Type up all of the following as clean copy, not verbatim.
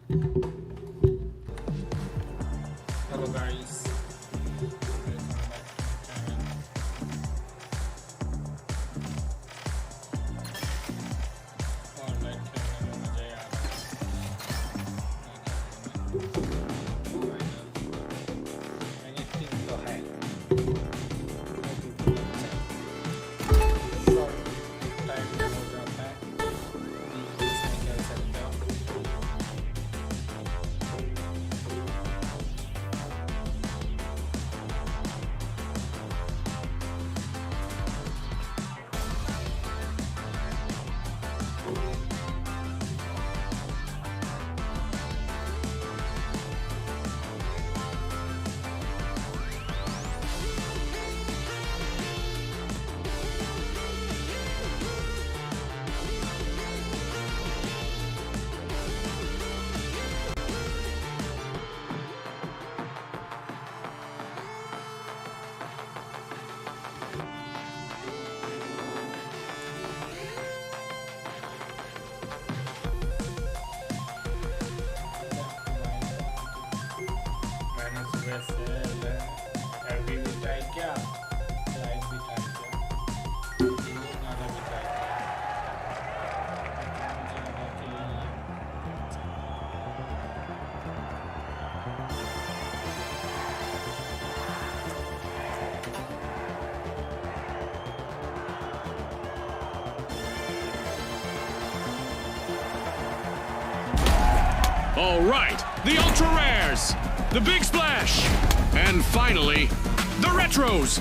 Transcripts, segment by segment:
Hello guys. All right, the ultra rares, the big splash, and finally, the retros.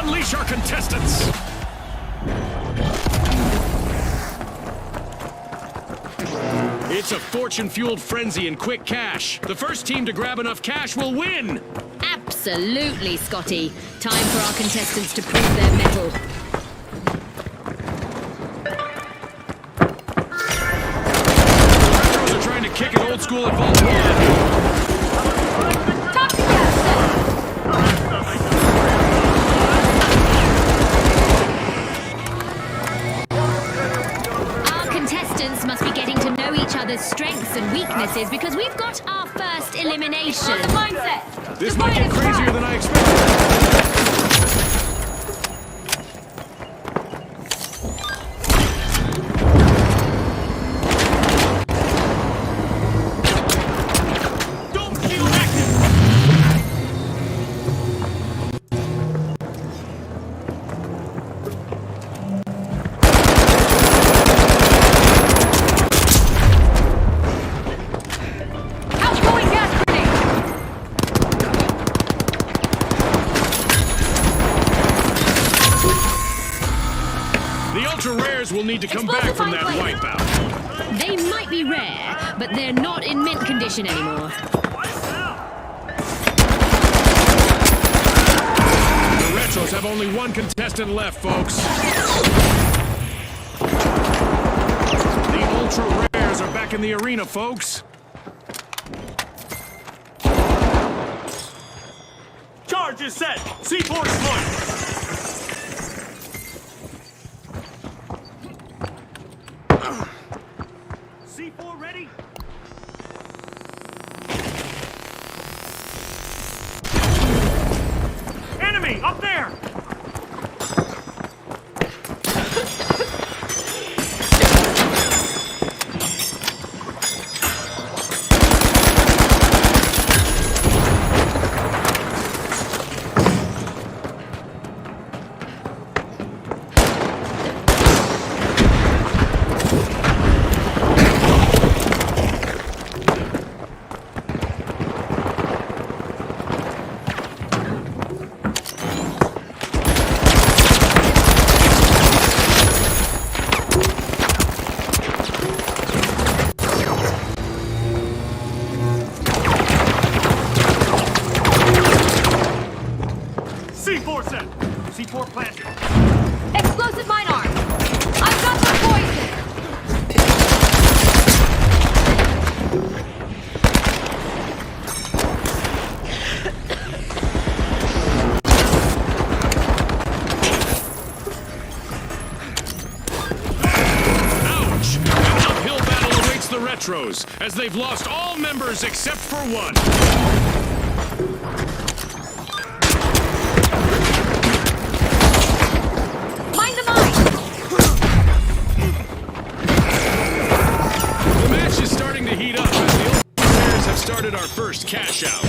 Unleash our contestants. It's a fortune-fueled frenzy in quick cash. The first team to grab enough cash will win. Absolutely, Scotty. Time for our contestants to prove their mettle. Kick it old school at Vault 1. Our contestants must be getting to know each other's strengths and weaknesses because we've got our first elimination. Mindset. This might get crazier than I expected. Will need to come back from that wipeout. They might be rare, but they're not in mint condition anymore. The retros have only one contestant left, folks. The ultra rares are back in the arena, folks. Charge is set. C4 deployed. C4 ready? Enemy up there! C4 set. C4 planted. Explosive mine arm. I've got the poison. Ouch! An uphill battle awaits the retros. retros, as they've lost all members except for one. Mind the mine! The match is starting to heat up as the Ultra Rares have started our first cash out.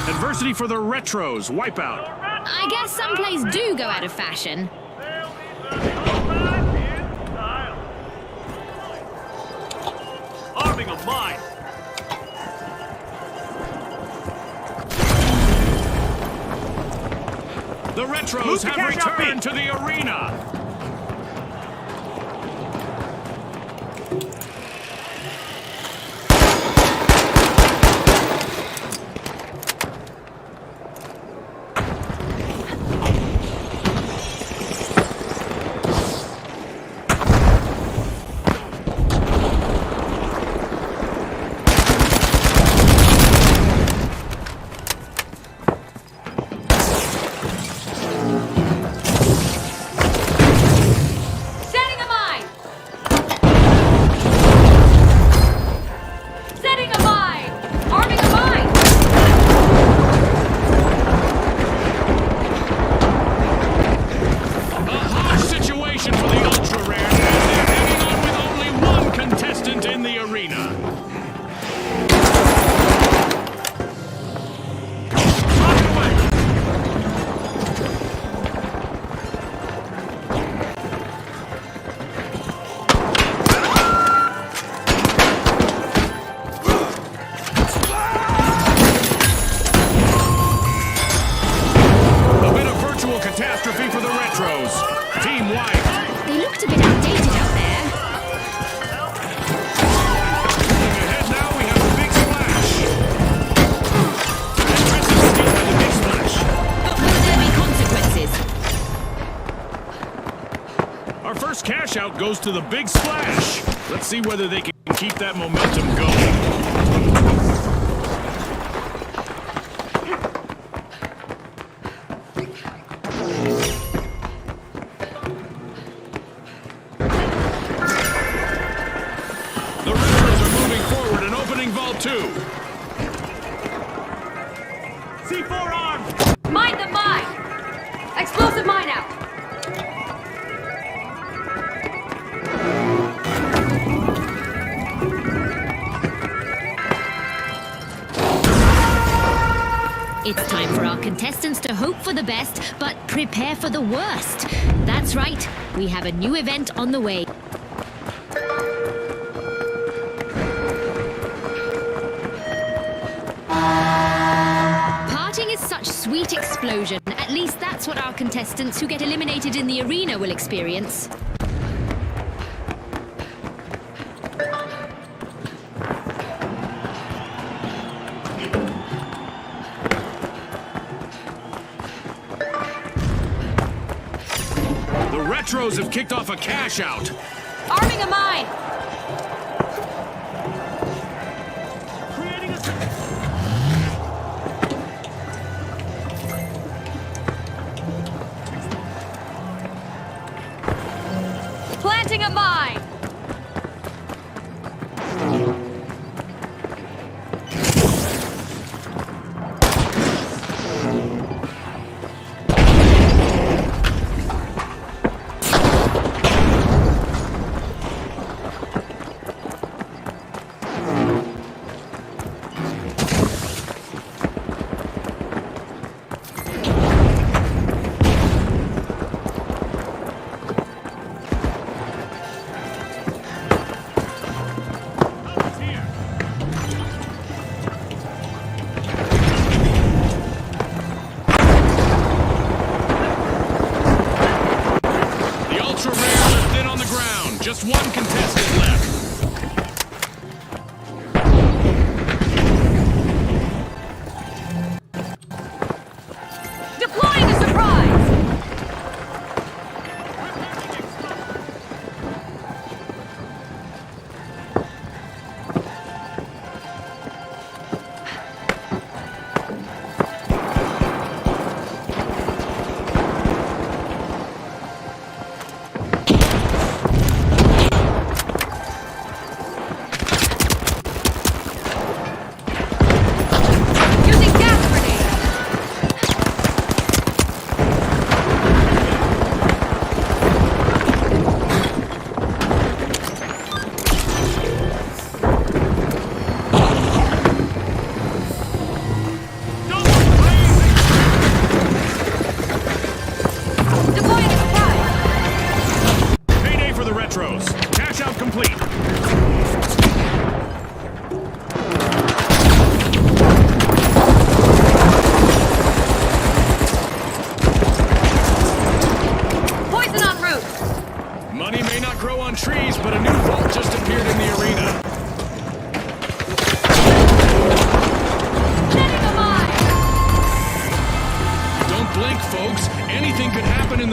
Adversity for the retros, wipeout. I guess some plays do go out of fashion. Arming a mine. The retros Move to have cash out returned B. to the arena. Setting a mine! Setting a mine! Arming a mine! A harsh situation for the Ultra Rares, as they're hanging on with only one contestant in the arena. Rock away. A bit of virtual catastrophe for the retros. Team white. They looked a bit outdated out there. Looking ahead now, we have the big splash. Impressive steal by the big splash. But will there be consequences? Our first cash out goes to the big splash. Let's see whether they can keep that momentum going. The Riddlers are moving forward and opening Vault 2. C4 armed. Mind the mine! Explosive mine out! It's time for our contestants to hope for the best, but prepare for the worst. That's right, we have a new event on the way. Parting is such sweet explosion. At least that's what our contestants who get eliminated in the arena will experience. The retros have kicked off a cash out. Arming a mine! Creating a... Planting a mine!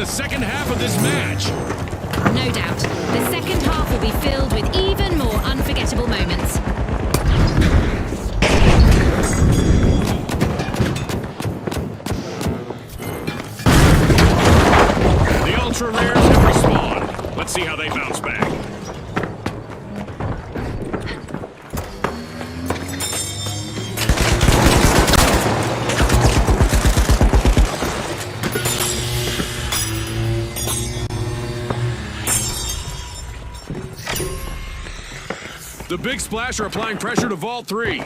the second half of this match. No doubt. The second half will be filled with even more unforgettable moments. The ultra rares have respawned. Let's see how they bounce back. The Big Splash are applying pressure to Vault 3.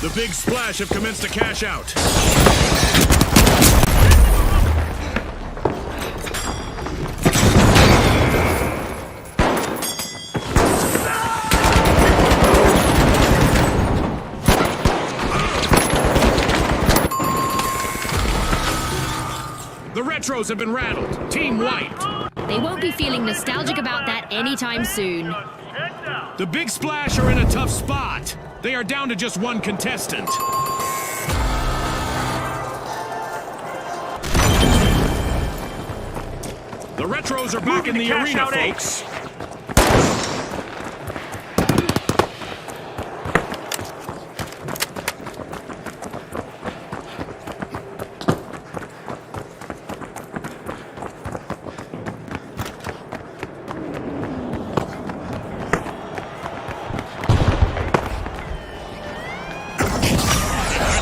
The Big Splash have commenced to cash out. The Retros have been rattled. Team wiped. They won't be feeling nostalgic about that anytime soon. The Big Splash are in a tough spot. They are down to just one contestant. The Retros are back in the arena, folks.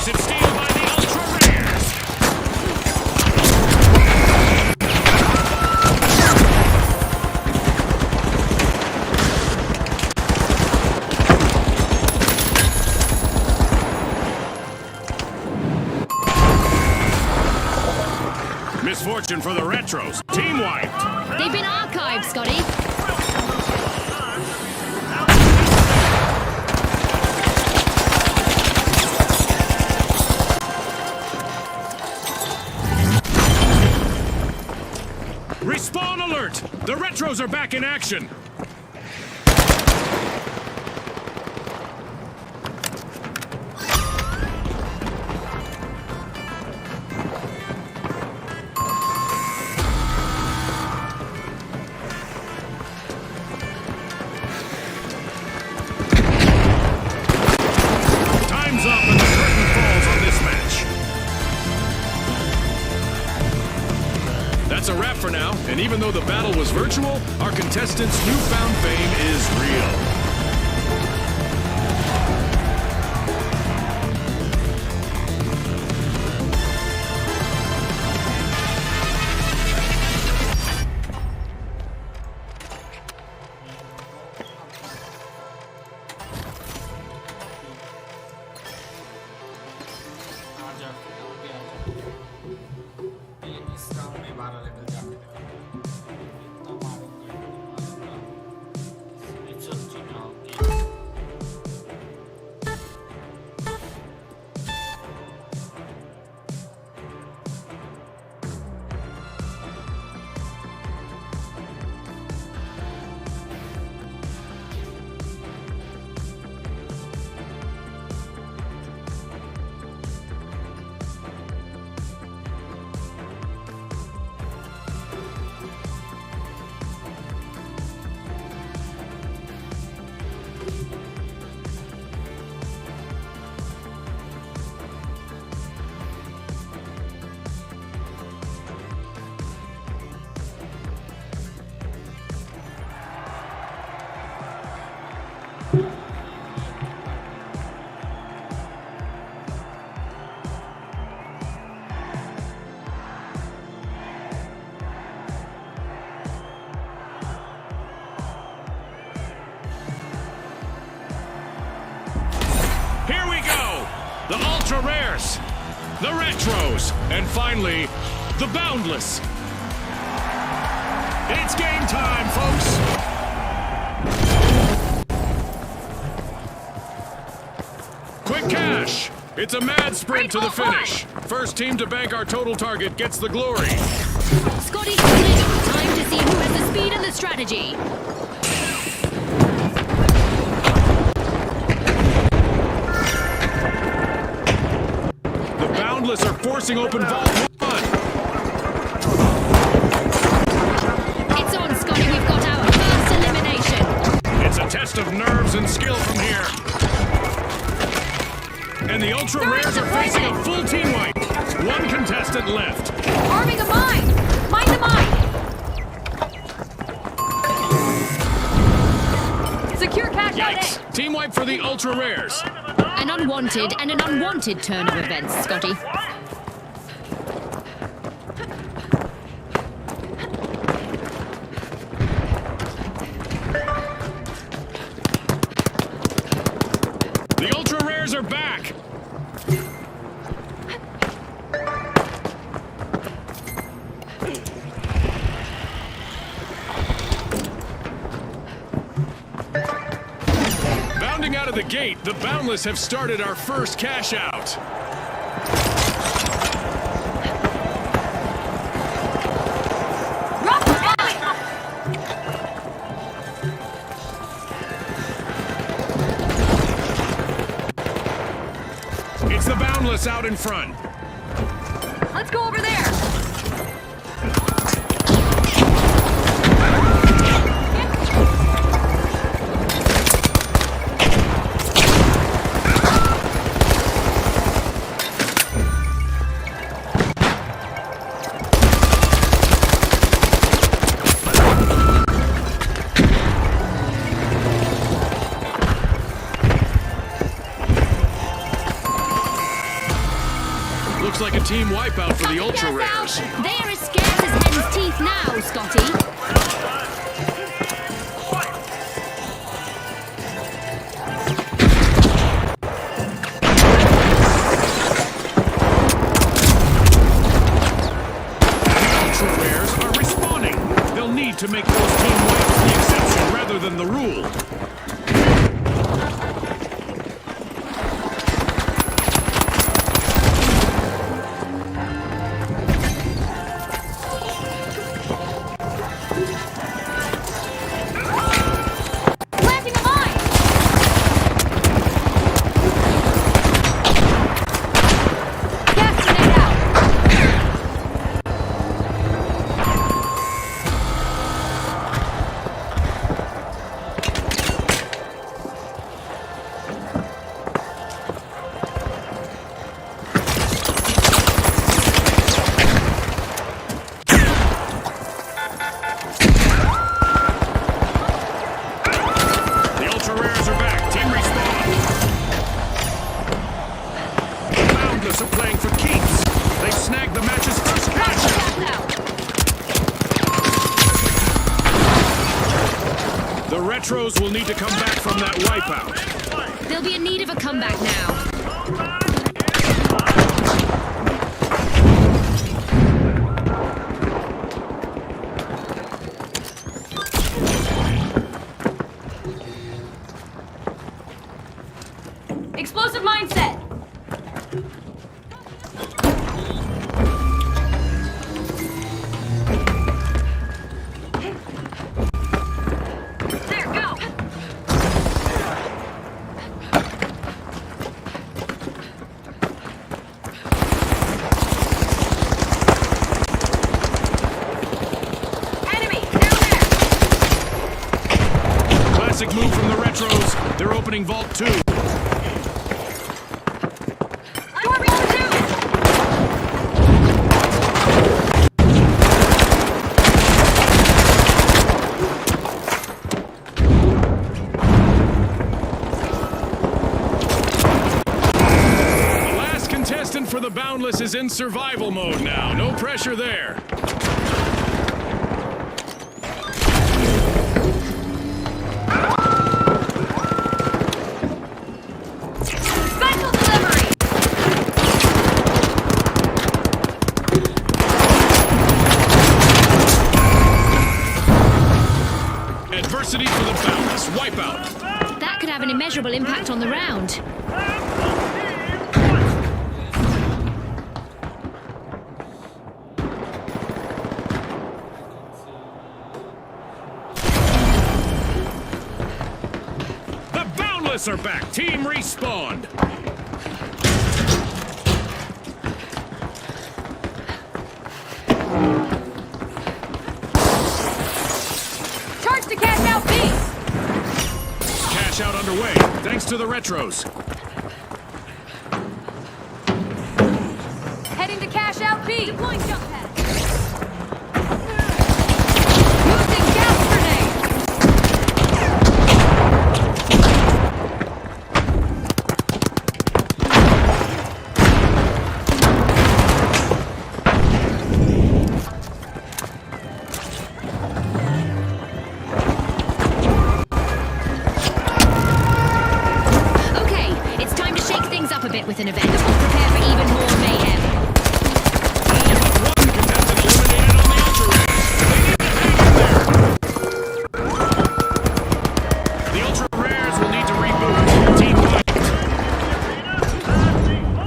Aggressive steal by the ultra rares. Misfortune for the Retros. Team wiped. They've been archived, Scotty. Respawn alert! The Retros are back in action. Time's up and the curtain falls on this match. That's a wrap for now, and even though the battle was virtual, our contestants' newfound fame is real. ultra rares, the retros, and finally, the boundless. It's game time, folks. Quick cash. It's a mad sprint to the finish. First team to bank our total target gets the glory. Scotty's coming. Time to see who has the speed and the strategy. The boundless are forcing open Vault 1. It's on, Scotty. We've got our first elimination. It's a test of nerves and skill from here. And the ultra rares are facing a full team wipe. One contestant left. Arming a mine. Mine the mine. Secure cash out Yikes. there. Team wipe for the ultra rares. An unwanted and an unwanted turn of events, Scotty. The ultra rares are back. Bounding out of the gate, the boundless have started our first cash out. It's the boundless out in front. Let's go over there. Looks like a team wipeout for the ultra rares. They are as scarce as hen's teeth now, Scotty. Ultra rares are respawning. They'll need to make those team wipes the exception rather than the rule. Planting a mine. Gas grenade out. The ultra rares are back. Team respawn. The boundless are playing for keeps. They snagged the match's first cash out. Gas out. The retros will need to come back from that wipeout. They'll be in need of a comeback now. Explosive mindset. There, go. Enemy down there. Classic move from the retros. They're opening Vault 2. Storming the two. The last contestant for the boundless is in survival mode now. No pressure there. Special delivery. Publicity for the boundless. Wipeout. That could have an immeasurable impact on the round. The boundless are back. Team respawned. Charge to cash out B! Cash out underway, thanks to the retros. Heading to cash out B! Deploying jump pad! Using gas grenade! Okay, it's time to shake things up a bit with an event. Prepare for even more mayhem. One contestant eliminated on the Ultra Rares. They need to hang in there. The Ultra Rares will need to reboot. Team wiped.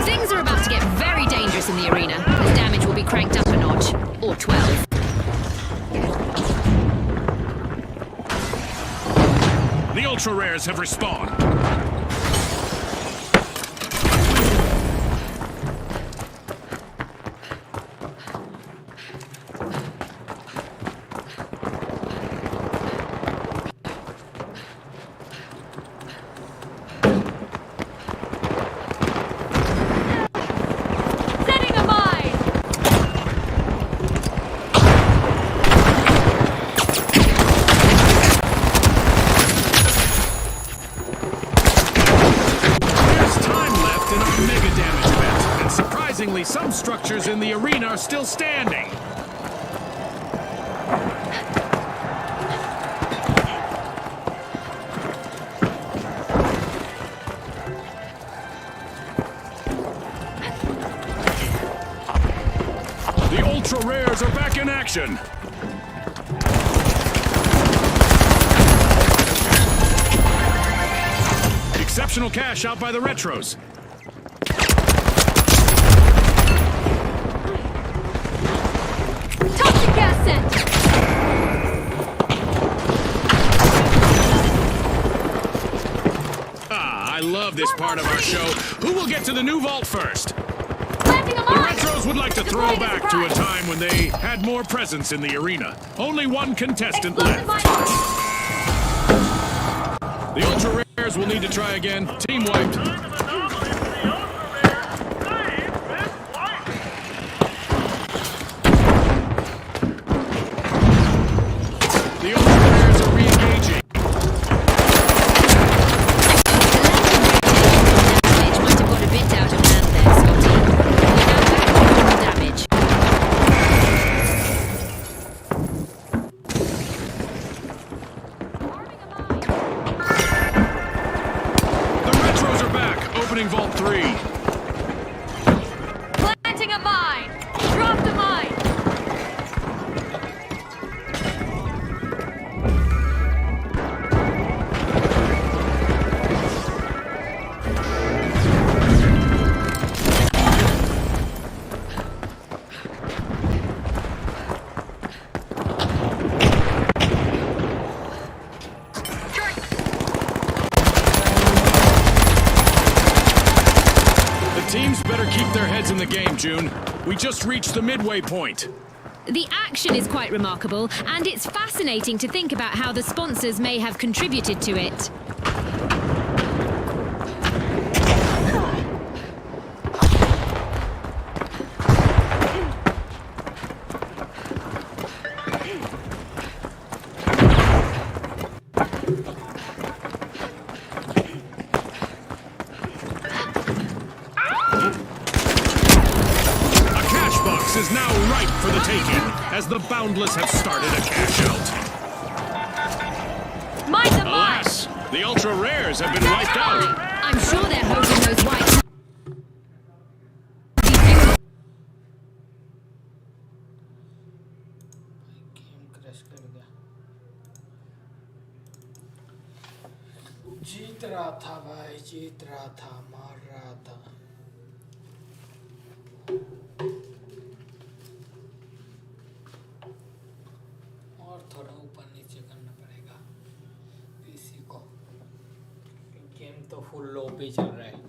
Things are about to get very dangerous in the arena. The damage will be cranked up a notch. Or 12. The Ultra Rares have respawned. Setting a mine! There's time left in our mega damage event, and surprisingly, some structures in the arena are still standing. The Ultra Rares are back in action. Exceptional cash out by the retros. Toxic gas sent! Ah, I love this part of our show. Who will get to the new vault first? Planting a The mine! retros would like to throw back to a time when they had more presence in the arena. Only one contestant Explosive left. mine! The Ultra Rares will need to try again. Team wiped. The Ultra Rares are re-engaging. Damage might have got a bit out of hand there, Scotty. We're now back to normal damage. The retros are back, opening Vault 3. Planting a mine! Dropped a mine! The teams better keep their heads in the game, June. We just reached the midway point. The action is quite remarkable, and it's fascinating to think about how the sponsors may have contributed to it. A cash box is now ripe for the taking, as the Boundless have started a cash out. Mine the mine! Alas, the Ultra Rares have been wiped out. I'm sure they're hoping those white... game crash कर गया जीत रहा था भाई, जीत रहा था, मार रहा था। और थोड़ा ऊपर नीचे करना पड़ेगा पीसी को, गेम तो फुल लो पे चल रहा है।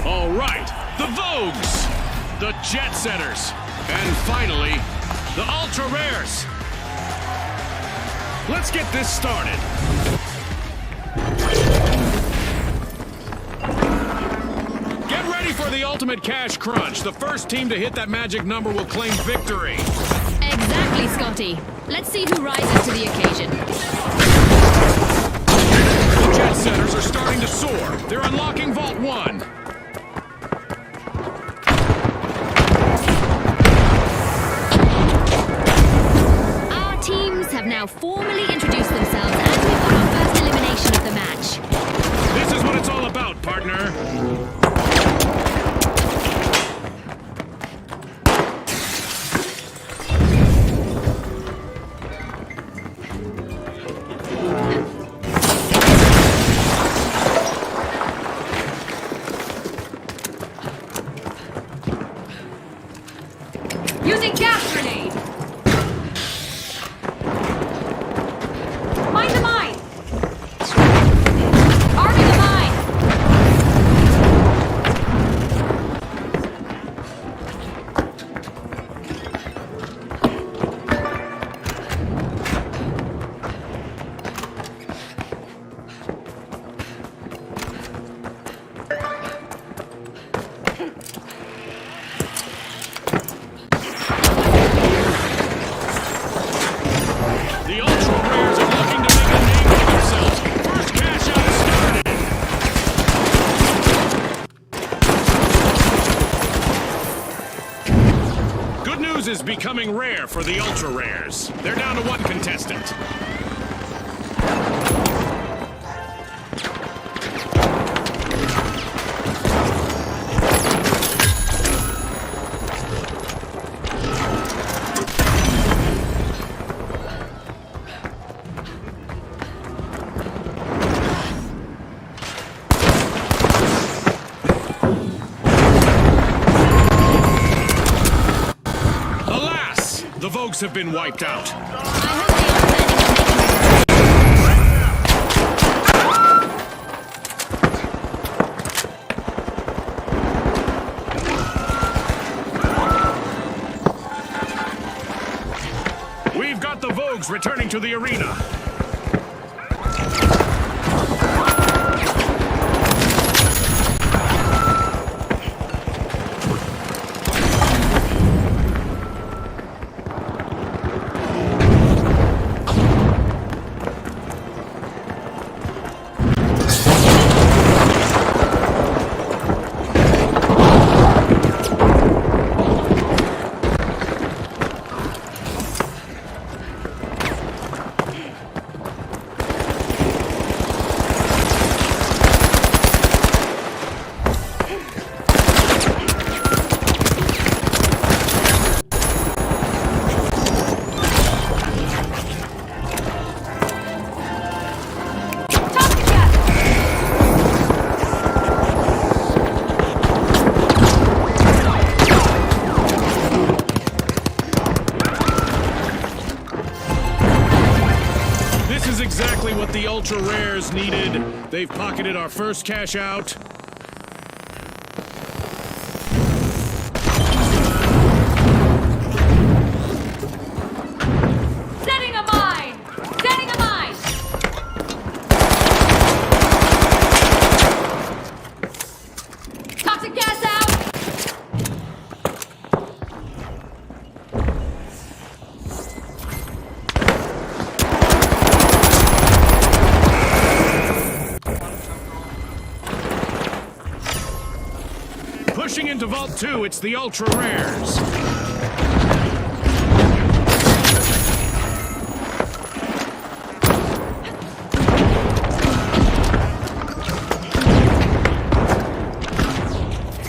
All right, the Vogues, the Jet Setters, and finally, the Ultra Rares. Let's get this started. Get ready for the ultimate cash crunch. The first team to hit that magic number will claim victory. Exactly, Scotty. Let's see who rises to the occasion. The Jet Setters are starting to soar. They're unlocking Vault 1. Have now formally introduced themselves, and we've got our first elimination of the match. This is what it's all about, partner. becoming rare for the ultra rares. They're down to one contestant. Have been wiped out. We've got the Vogues returning to the arena. What the ultra rares needed. They've pocketed our first cash out. Setting a mine! Setting a mine! Toxic gas out! Pushing into Vault 2, it's the ultra rares.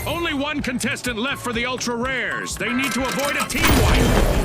Only one contestant left for the ultra rares. They need to avoid a team wipe.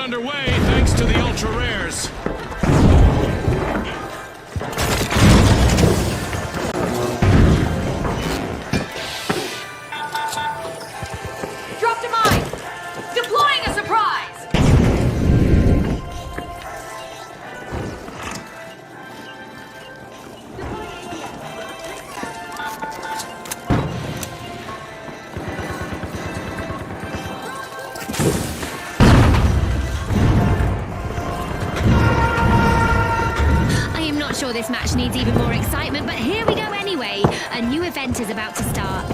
Underway thanks to the ultra rares. Dropped a mine! Deploying a surprise! Sure, this match needs even more excitement, but here we go anyway. A new event is about to start.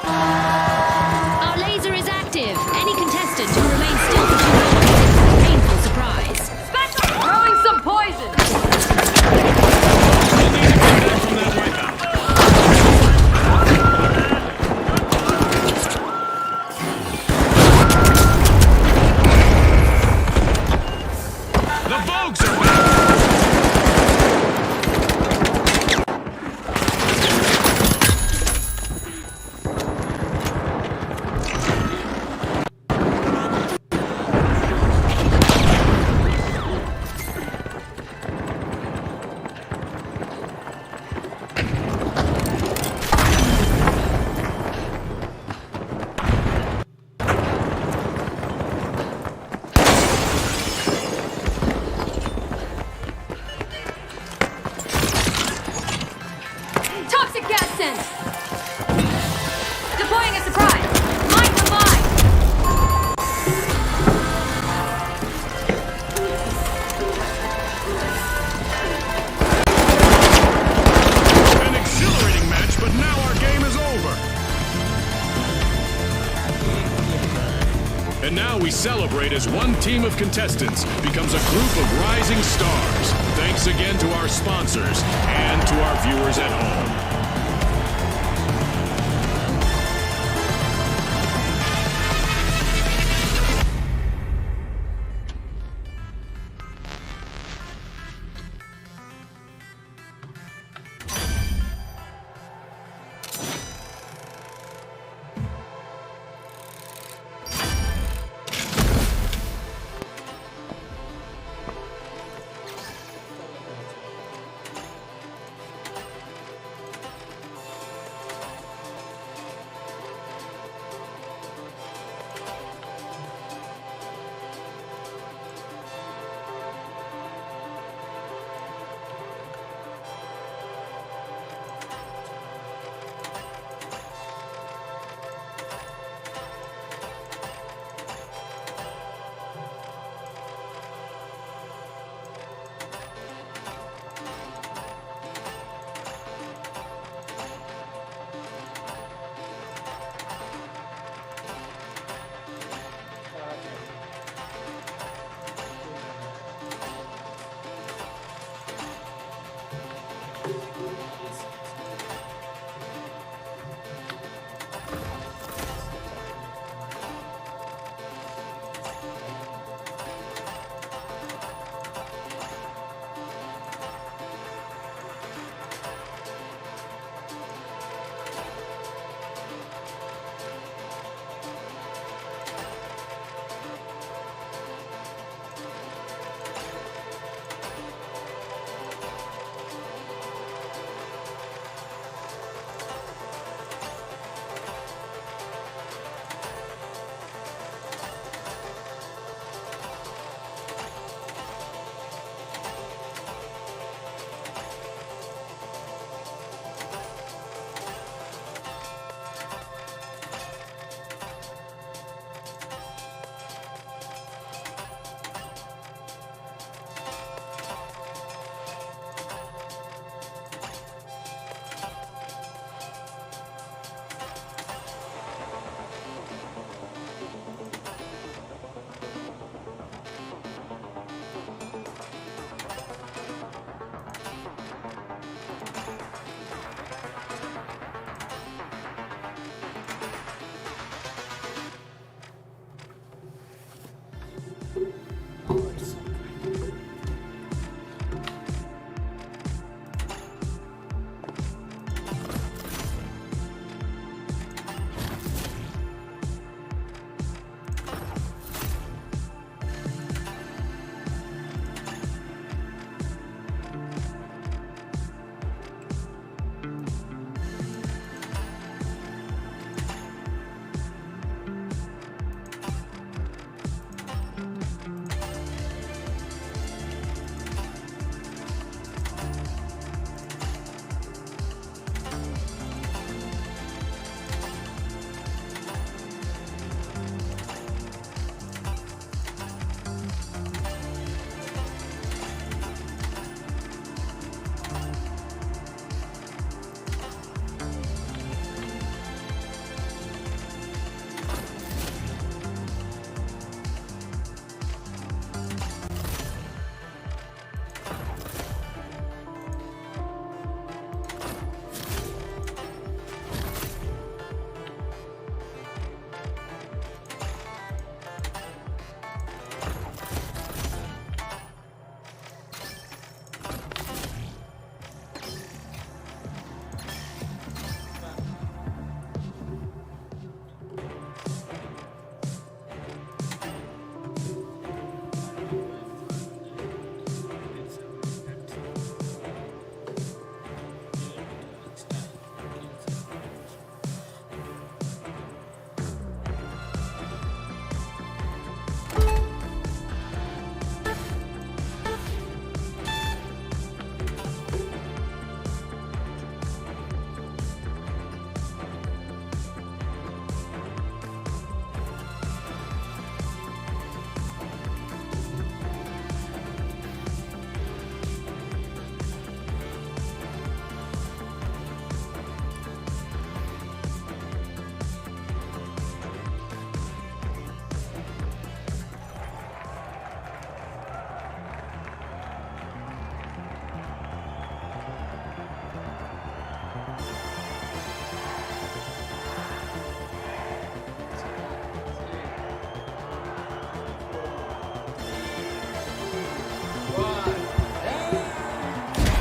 Our laser is active. Any contestant who remains still for too long is a painful surprise. Special! Throwing some poison! The And now we celebrate as one team of contestants becomes a group of rising stars. Thanks again to our sponsors and to our viewers at home.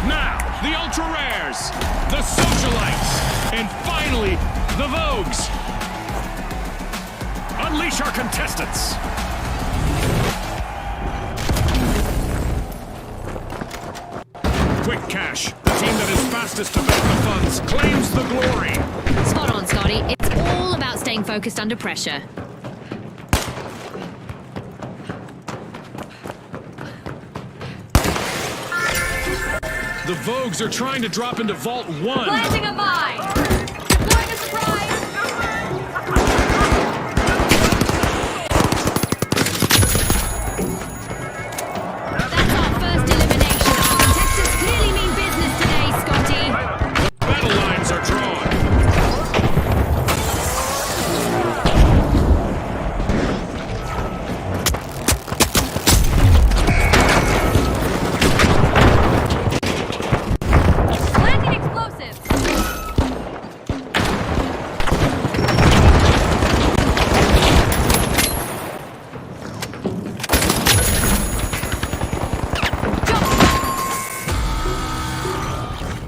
Now, the ultra rares, the socialites, and finally, the Vogues. Unleash our contestants. Quick cash. The team that is fastest to bank the funds claims the glory. Spot on, Scotty. It's all about staying focused under pressure. The Vogues are trying to drop into Vault 1. Planting a mine! Deploying a surprise! That's our first elimination. Our contestants clearly mean business today, Scotty. The battle lines are drawn. Planting explosives!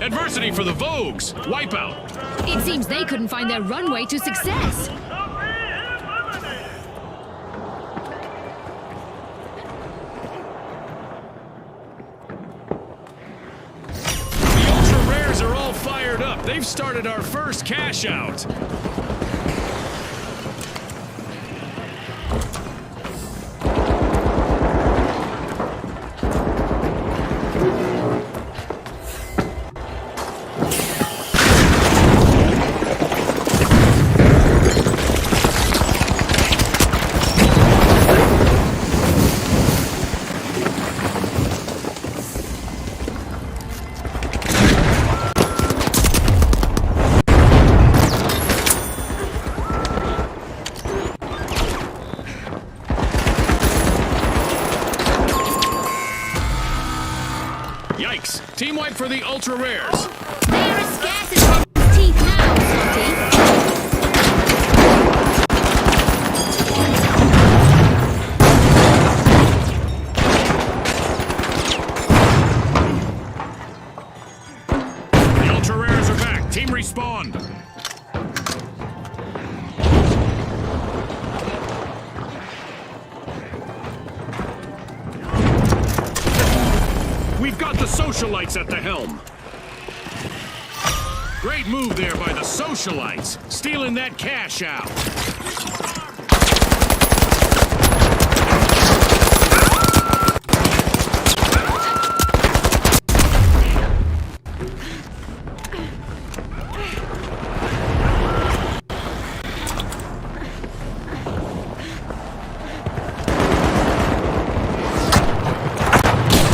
Adversity for the Vogues. Wipeout. It seems they couldn't find their runway to success. The ultra rares are all fired up. They've started our first cash out. Yikes. Team wipe for the ultra rares. They are as scarce as his teeth now, Scotty. The ultra rares are back. Team respawned. We've got the socialites at the helm. Great move there by the socialites, stealing that cash out.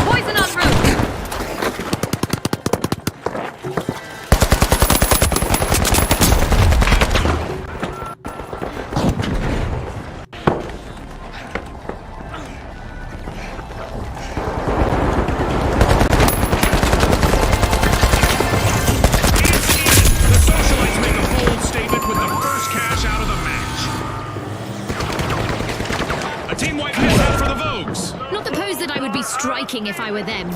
Poison en route! The socialites make a bold statement with the first cash out of the match. A team wipe is out for the Vogues. Not the pose that I would be striking if I were them.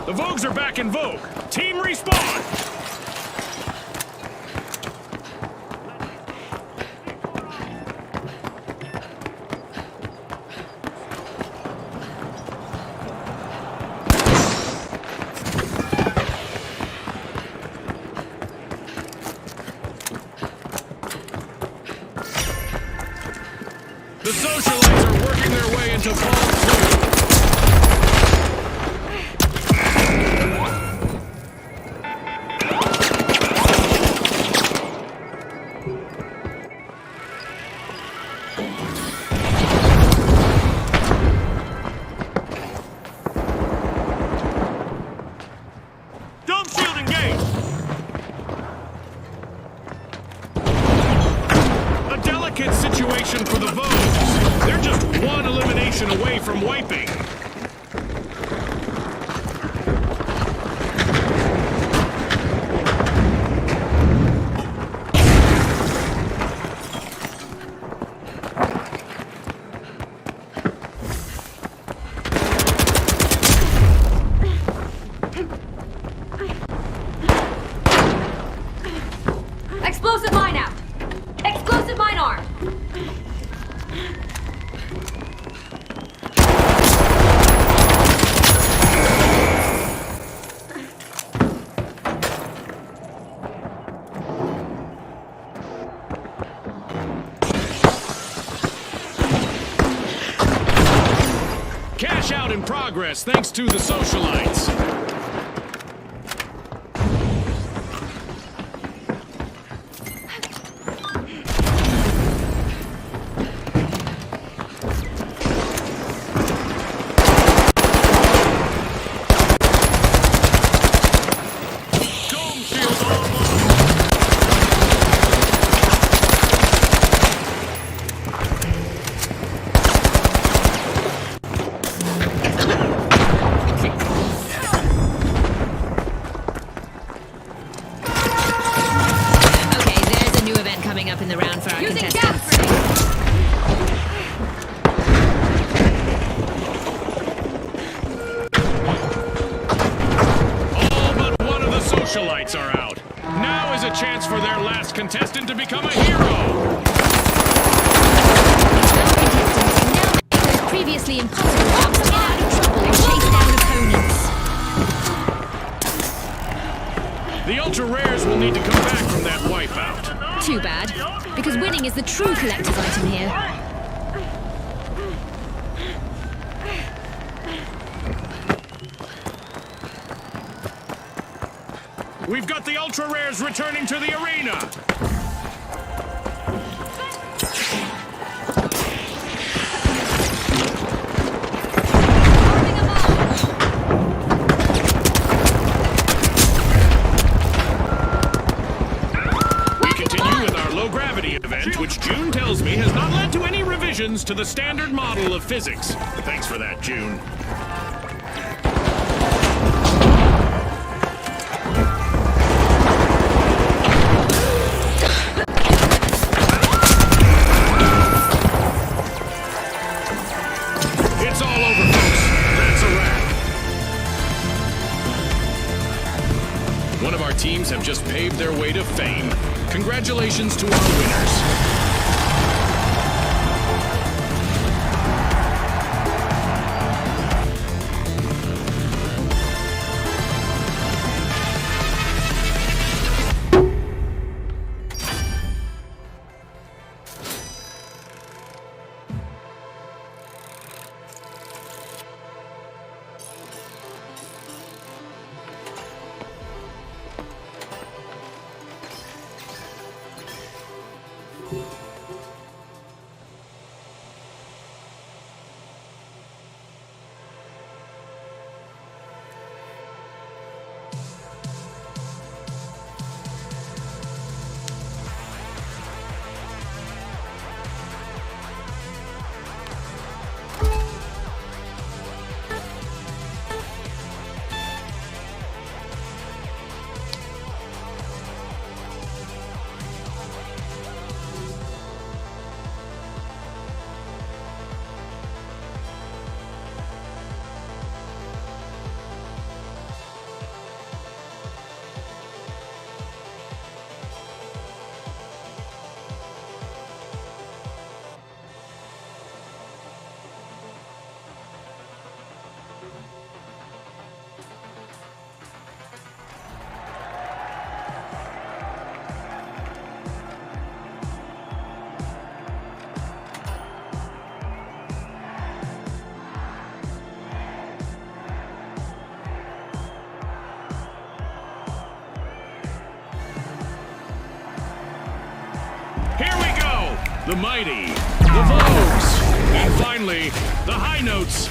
The Vogues are back in vogue. Team respawn. The socialites are working their way into Vault 2. Dome shield engaged! A delicate situation for the Vogues. They're just one elimination away from wiping. Cash out in progress thanks to the socialites. Are out. Now is a chance for their last contestant to become a hero! Those previously impossible jumps to get out of trouble and chase down opponents. The ultra rares will need to come back from that wipeout. Too bad, because winning is the true collector's item here. We've got the ultra rares returning to the arena. We continue with our low gravity event, which June tells me has not led to any revisions to the standard model of physics. Thanks for that, June. Teams have just paved their way to fame. Congratulations to our winners. The mighty, the Vogues, and finally, the high notes.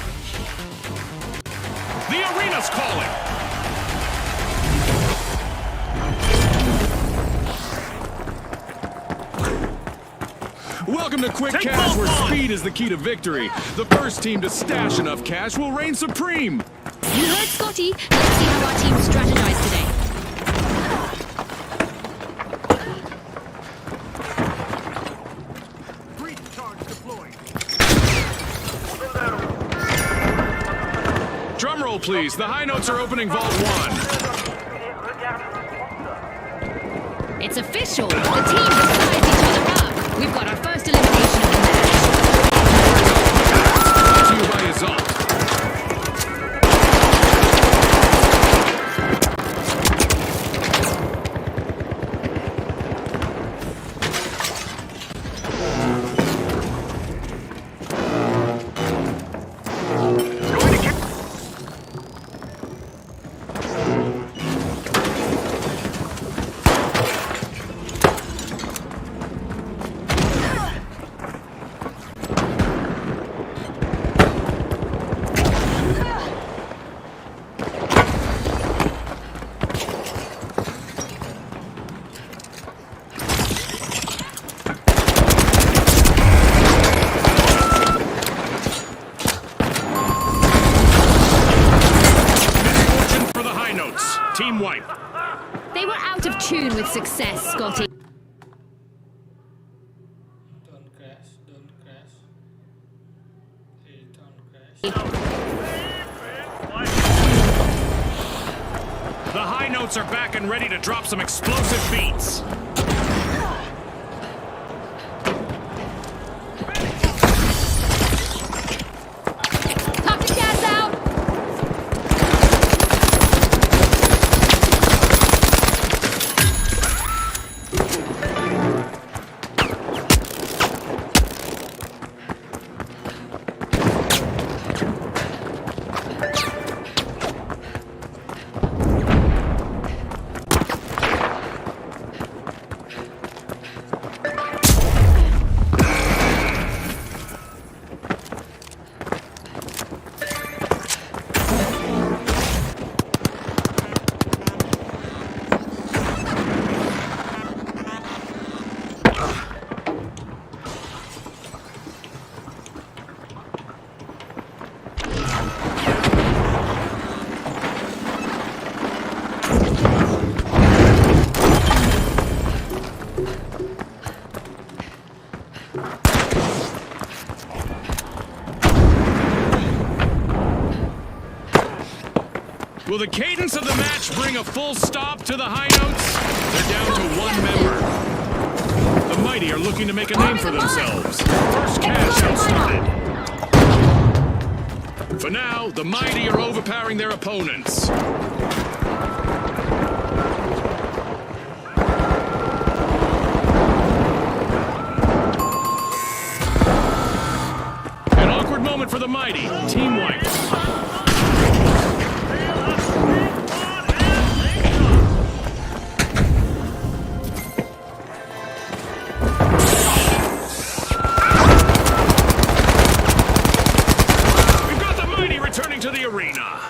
The arena's calling. Welcome to Quick Cash, where speed is the key to victory. The first team to stash enough cash will reign supreme. You heard Scotty. Let's see how our team strategize today. Drumroll, please. The high notes are opening Vault 1. It's official. The teams have sized each other up. We've got our first elimination of the match. Brought to you by Asus. Team wipe. They were out of tune with success, Scotty. Don't crash. Please don't crash. The high notes are back and ready to drop some explosive beats. Toxic gas out! Will the cadence of the match bring a full stop to the high notes? They're down to one member. The mighty are looking to make a name for themselves. First cash outside. For now, the mighty are overpowering their opponents. An awkward moment for the mighty. Team wipe. To the arena.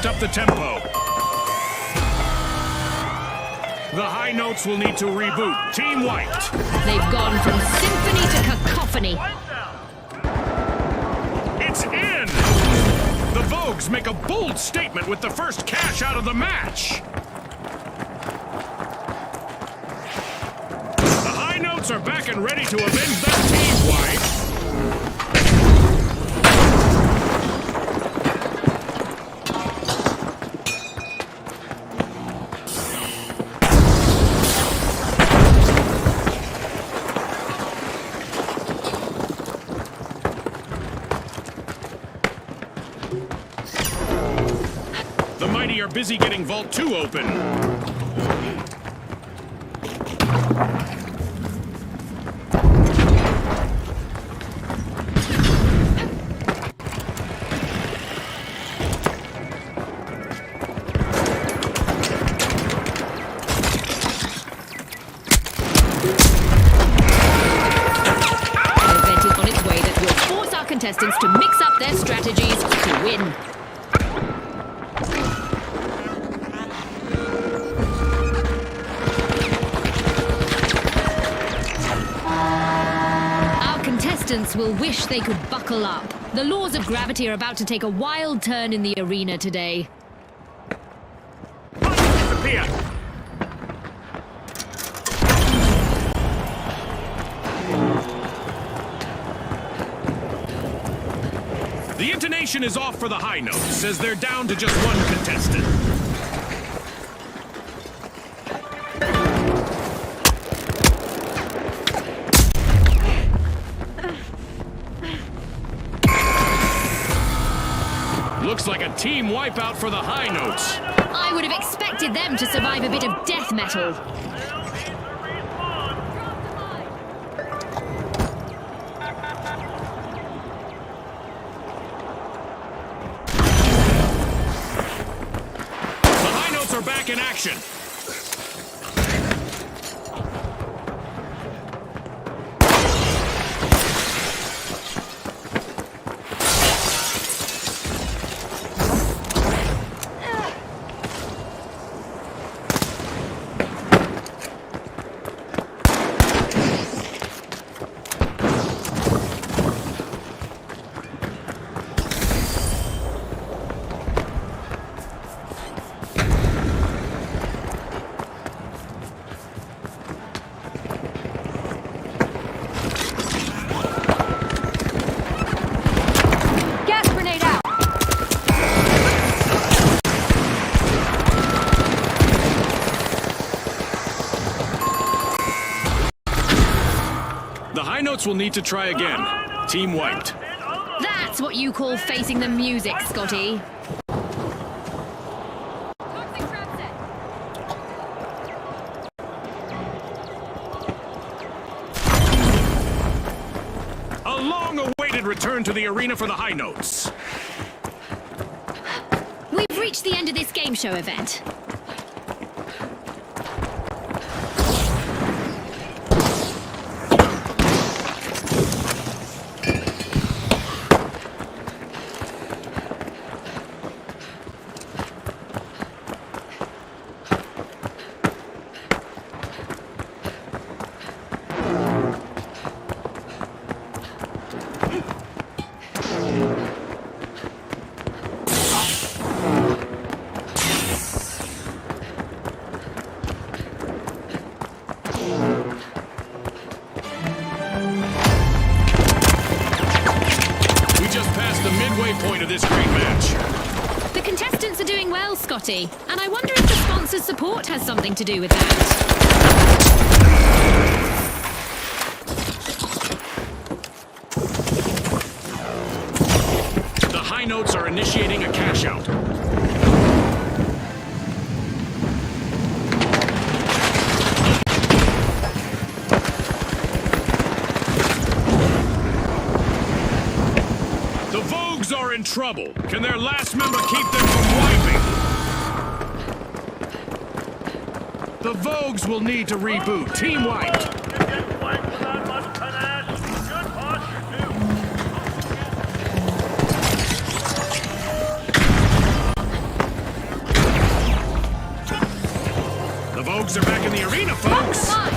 Up the tempo. The high notes will need to reboot. Team wiped. They've gone from symphony to cacophony. It's in! The Vogues make a bold statement with the first cash out of the match. The high notes are back and ready to avenge their team wipe. Are busy getting Vault 2 open. Contestants to mix up their strategies to win. Our contestants will wish they could buckle up. The laws of gravity are about to take a wild turn in the arena today. Disappear. The intonation is off for the high notes, as they're down to just one contestant. Looks like a team wipeout for the high notes. I would have expected them to survive a bit of death metal. The high notes are back in action. Gas grenade out. The high notes will need to try again. Team wiped. That's what you call facing the music, Scotty. Toxic trap set. A long-awaited return to the arena for the high notes. We've reached the end of this game show event. We just passed the midway point of this great match. The contestants are doing well, Scotty, and I wonder if the sponsor's support has something to do with that. The high notes are initiating a cash out. The Vogues are in trouble. Can their last member keep them from wiping? The Vogues will need to reboot. Team wiped. The Vogues are back in the arena, folks. Mine.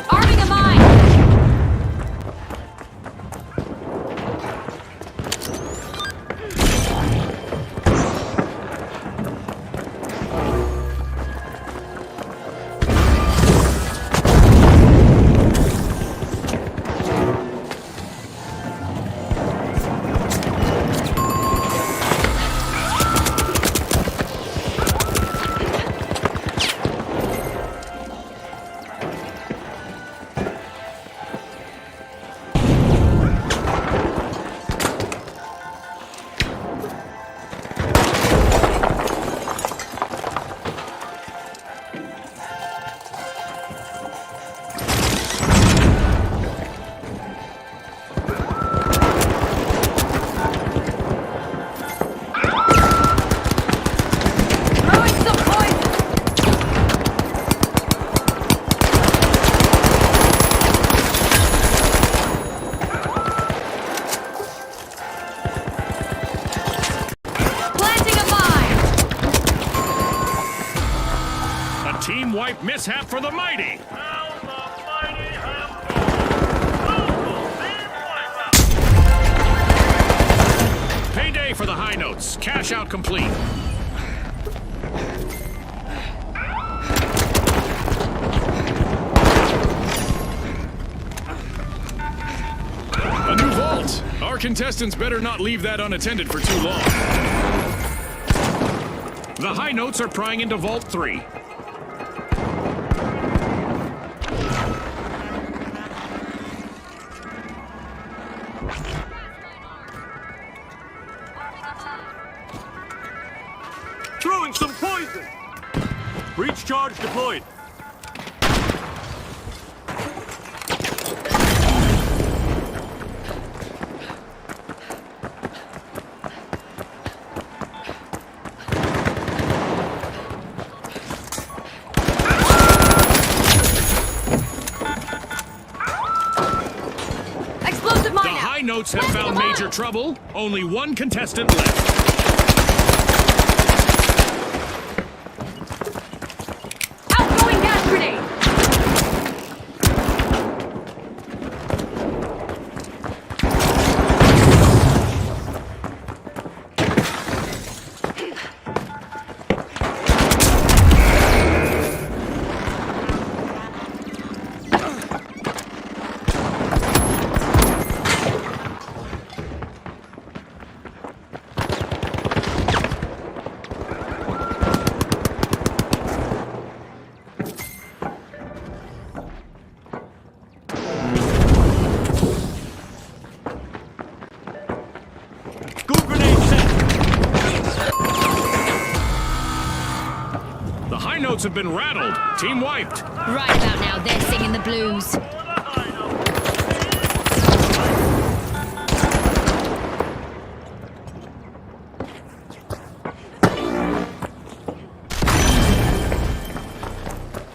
Arming a mine. Team wipe mishap for the mighty. Payday for the high notes. Cash out complete. A new vault. All Our contestants better not leave that unattended for too long. The high notes are prying into Vault 3. Throwing some poison! Breach charge deployed. Explosive mine The out. high notes have Planting found a bomb. major trouble. Only one contestant left. Outgoing gas grenade. Goo grenade set. The high notes have been rattled. Team wiped. Right about now, they're singing the blues.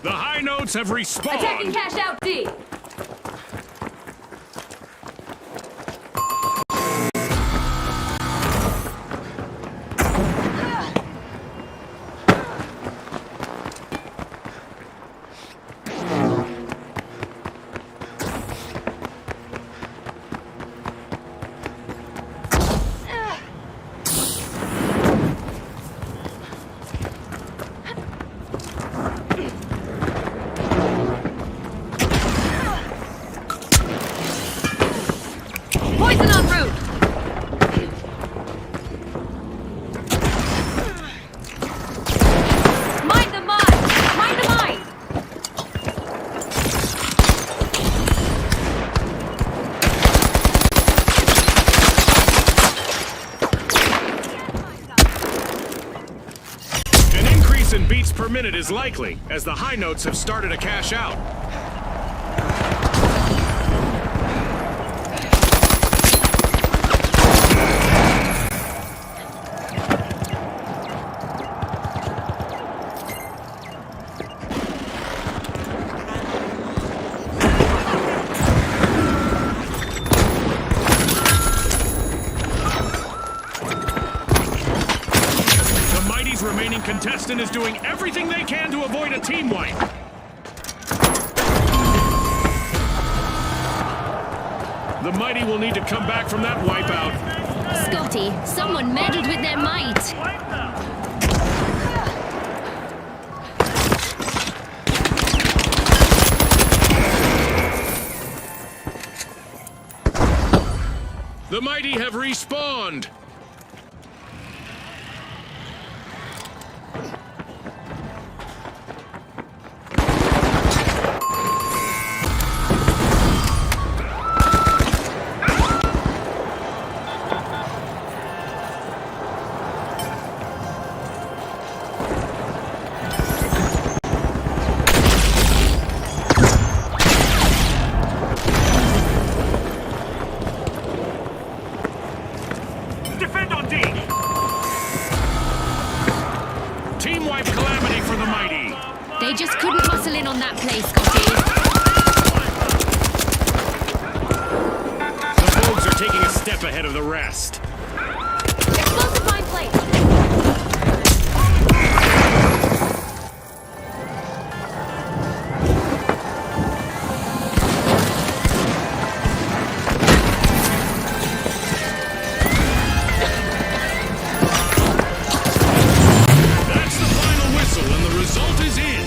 The high notes have Attacking respawned. cash out D. Poison en route. Mind the mine. Mind the mine. An increase in beats per minute is likely, as the high notes have started to cash out. The Mighty's remaining contestant is doing everything they can to avoid a team wipe. The Mighty will need to come back from that wipeout. Scotty, someone meddled with their might. The Mighty have respawned. Defend on D. Team wipe calamity for the Mighty. They just couldn't muscle in on that play, Scotty. The Vogues are taking a step ahead of the rest. Explosive mine plate. That's the final whistle, and the result is in.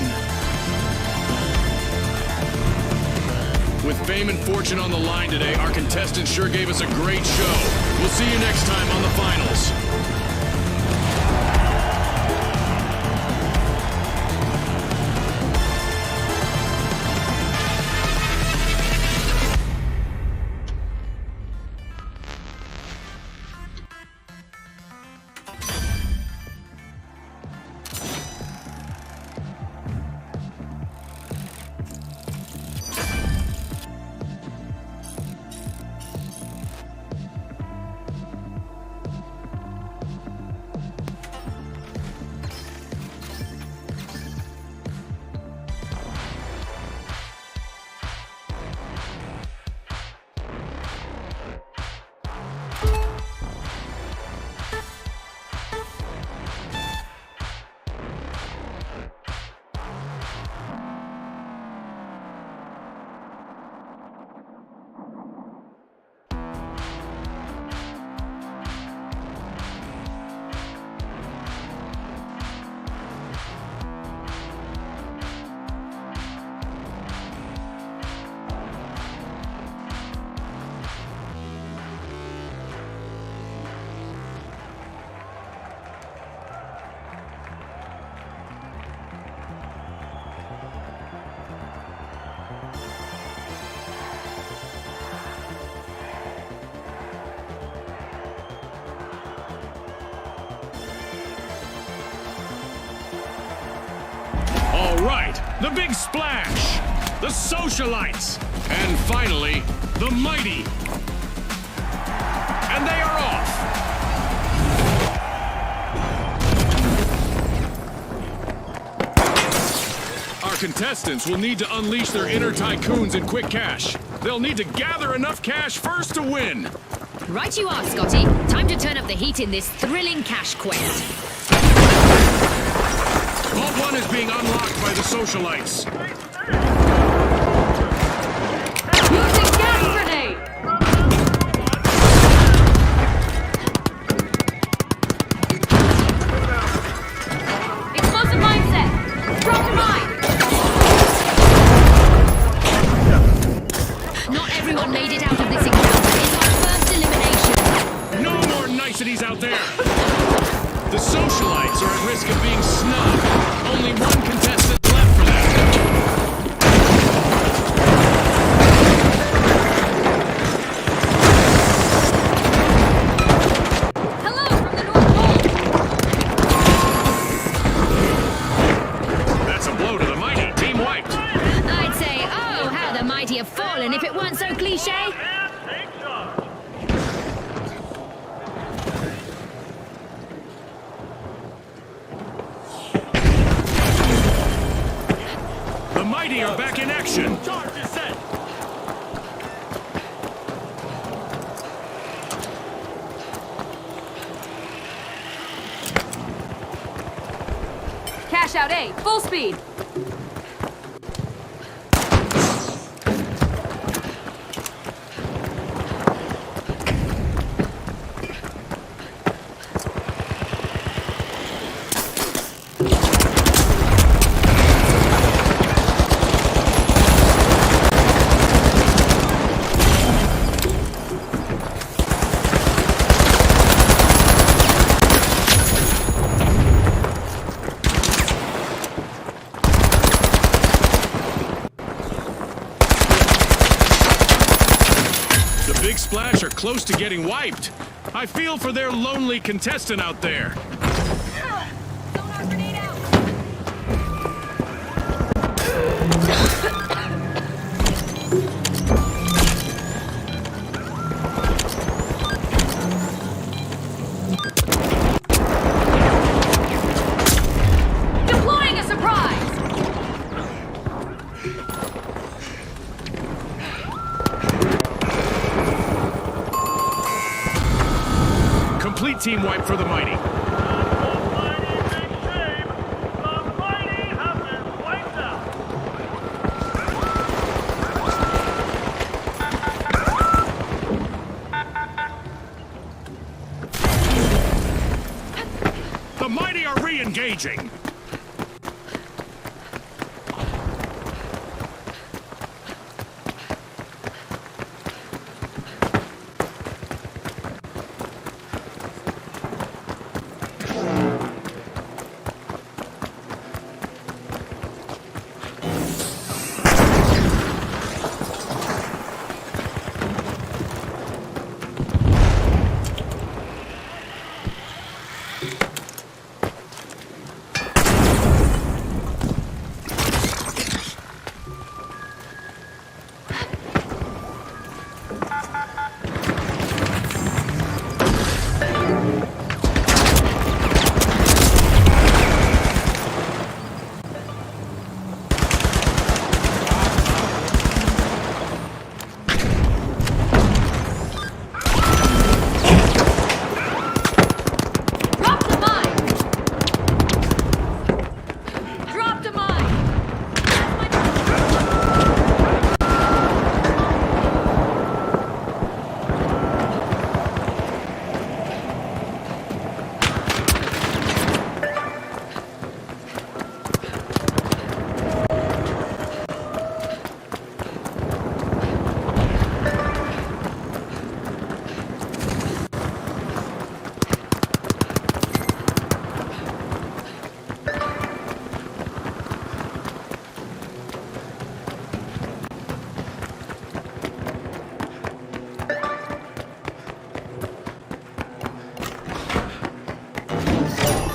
With fame and fortune action on the line today. Our contestants sure gave us a great show. We'll see you next time on the finals. Right, the big splash, the socialites, and finally, the mighty. And they are off. Our contestants will need to unleash their inner tycoons in quick cash. They'll need to gather enough cash first to win. Right you are, Scotty. Time to turn up the heat in this thrilling cash quest. Vault 1 is being unlocked by the socialites. Using gas grenade! Explosive mindset! Drop the mine! Not everyone made it out of this encounter. It's our first elimination. No more niceties out there! The socialites are at risk of being snubbed. Only one contestant left for them. Hello from the North Pole! That's a blow to the mighty. Team wiped. I'd say, oh, how the mighty have fallen if it weren't so cliche. The mighty are back in action. Charge is set. Cash out A, full speed! Big Splash are close to getting wiped. I feel for their lonely contestant out there. Sonar grenade out! Deploying a surprise! Complete team wipe for the mighty. The mighty are re-engaging.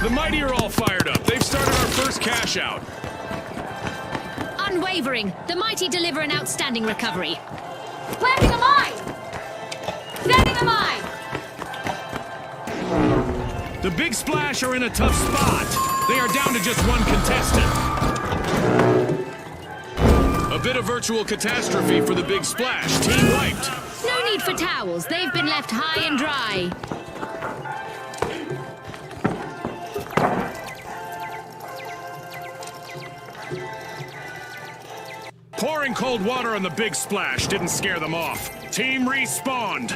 The mighty are all fired up. They've started our first cash out. Unwavering, the mighty deliver an outstanding recovery. Planting a mine! Setting a mine! The Big Splash are in a tough spot. They are down to just one contestant. A bit of virtual catastrophe for the Big Splash. Team wiped. No need for towels, they've been left high and dry. Pouring cold water on the Big Splash didn't scare them off. Team respawned.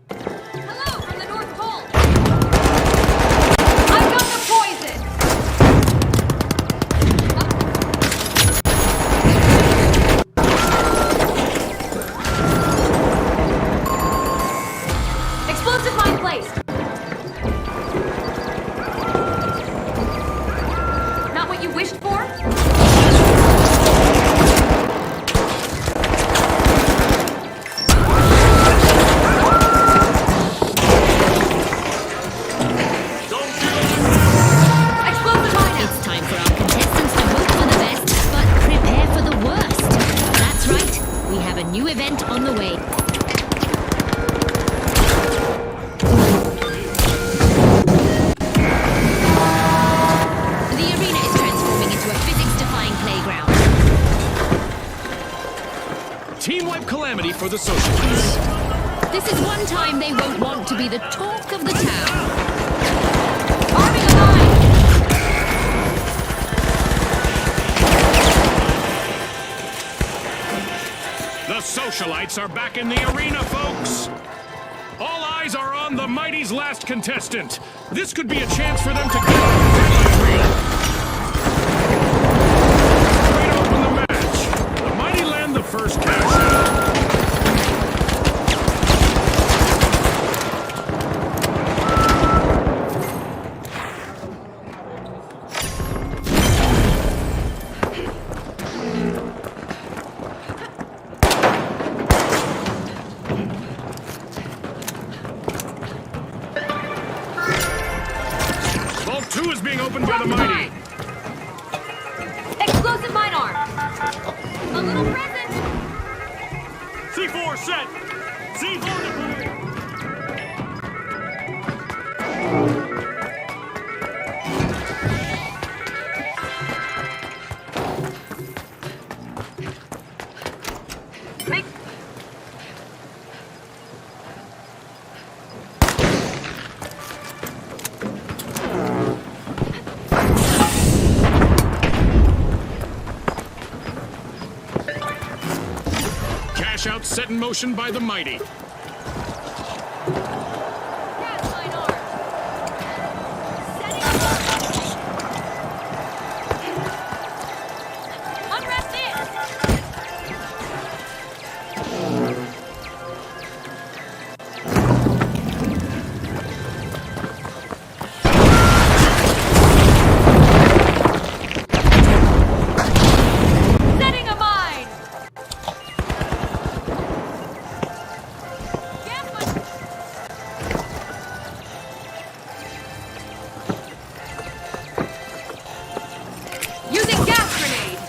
Hello from the North Pole! I've got the poison! Explosive mine placed! Not what you wished for? New event on the way. The arena is transforming into a physics-defying playground. Team wipe calamity for the socialists. This is one time they won't want to be the talk of the town. Arming a mine! The socialites are back in the arena, folks! All eyes are on the Mighty's last contestant. This could be a chance for them to get on the highlight reel. Way to open the match. The Mighty land the first cash out. Vault 2 is being opened by the Mighty. Explosive mine arm! A little present! C4 set! C4 deployed! Make... Cash out set in motion by the Mighty. Gas mine arm! Setting up! Unwrap this! Setting a mine! Gas mine! Using gas grenade!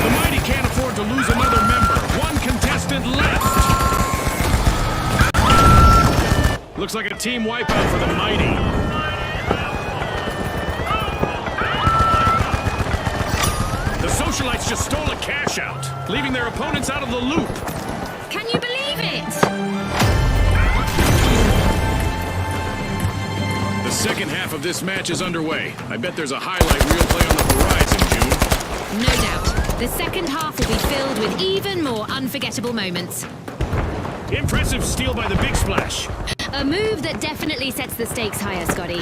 The Mighty can't afford to lose another member. One contestant left. Looks like a team wipeout for the Mighty. The socialites just stole a cash out, leaving their opponents out of the loop. Can you believe it? The second half of this match is underway. I bet there's a highlight reel play on the horizon, June. No doubt. The second half will be filled with even more unforgettable moments. Impressive steal by the Big Splash. A move that definitely sets the stakes higher, Scotty.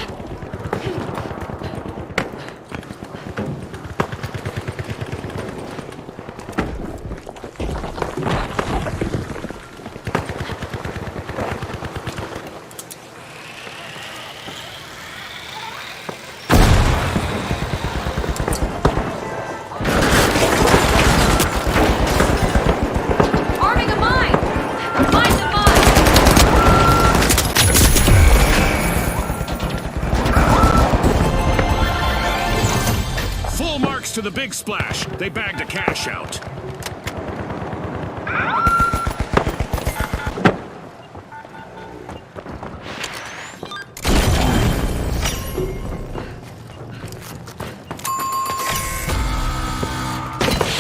big splash. They bagged a cash out.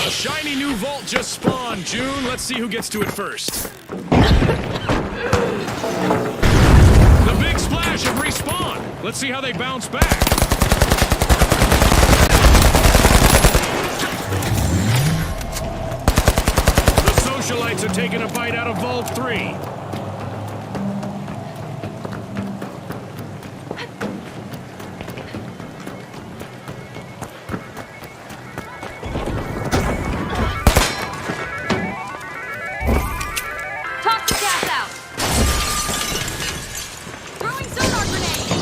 A shiny new vault just spawned, June. Let's see who gets to it first. The big splash have respawned. Let's see how they bounce back. The socialites are taking a bite out of Vault 3. Toss the gas out. Throwing sonar grenade.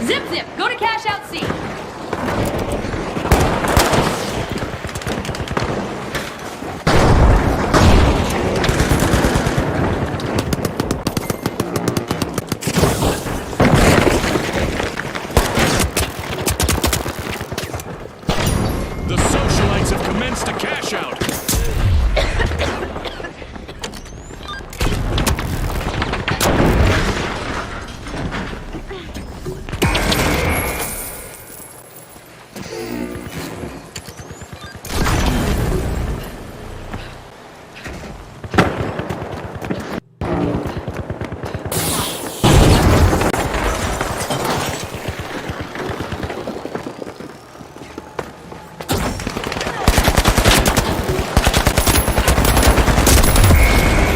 Zip zip. Go to cash out C. The socialites have commenced a cash out.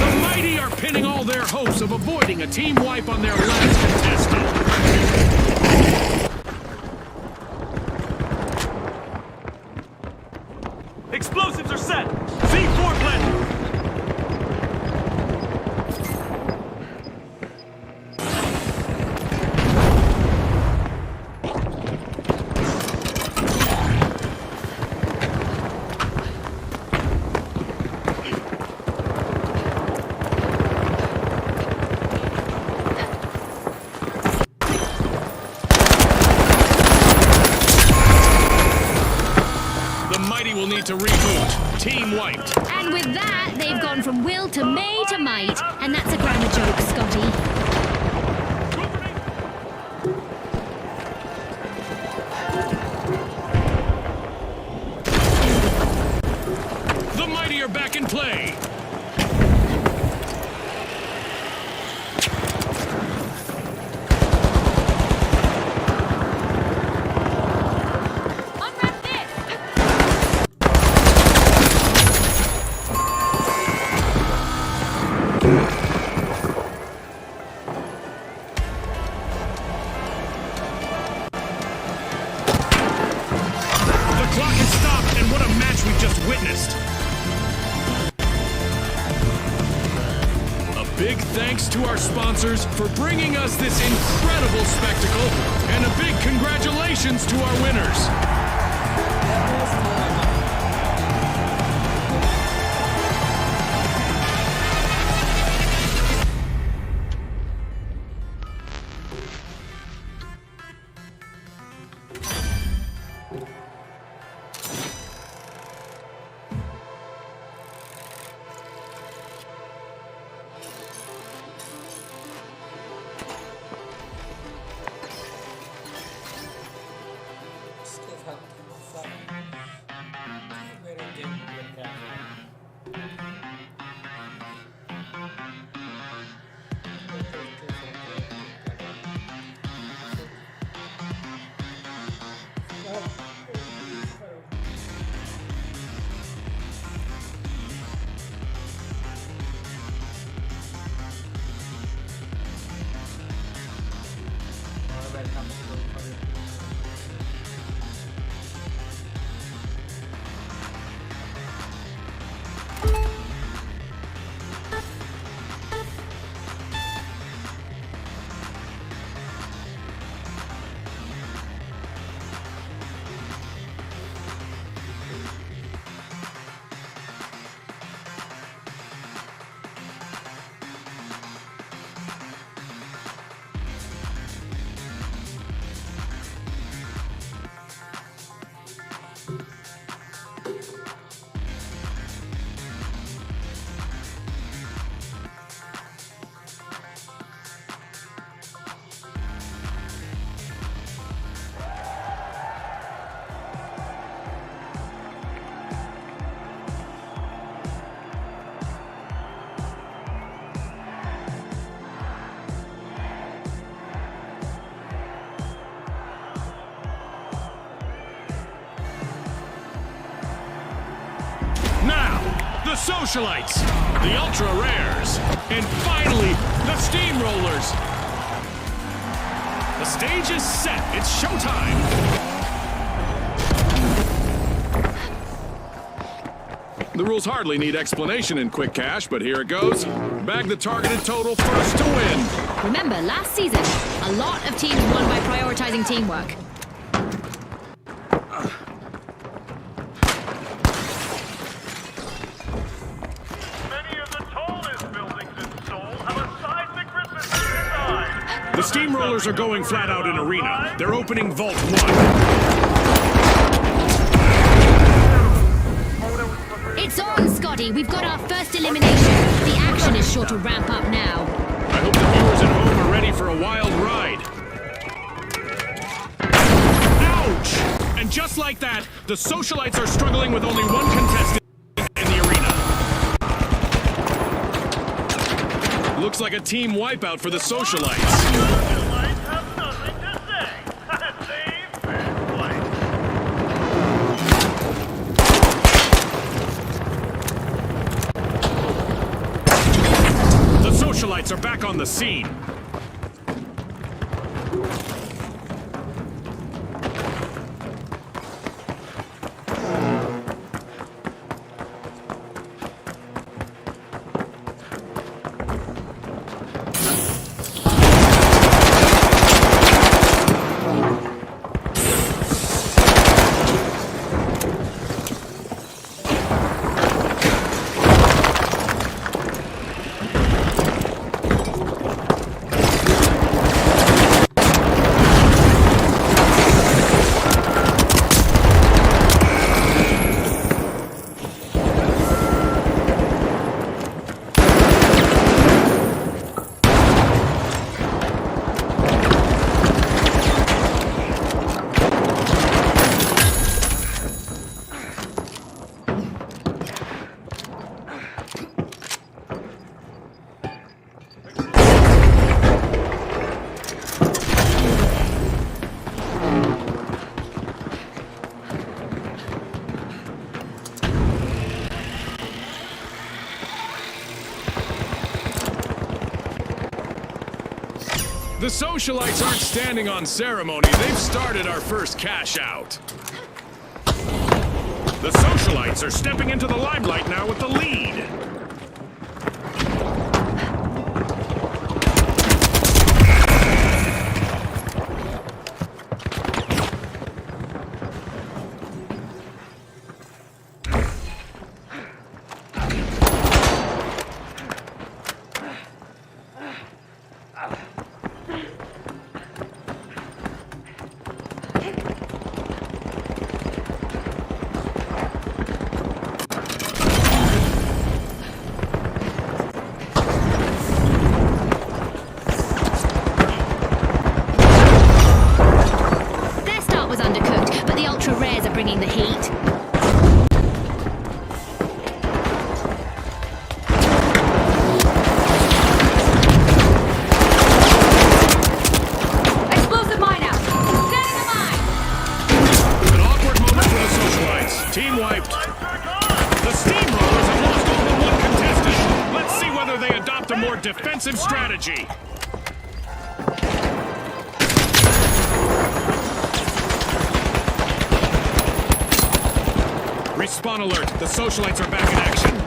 The mighty are pinning all their hopes of avoiding a team wipe on their last contestant. Explosives are set. C4 planted. The mighty will need to reboot. Team wiped. And with that, they've gone from will to may to might. And that's a grammar joke, Scotty. Go for me. The mighty are back in play. Unwrap this. The clock has stopped, and what a match we've just witnessed. A big thanks to our sponsors for bringing us this incredible spectacle, and a big congratulations to our winners. इसके साथ The Socialites, the Ultra Rares, and finally, the Steamrollers. The stage is set. It's showtime. The rules hardly need explanation in Quick Cash, but here it goes. Bag the targeted total first to win. Remember, last season, a lot of teams won by prioritizing teamwork. Many of the tallest buildings in Seoul have a seismic resistance design. The Steamrollers are going flat out in Arena. They're opening Vault 1. It's on, Scotty. We've got our first elimination. The action is sure to ramp up now. I hope the viewers at home are ready for a wild ride. Ouch! And just like that, the Socialites are struggling with only one contestant in the arena. Looks like a team wipeout for the Socialites. Socialites have nothing to say. Save and play. The Socialites are back on the scene. The Socialites aren't standing on ceremony. They've started our first cash out. The Socialites are stepping into the limelight now with the lead. Defensive strategy. Respawn alert. The Socialites are back in action.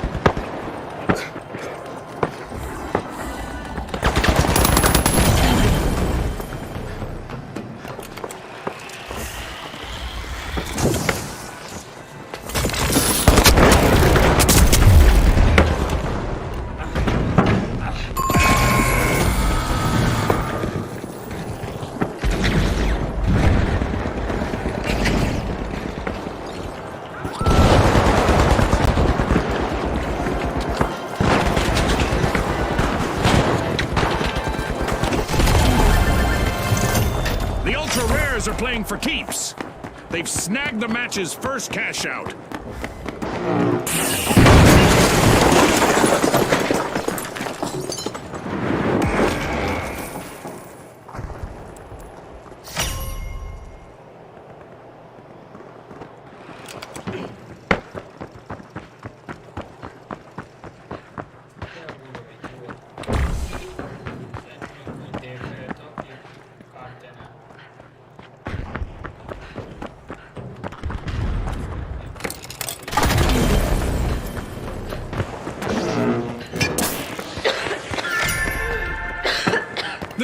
Are playing for keeps. They've snagged the match's first cash out.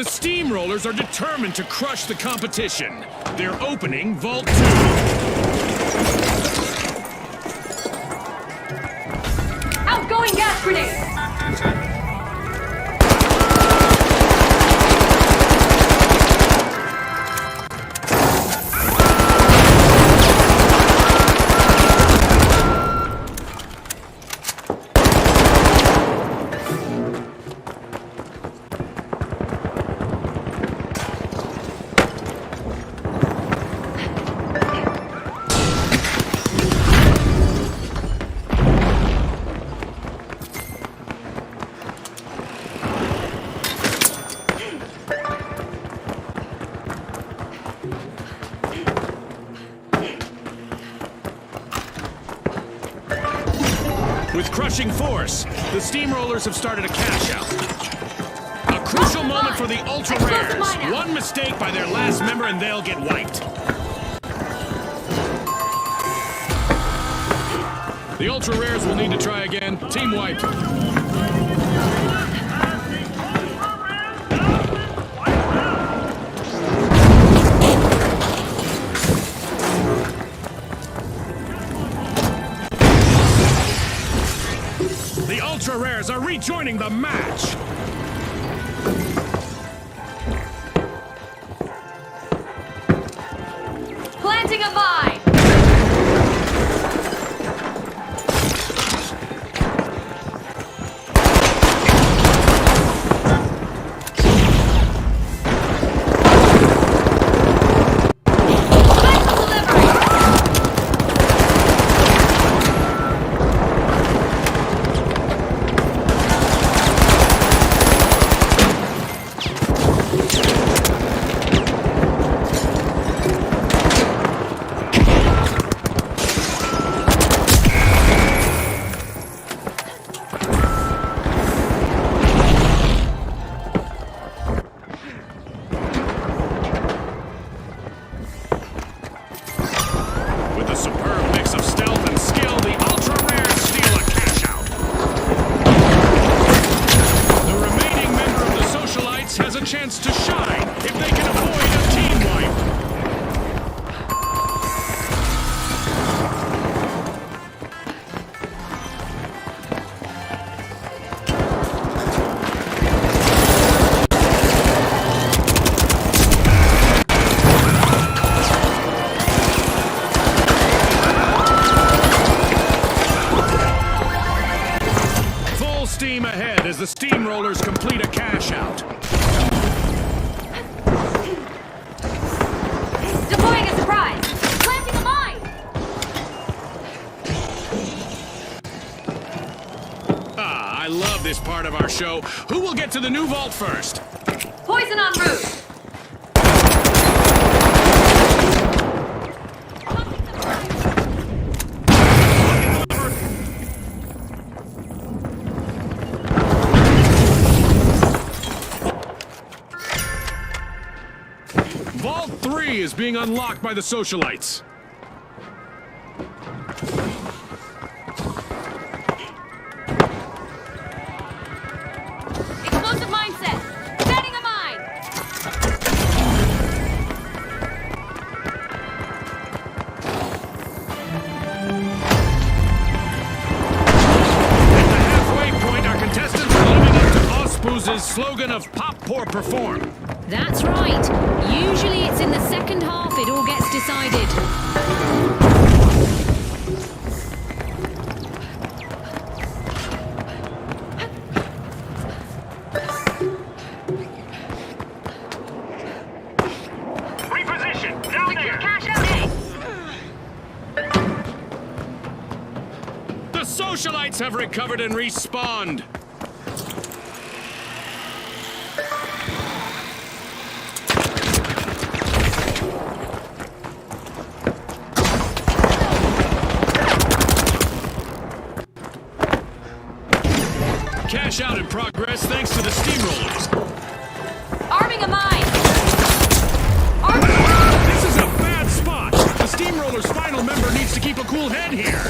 The steamrollers are determined to crush the competition. They're opening Vault 2. Outgoing gas grenade! With crushing force, the steamrollers have started a cash out. A crucial moment for the ultra rares. One mistake by their last member and they'll get wiped. The ultra rares will need to try again. Team wiped. The ultra rares are rejoining the match. Planting a vine! As the steamrollers complete a cash out. Deploying a surprise! Planting a mine! Ah, I love this part of our show. Who will get to the new vault first? Poison en route! Vault 3 is being unlocked by the socialites. Explosive mindset! Setting a mine! At the halfway point, our contestants are living up to Ospooz's slogan of Pop, Pour, Perform. That's right. Usually it's in the second half it all gets decided. Reposition! Down there! Cash out A! The socialites have recovered and respawned. Cash out in progress thanks to the steamrollers. Arming a mine! This is a bad spot. The steamroller's final member needs to keep a cool head here.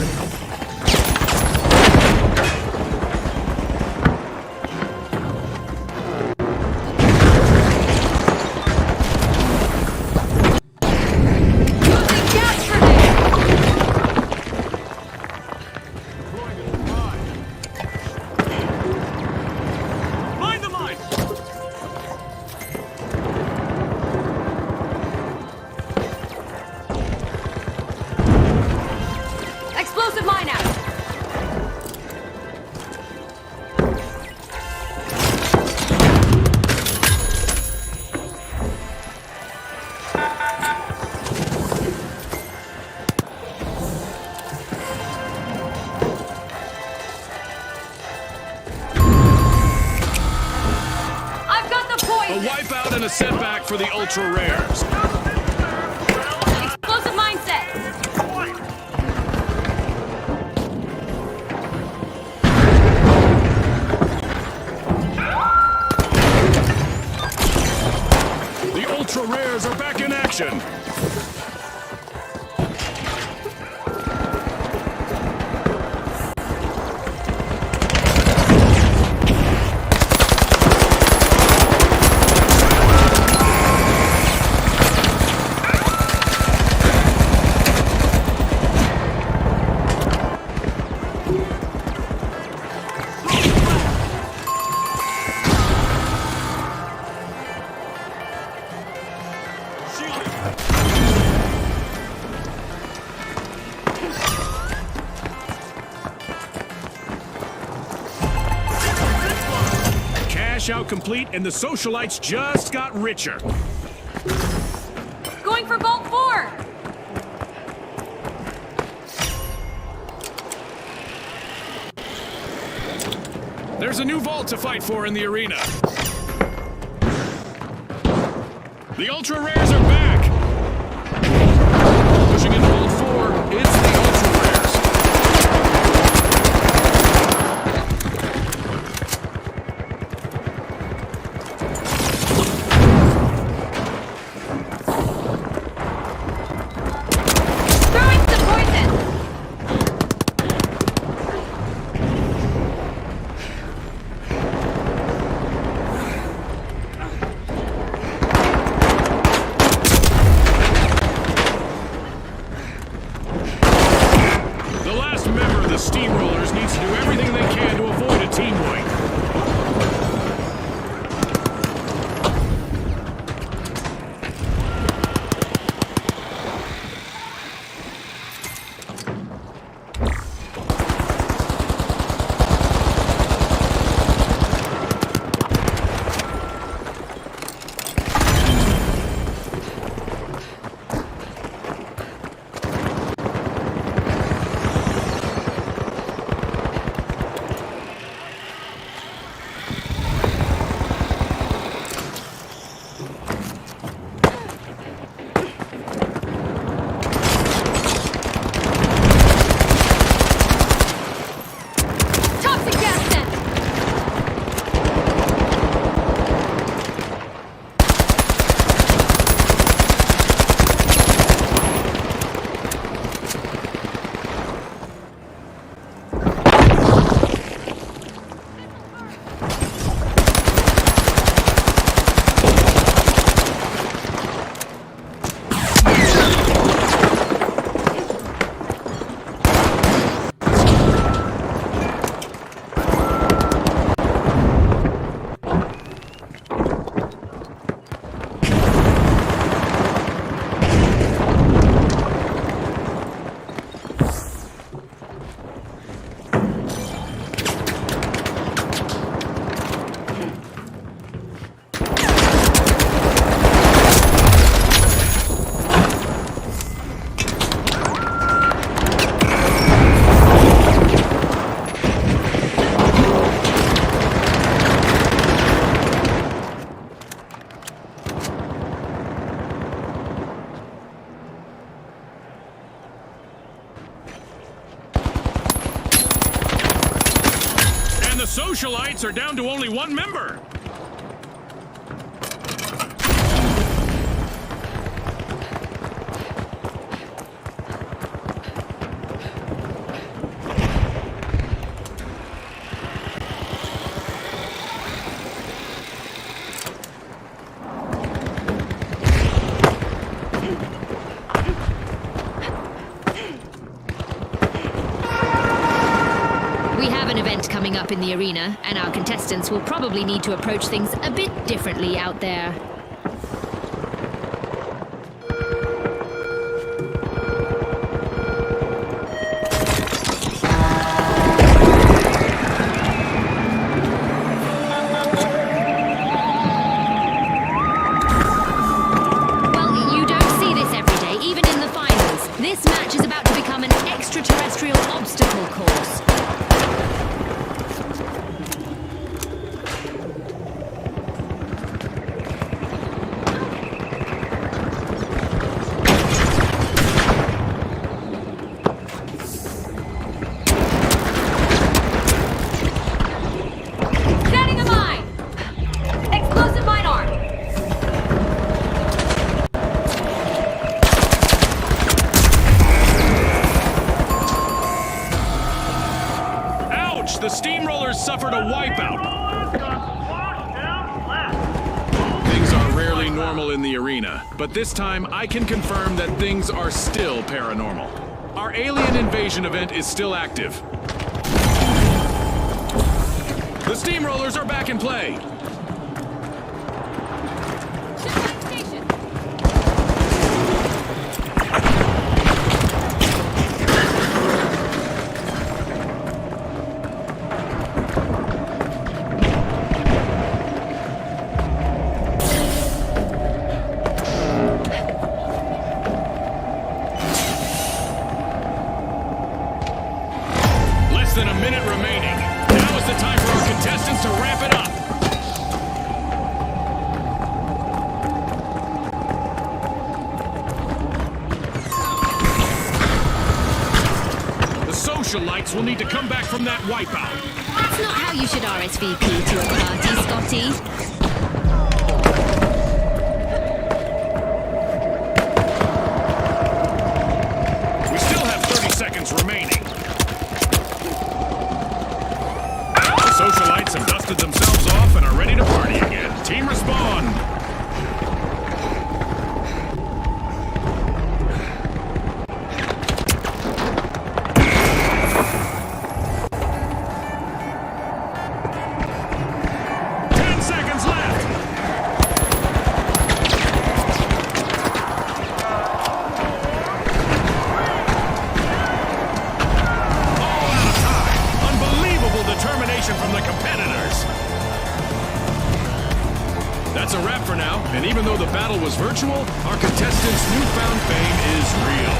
wipeout and a setback for the ultra rares. Explosive mindset. The ultra rares are back in action. Out complete, and the socialites just got richer. Going for Vault 4. There's a new vault to fight for in the arena. The ultra rares are back. Pushing into Vault 4, it's the ultra rares. Steamrollers needs to do everything they can to avoid a team wipe. Socialites are down to only one member. Coming up in the arena, and our contestants will probably need to approach things a bit differently out there. Well, you don't see this every day, even in the finals. This match is about to become an extraterrestrial obstacle course. paranormal in the arena, but this time I can confirm that things are still paranormal. Our alien invasion event is still active. The steamrollers are back in play. Shipline station. Less than a minute remaining. Now is the time for our contestants to ramp it up. The socialites will need to come back from that wipeout. That's not how you should RSVP to a party, Scotty. We still have 30 seconds remaining. The socialites have dusted themselves off and are ready to party again. Team respond. From the competitors. That's a wrap for now, and even though the battle was virtual, our contestants' newfound fame is real.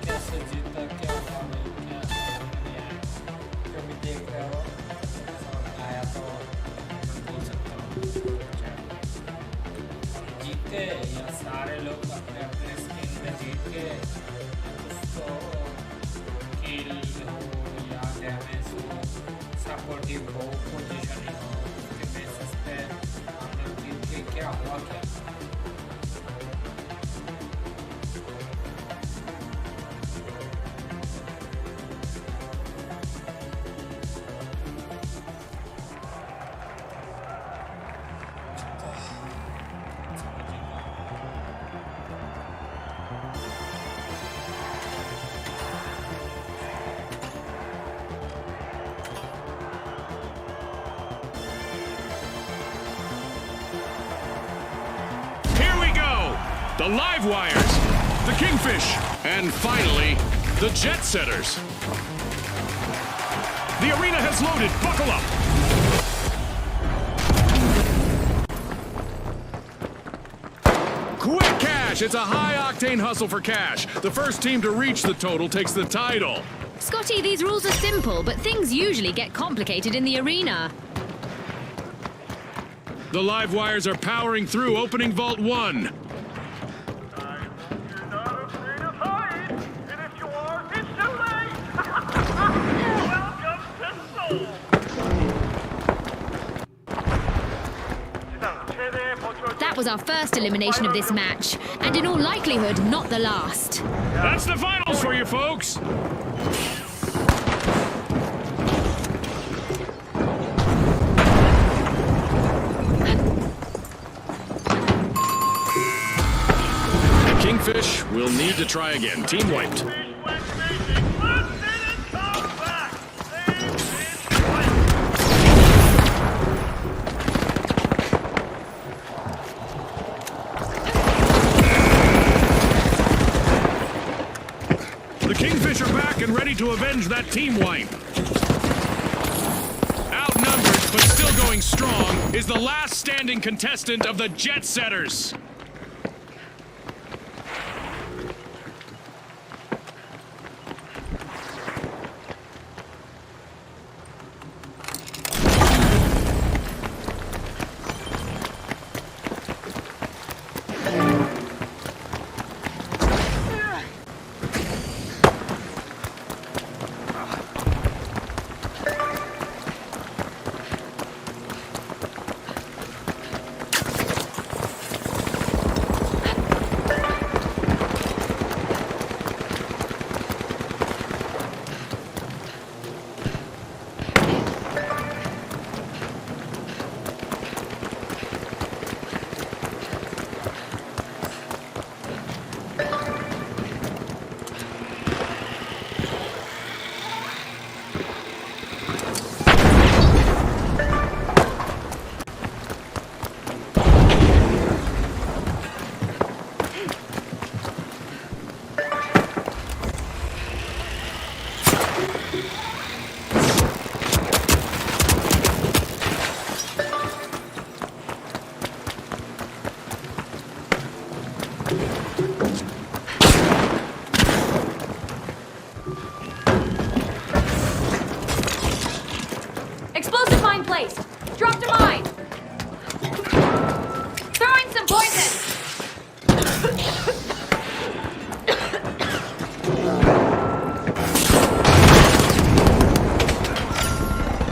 कैसे जीता क्या हुआ नहीं क्या नहीं आया जो भी देख रहे हो आया तो बोल सकता हूँ जीते या सारे लोग अपने अपने स्किन में जीत के कुछ तो किल हो या डैमेज हो सपोर्टिव हो पोजीशनिंग हो उसके बेसिस पे हम लोग जीत के क्या हुआ क्या The live wires, the kingfish, and finally, the jet setters. The arena has loaded. Buckle up. Quick cash. It's a high-octane hustle for cash. The first team to reach the total takes the title. Scotty, these rules are simple, but things usually get complicated in the arena. The live wires are powering through, opening Vault 1. You're not afraid of heights, and if you are, it's too late. Welcome to Seoul. That was our first elimination of this match, and in all likelihood, not the last. That's the finals for you, folks. The Kingfish will need to try again. Team wiped. The Kingfish are back and ready to avenge that team wipe. Out but still going strong, is the last standing contestant of the Jet Setters. Explosive mine placed. Dropped a mine. Throwing some poison.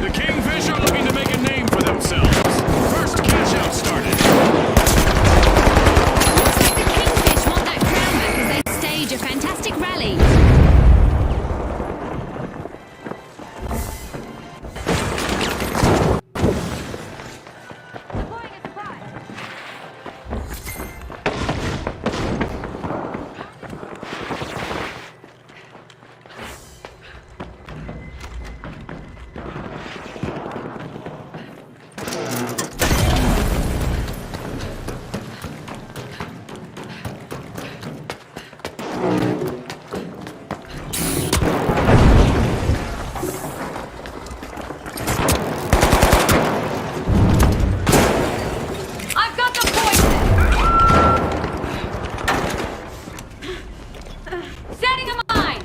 The Kingfish are looking to make a name for themselves. First cash out started. Looks like the Kingfish want that crown back as they stage a fantastic rally. Deploying a supply. I've got the poison. Setting a mine.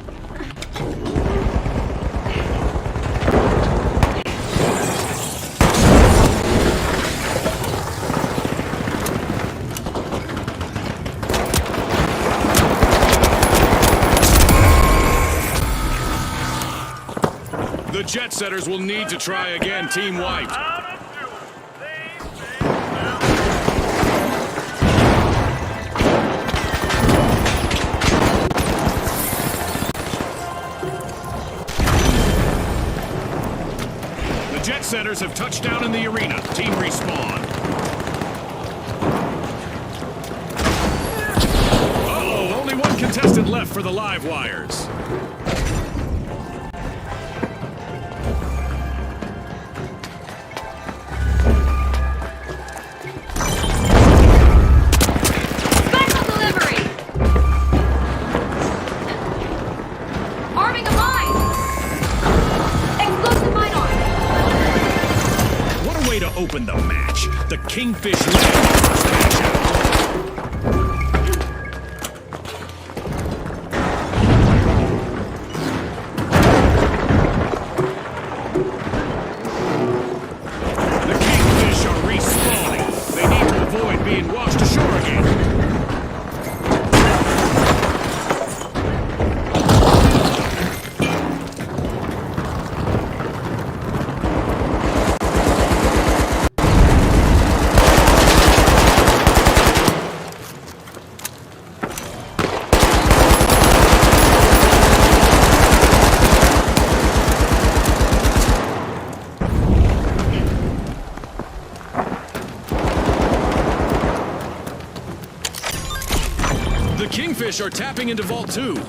The Jet Setters will need to try again, team wiped. How to do it. These things now. The Jet Setters have touched down in the arena. Team respawn. Uh-oh, only one contestant left for the live wires. Special delivery. Arming a mine. Explosive mine armed. What a way to open the match. The Kingfish led the first match out. The Kingfish are respawning. They need to avoid being washed ashore again. The Kingfish are tapping into Vault 2. Here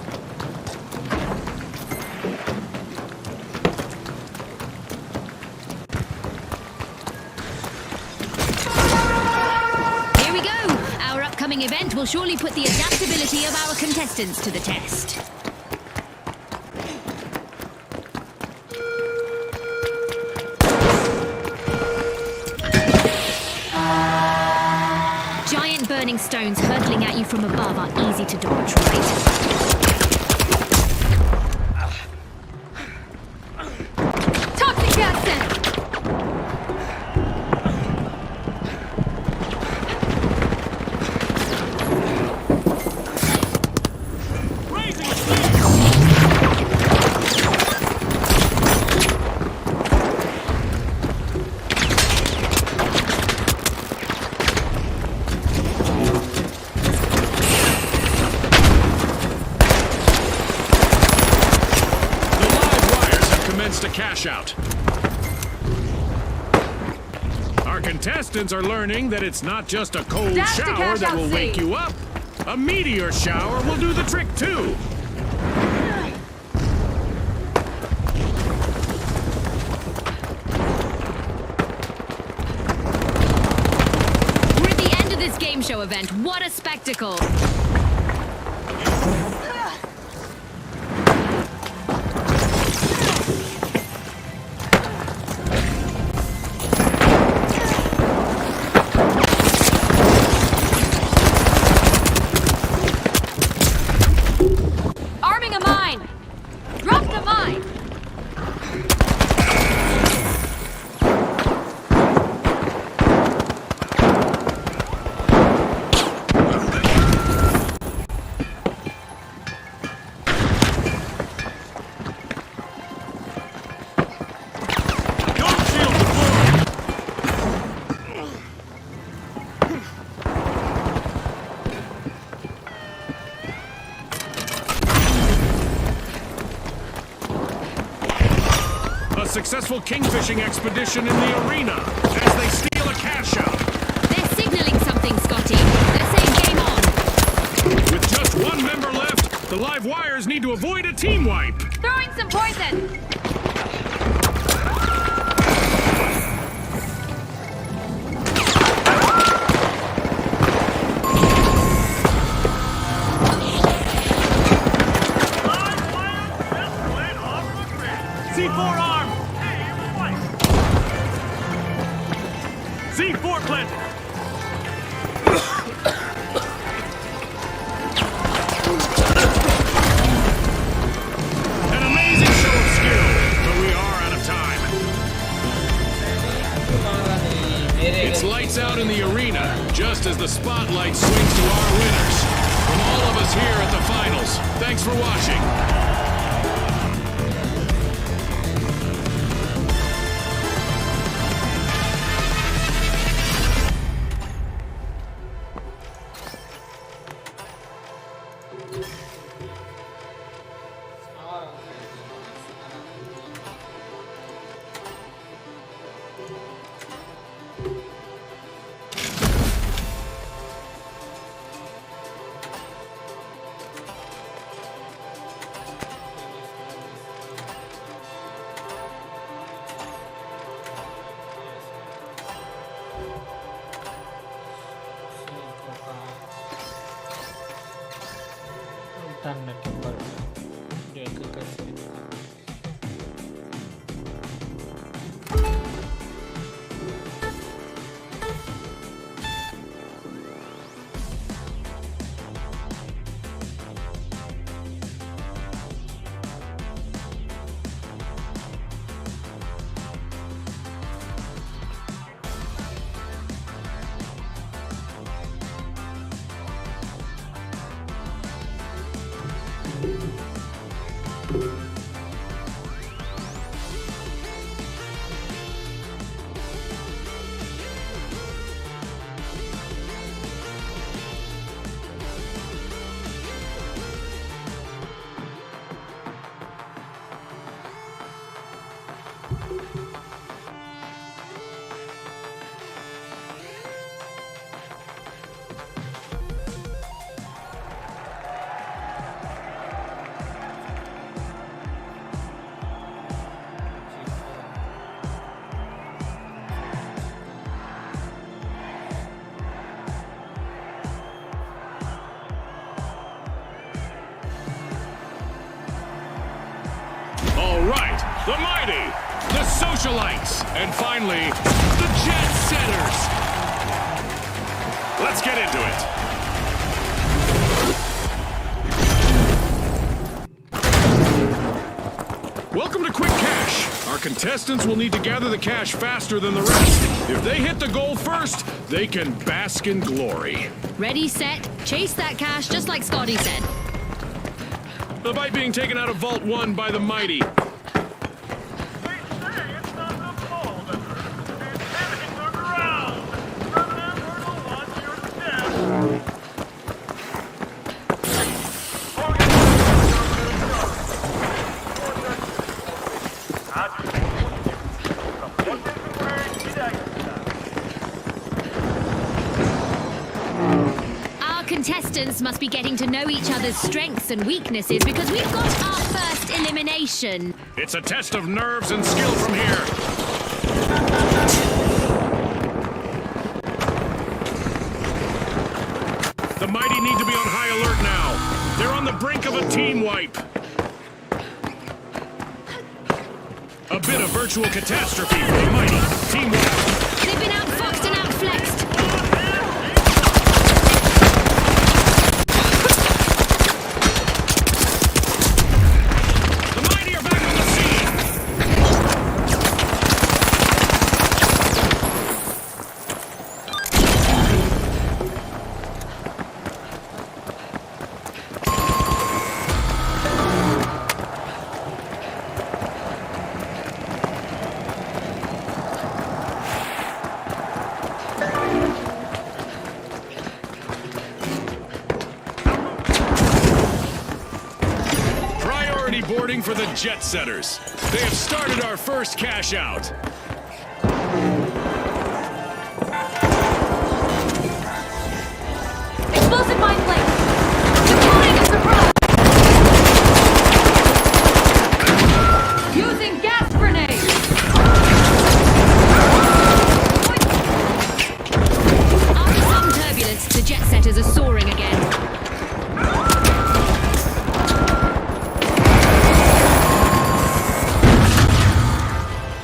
we go. Our upcoming event will surely put the adaptability of our contestants to the test. burning stones hurtling at you from above are easy to dodge, right? Toxic gas sent! Cash out. Our contestants are learning that it's not just a cold Dash to shower cash that out will C. wake you up. A meteor shower will do the trick too. We're at the end of this game show event. What a spectacle! Arming a mine! Drop the mine! Successful kingfishing expedition in the arena as they steal a cash out. They're signaling something, Scotty. They're saying game on. With just one member left, the live wires need to avoid a team wipe. Throwing some poison! C4 arm! C4 planted! An amazing show of skill, but we are out of time. It's lights out in the arena, just as the spotlight swings to our winners. From all of us here at the finals, thanks for watching. The mighty, the socialites, and finally, the jet setters. Let's get into it. Welcome to Quick Cash. Our contestants will need to gather the cash faster than the rest. If they hit the goal first, they can bask in glory. Ready, set, chase that cash, just like Scotty said. The bite being taken out of Vault 1 by the mighty. They say it's not the ball that hurts, it's hitting the ground. Remember to watch your step. Our contestants must be getting to know each other's strengths and weaknesses because we've got our first elimination. It's a test of nerves and skill from here. The mighty need to be on high alert now. They're on the brink of a team wipe. A bit of virtual catastrophe for the mighty. Team wipe. They've been outfoxed and outflexed. The mighty are back on the scene. Priority boarding for the jet setters. They have started our first cash out. Explosive mine plate! Deploying a surprise! Using gas grenade! After some turbulence, the jet setters are soaring again.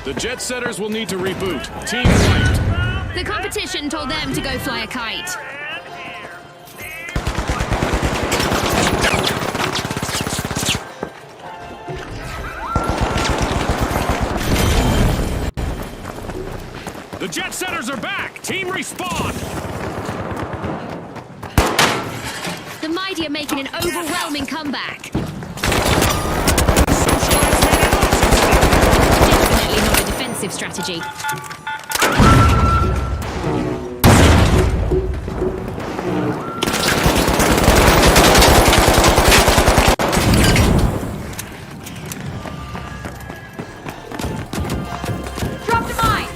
The jet setters will need to reboot. Team wiped. The competition told them to go fly a kite. The jet setters are back. Team respawn. The mighty are making an overwhelming comeback. Definitely not a defensive strategy. Dropped a mine!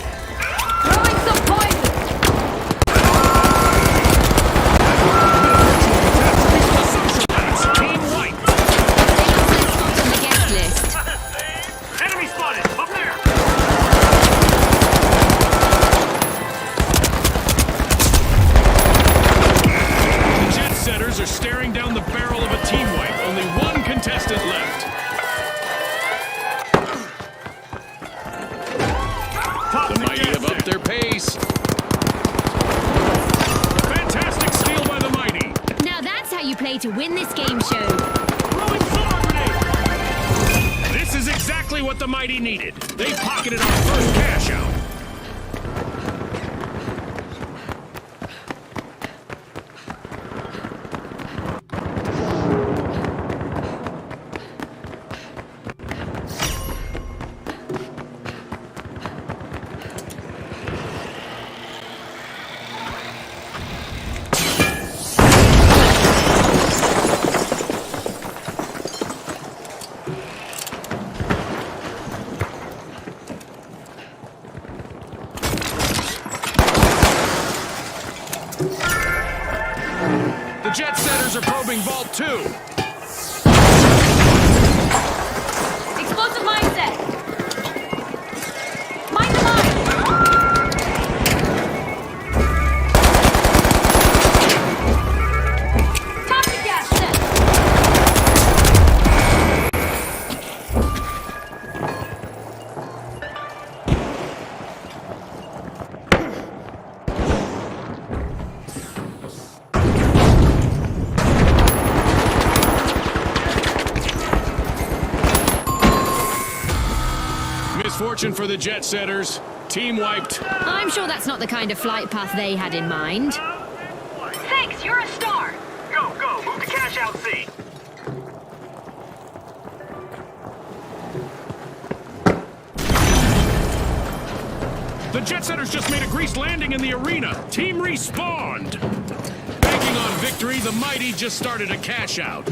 Throwing some poison! Team wiped. They lost their spot on the guest list. Enemy spotted! Up there! The jet setters are staring down the barrel of a team wipe. Only one contestant left. The mighty have upped their pace. Fantastic steal by the mighty. Now that's how you play to win this game show. Throwing solar grenade. This is exactly what the mighty needed. They pocketed our first cash out. The jet setters are probing Vault 2. Explosive mine set! Mine the mine! Toxic gas set! misfortune for the jet setters. Team wiped. I'm sure that's not the kind of flight path they had in mind. Thanks, you're a star. Go, go, move the cash out seat. The jet setters just made a greased landing in the arena. Team respawned. Banking on victory, the mighty just started a cash out.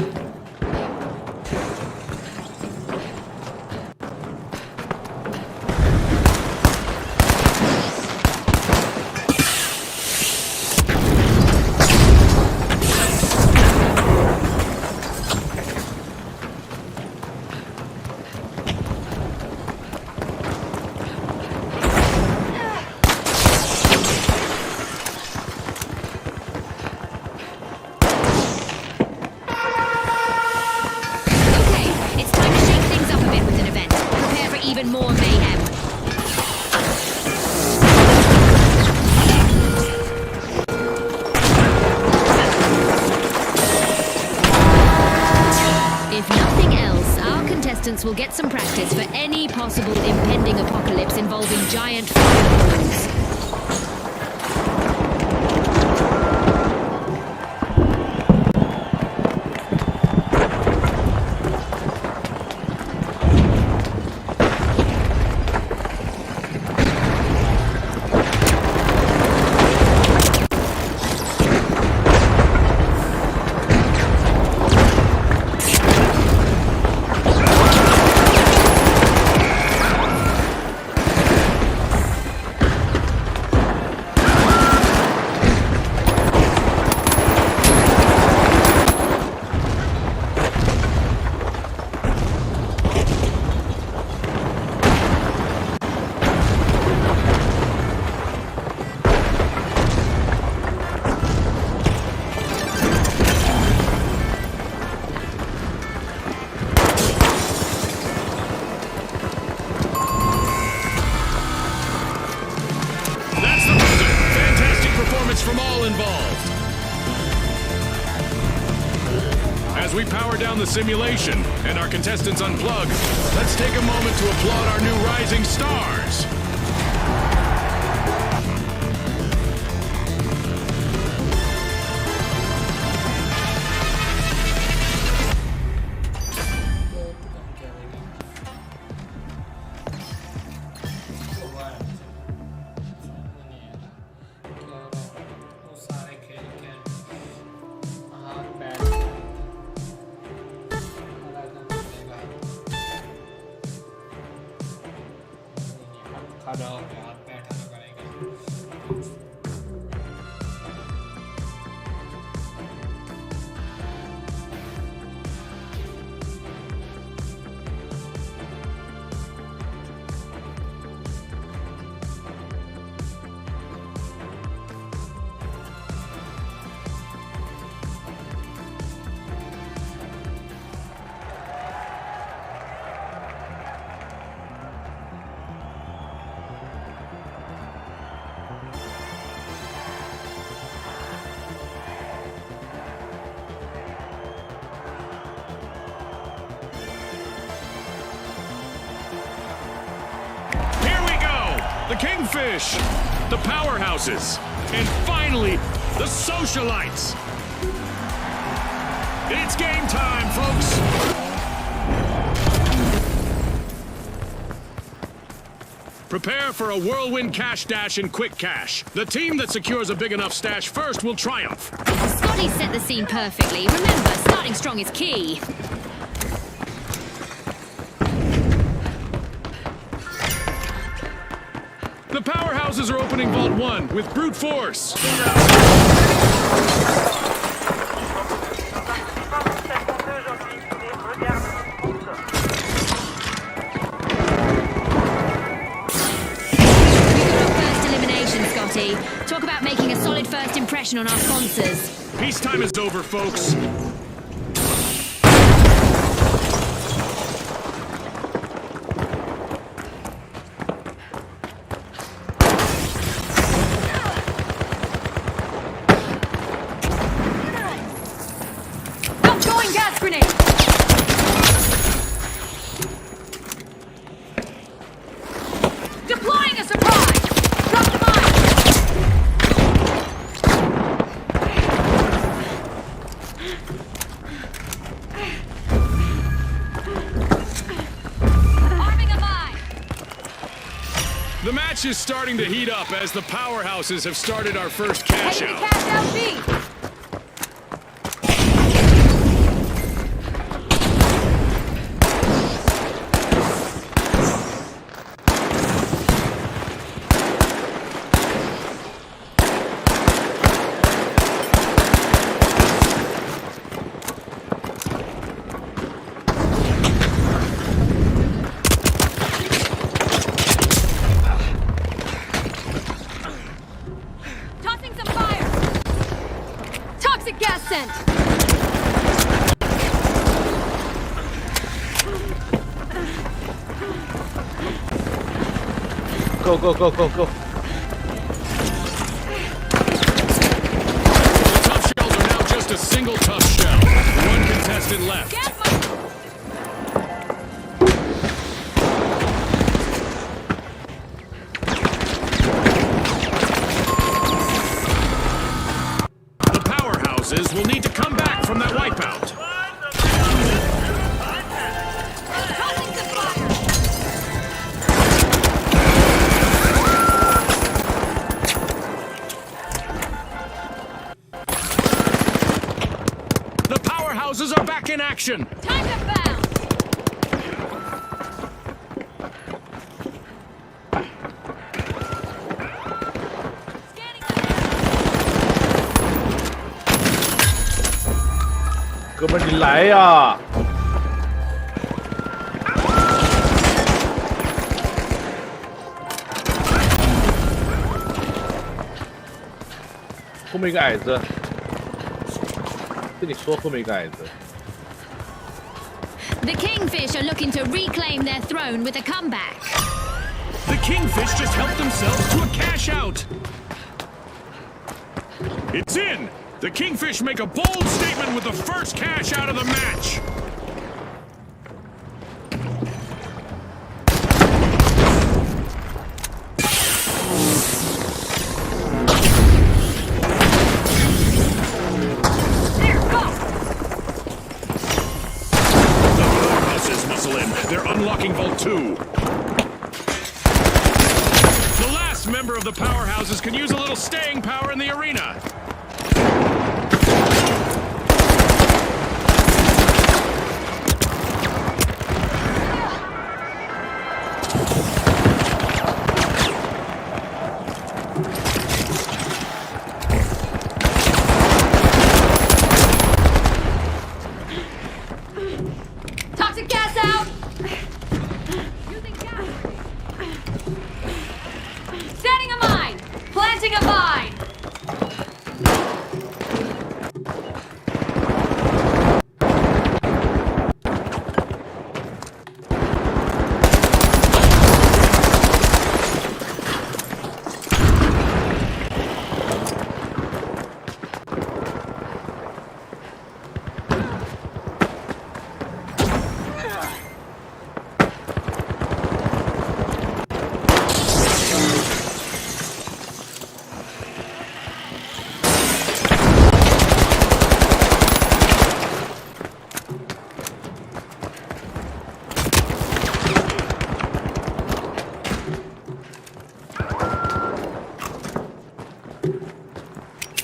More mayhem. If nothing else, our contestants will get some practice for any possible impending apocalypse involving giant fireballs. From all involved. As we power down the simulation and our contestants unplug, let's take a moment to applaud our new rising stars. The Kingfish, the Powerhouses, and finally, the Socialites. It's game time, folks. Prepare for a whirlwind cash dash and quick cash. The team that secures a big enough stash first will triumph. Scotty set the scene perfectly. Remember, starting strong is key. The Powerhouses are opening Vault 1 with brute force. First elimination, Scotty. Talk about making a solid first impression on our sponsors. Peacetime is over, folks. The match is starting to heat up as the powerhouses have started our first cash Heading to out. cash out B. Tossing some fire. Toxic gas sent. Go, go, go, go, go. The tough shells are now just a single tough shell. One contestant left. Gas my... The powerhouses will need to come back from that wipeout. Tossing some fire. The powerhouses are back in action. Time to bounce. Scanning the... 哥们儿，你来呀！后面一个矮子，跟你说后面一个矮子。 The Kingfish are looking to reclaim their throne with a comeback. The Kingfish just helped themselves to a cash out. It's in! The Kingfish make a bold statement with the first cash out of the match. There, go. The powerhouses muscle in. They're unlocking Vault 2. The last member of the powerhouses can use a little staying power in the arena. Toxic gas out. Using gas. Setting a mine. Planting a mine.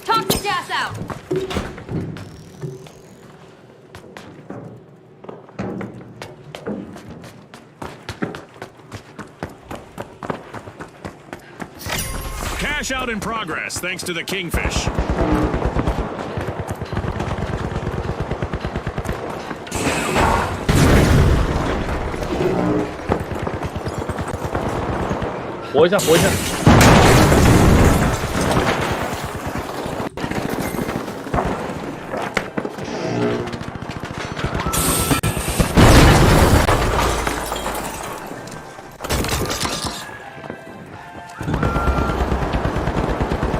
Toxic gas out. Cash out in progress, thanks to the Kingfish. "活一下，活一下。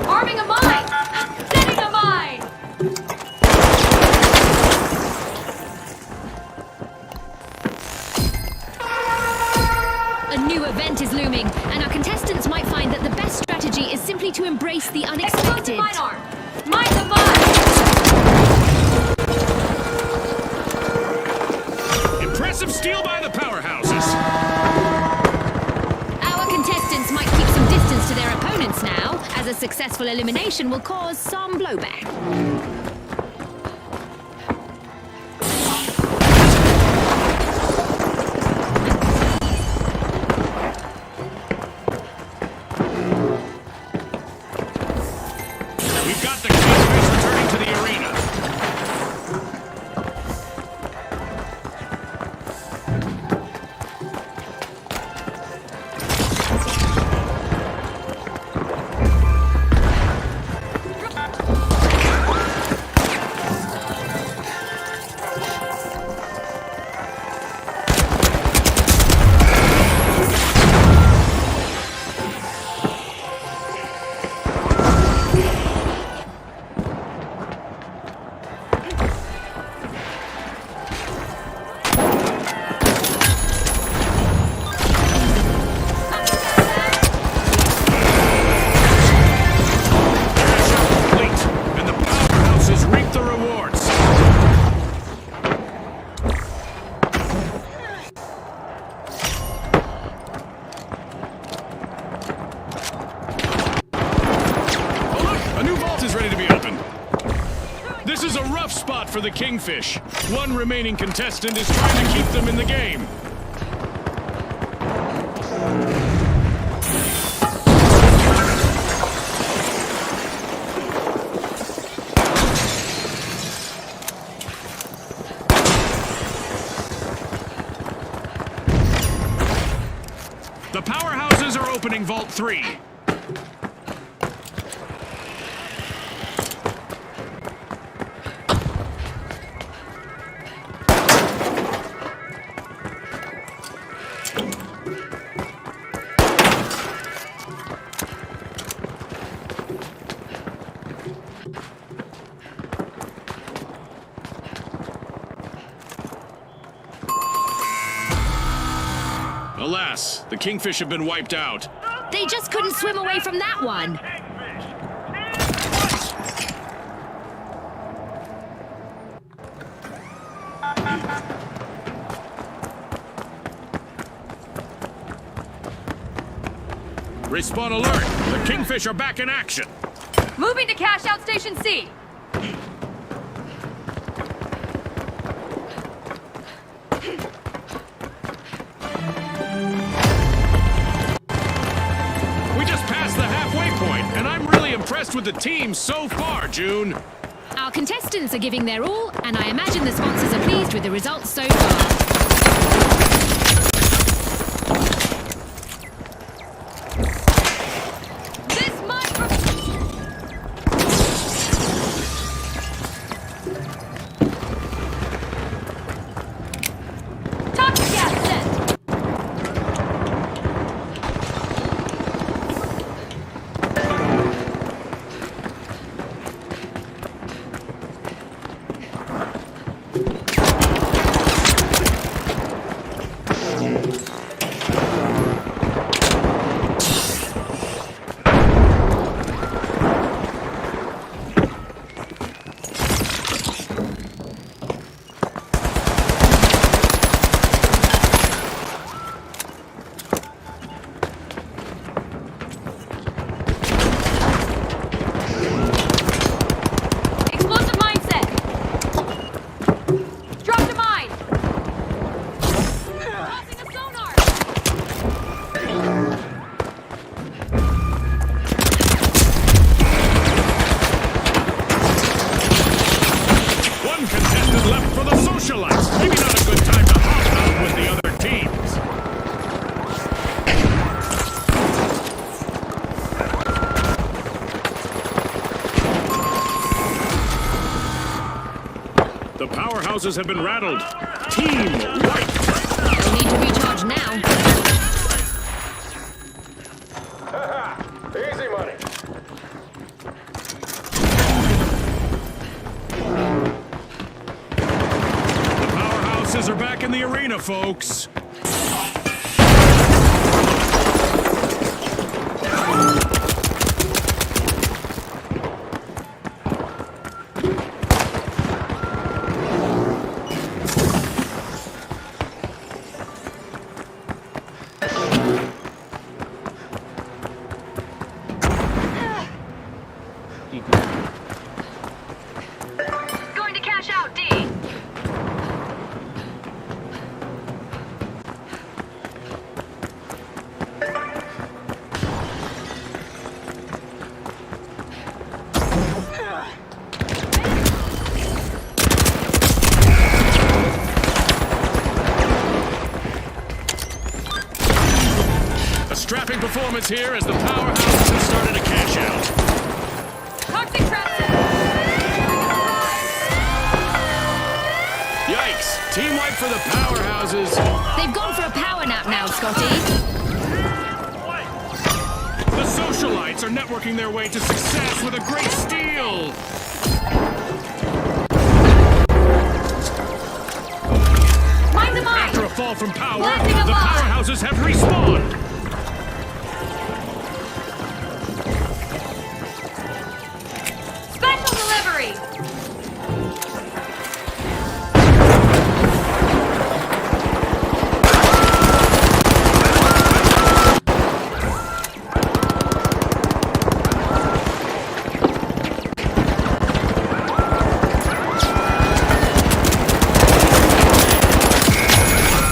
Arming a mine. Setting a mine. A new event is looming, and our contestants might find that the best strategy is simply to embrace the Explosive unexpected. mine arm. Mine the mine. Impressive steal by the powerhouses. Our contestants might keep successful elimination will cause some blowback. We've got the Kingfish returning to the arena. For the Kingfish. One remaining contestant is trying to keep them in the game. The powerhouses are opening Vault 3. Alas, the Kingfish have been wiped out. They just couldn't swim away from that one. Respawn alert! The Kingfish are back in action! Moving to cash out Station C. Impressed with the team so far, June. Our contestants are giving their all, and I imagine the sponsors are pleased with the results so far. The powerhouses have been rattled. Team wiped. They'll need to recharge now. Easy money. The powerhouses are back in the arena, folks. A strapping performance here as the powerhouses have started to cash out. Toxic trap set. Yikes! Team wipe for the powerhouses. They've gone for a power nap now, Scotty. The socialites are networking their way to success with a great steal. Mind the mine. After a fall from power, Planting a the bomb. powerhouses have respawned. Special delivery.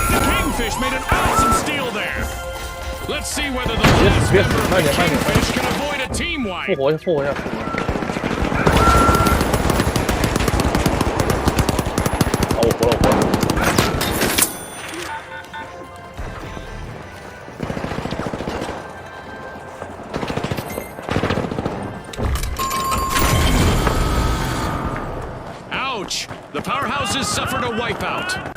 The Kingfish made an awesome steal there. Let's see whether the last yes, member of the fine, fine, Kingfish can avoid a team wipe. 复活一下，复活一下。 好，我活了，我活了。 Ouch! The powerhouses suffered a wipeout.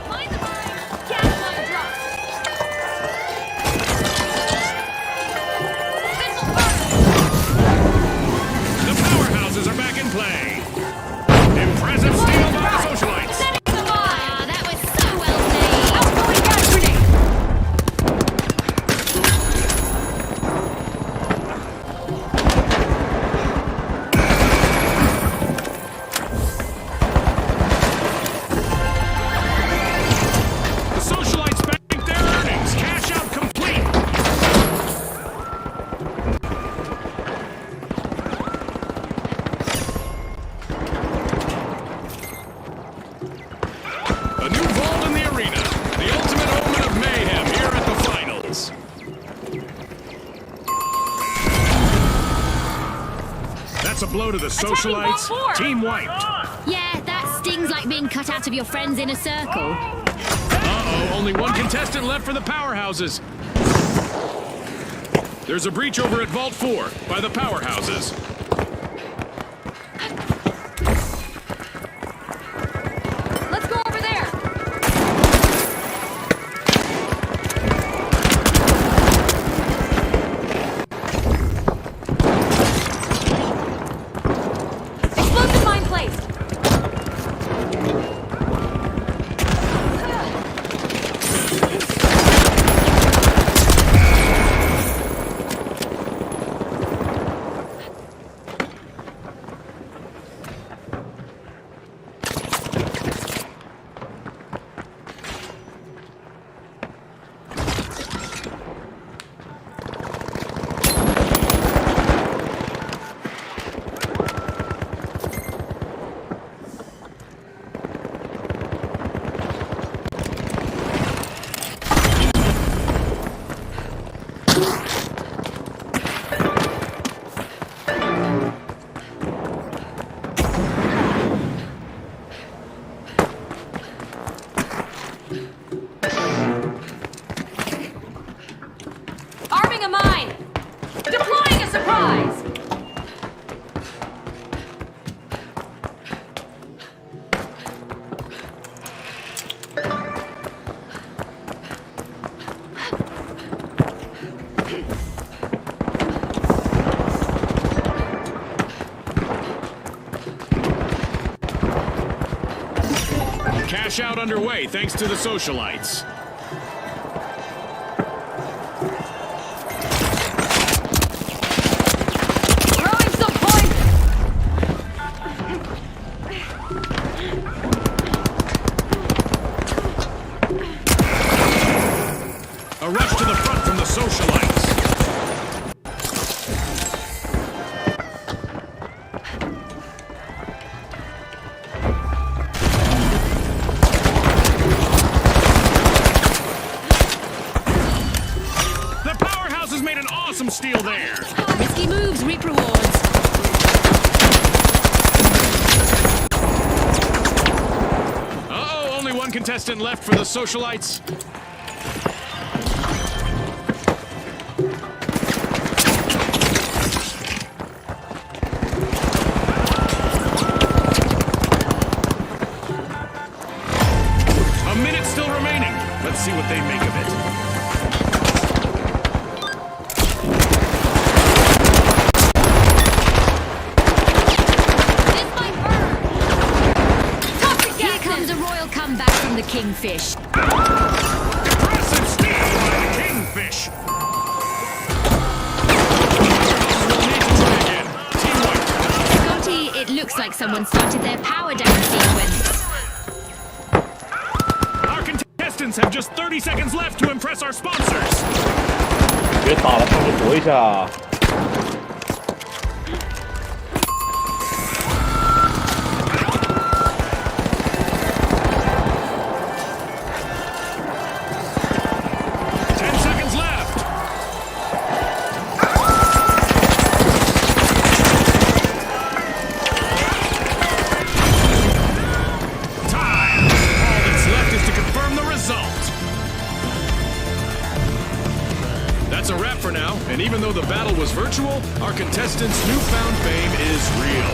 Mind the mine. Gas line drop. Missile burn. The powerhouses are back in play. Impressive steal by the socialites. Setting the mine. Ah, that was so well played. Outgoing gas grenade. The socialites bank their earnings. Cash out complete. A new vault in the arena. The ultimate omen of mayhem here at the finals. That's a blow to the socialites. vault four. Team wiped. Yeah, that stings like being cut out of your friend's inner circle. Uh-oh, only one contestant left for the powerhouses. There's a breach over at Vault 4 by the powerhouses. Let's go over there. Explosive mine placed. Arming a mine. Deploying a surprise. Cash out underway thanks to the socialites. Throwing some poison. A rush to the front from the socialites. The powerhouses made an awesome steal there. Risky moves reap rewards. Uh-oh, only one contestant left for the socialites. A minute still remaining. Let's see what they make of it. The Kingfish. Impressive steal by the Kingfish. We'll need to try again. Team white. Scotty, it looks like someone started their power down sequence. Our contestants have just 30 seconds left to impress our sponsors. 别打了，上去躲一下。 And even though the battle was virtual, our contestants' newfound fame is real.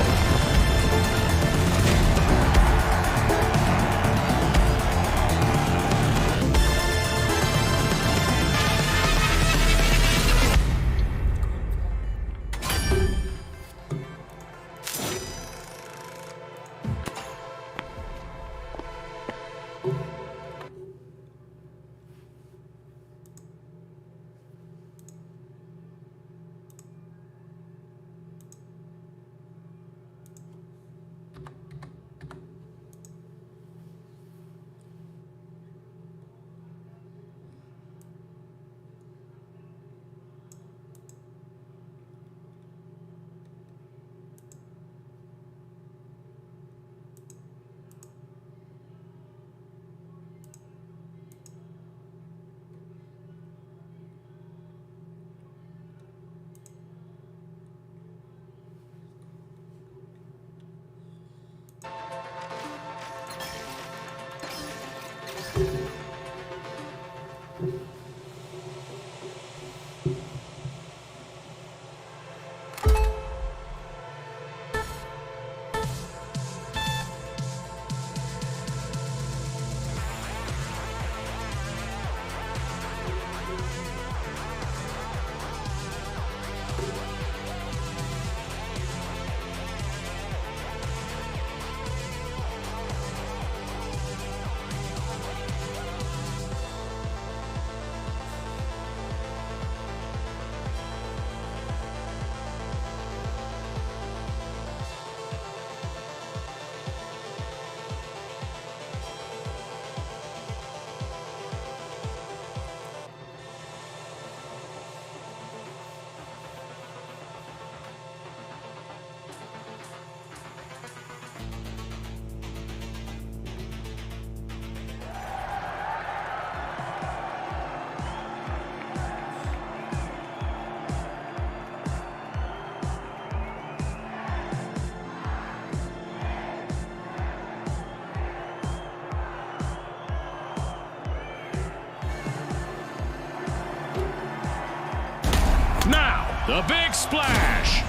The Big Splash,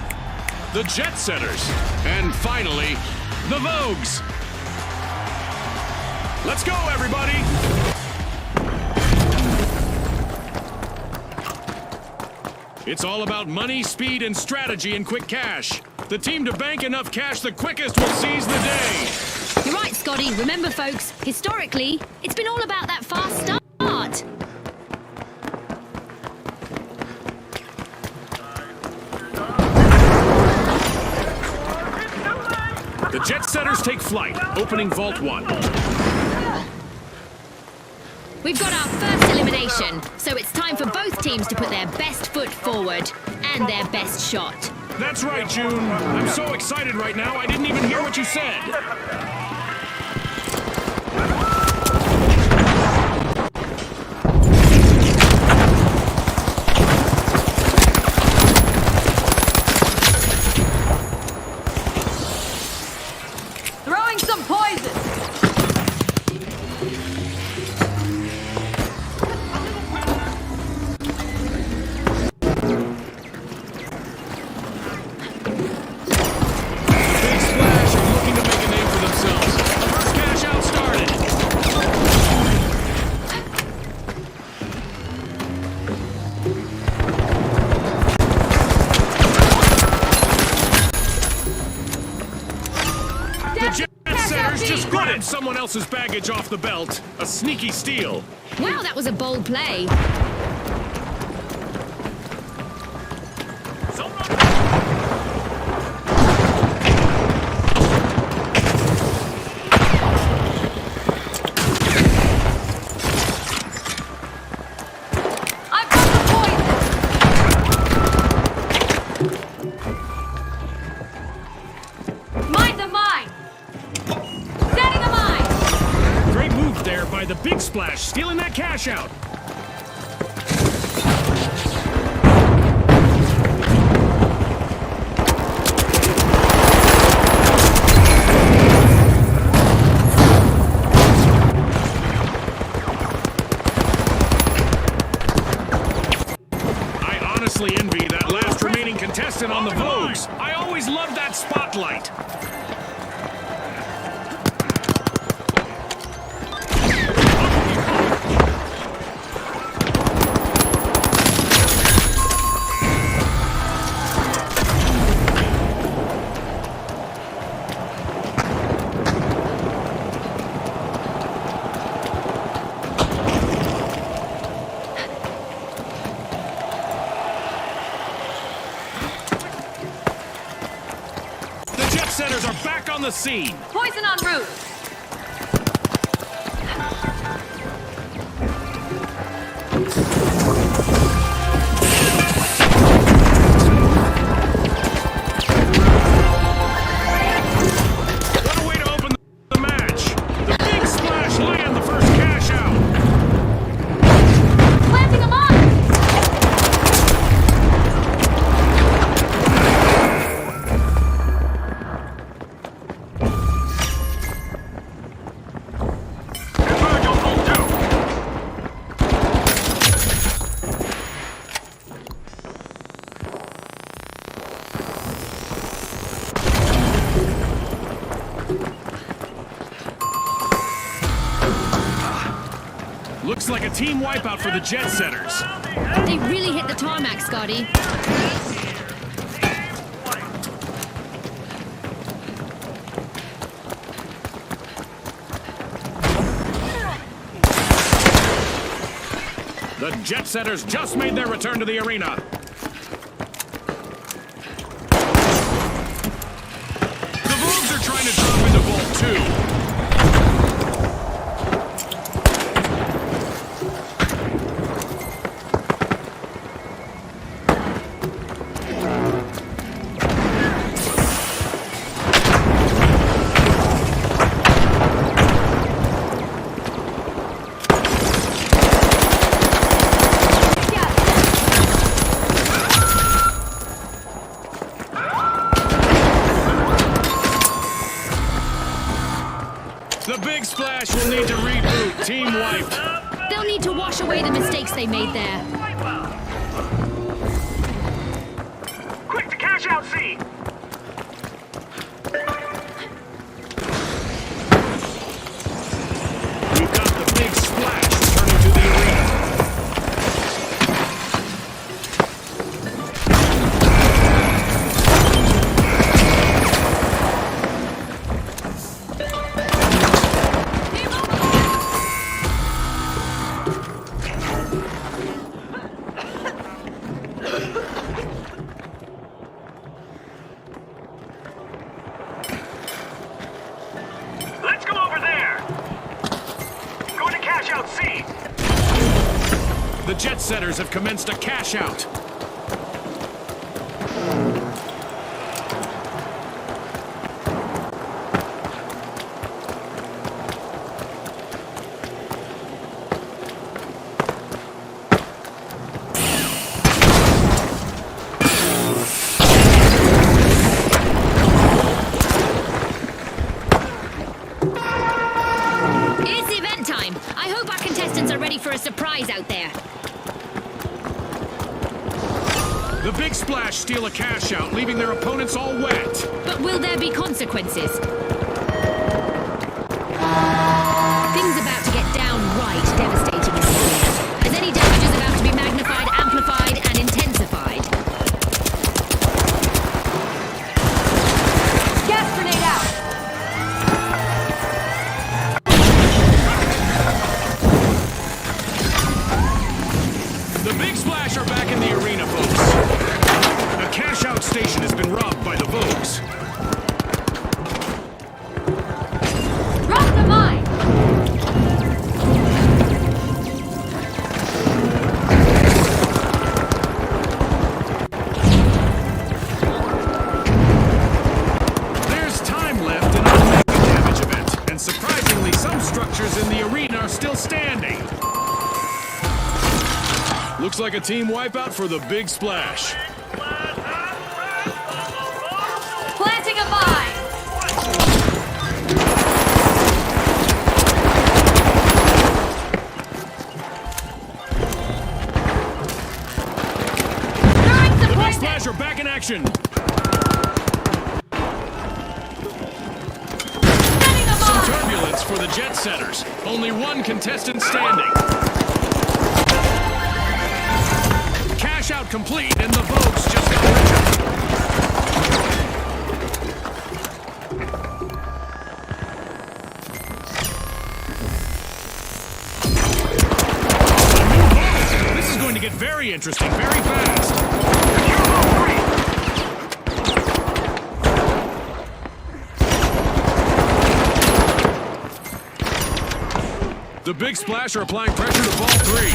the Jet Setters, and finally, the Vogues. Let's go, everybody! It's all about money, speed, and strategy in quick cash. The team to bank enough cash the quickest will seize the day. You're right, Scotty. Remember, folks, historically, it's been all about that fast start. The Jet Setters take flight, opening Vault 1. We've got our first elimination, so it's time for both teams to put their best foot forward and their best shot. That's right, June. I'm so excited right now, I didn't even hear what you said. else's baggage off the belt. A sneaky steal. Wow, that was a bold play. I've got the point! Mind the mine! Setting a mine! Great move there by the Big Splash, stealing that cash out. I honestly envy that last remaining contestant on the Vogues. I always loved that spotlight. The jet setters are back on the scene. Poison en route! What a way to open the match. The Big Splash land the first cash out. Planting a mine! Converge on Vault 2. Looks like a team wipeout for the jet setters. They really hit the tarmac, Scotty. The jet setters just made their return to the arena. The Vogues are trying to drop into Vault 2. The Big Splash will need to reboot. Team wiped. They'll need to wash away the mistakes they made there. Quick to cash out C. We've got the Big Splash returning to the arena. Let's go over there. Going to cash out C. The jet setters have commenced a cash out. It's event time. I hope our contestants are ready for a surprise out there. The Big Splash steal a cash out, leaving their opponents all wet. But will there be consequences? Things about to get downright devastating in the arena, as any damage is about to be magnified, amplified, and intensified. Gas grenade out! standing. Looks like a team wipeout for the big splash. Planting a mine. Throwing some The big poison. splash are back in action. Setting a Some mine. turbulence for the jet setters. Only one contestant standing. Cash out complete, and the Vogues just got richer. A new Vogue! This is going to get very interesting, very fast. The big splash are applying pressure to Vault 3.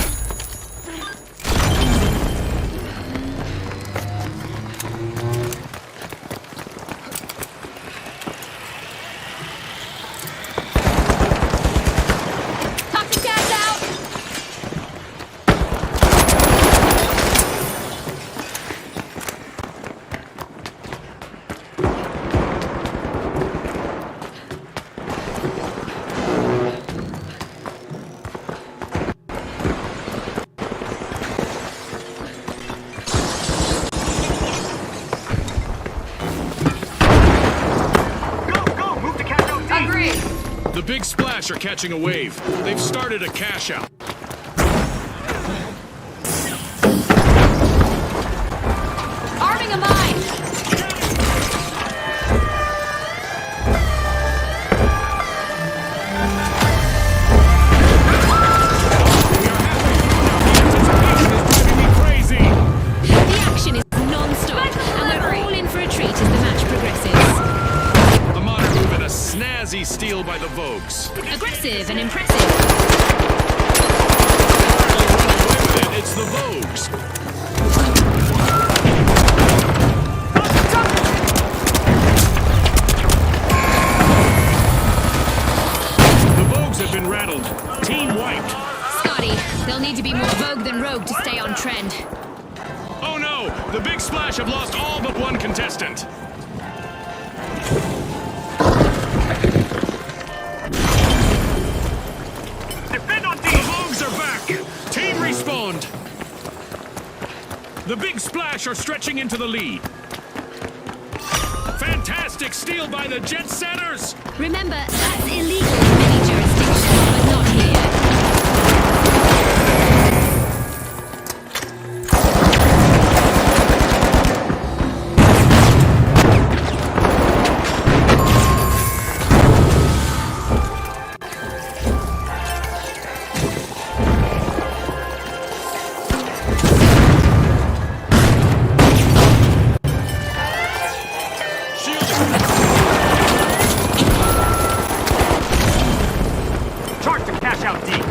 Toxic gas out. Go! Move the cash out deep! Agreed. The big splash are catching a wave. They've started a cash out. Arming a mine. Driving me crazy. The action is non-stop, and we're all in for a treat as the match progresses. A modern move and a snazzy steal by the Vogues. Aggressive and impressive. Running away with it, it's the Vogues. The Vogues have been rattled. Team wiped. Scotty, they'll need to be more Vogue than Rogue to stay on trend. Oh no! The big splash have lost all but one contestant. Defend on The deep! Vogues are back. Team respawned. The big splash are stretching into the lead. Fantastic steal by the jet setters. Remember, that's illegal in many jurisdictions, but not here. Charge the cash out deep!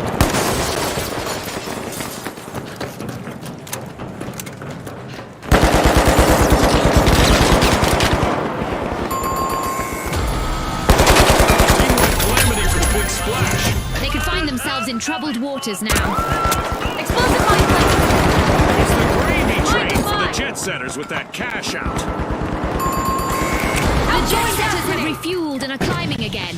Calamity for the big splash. They could find themselves in troubled waters now. Explosive mine placed. It's the gravy train for the Mine. jet setters with that cash out. The jet setters have refueled and are climbing again.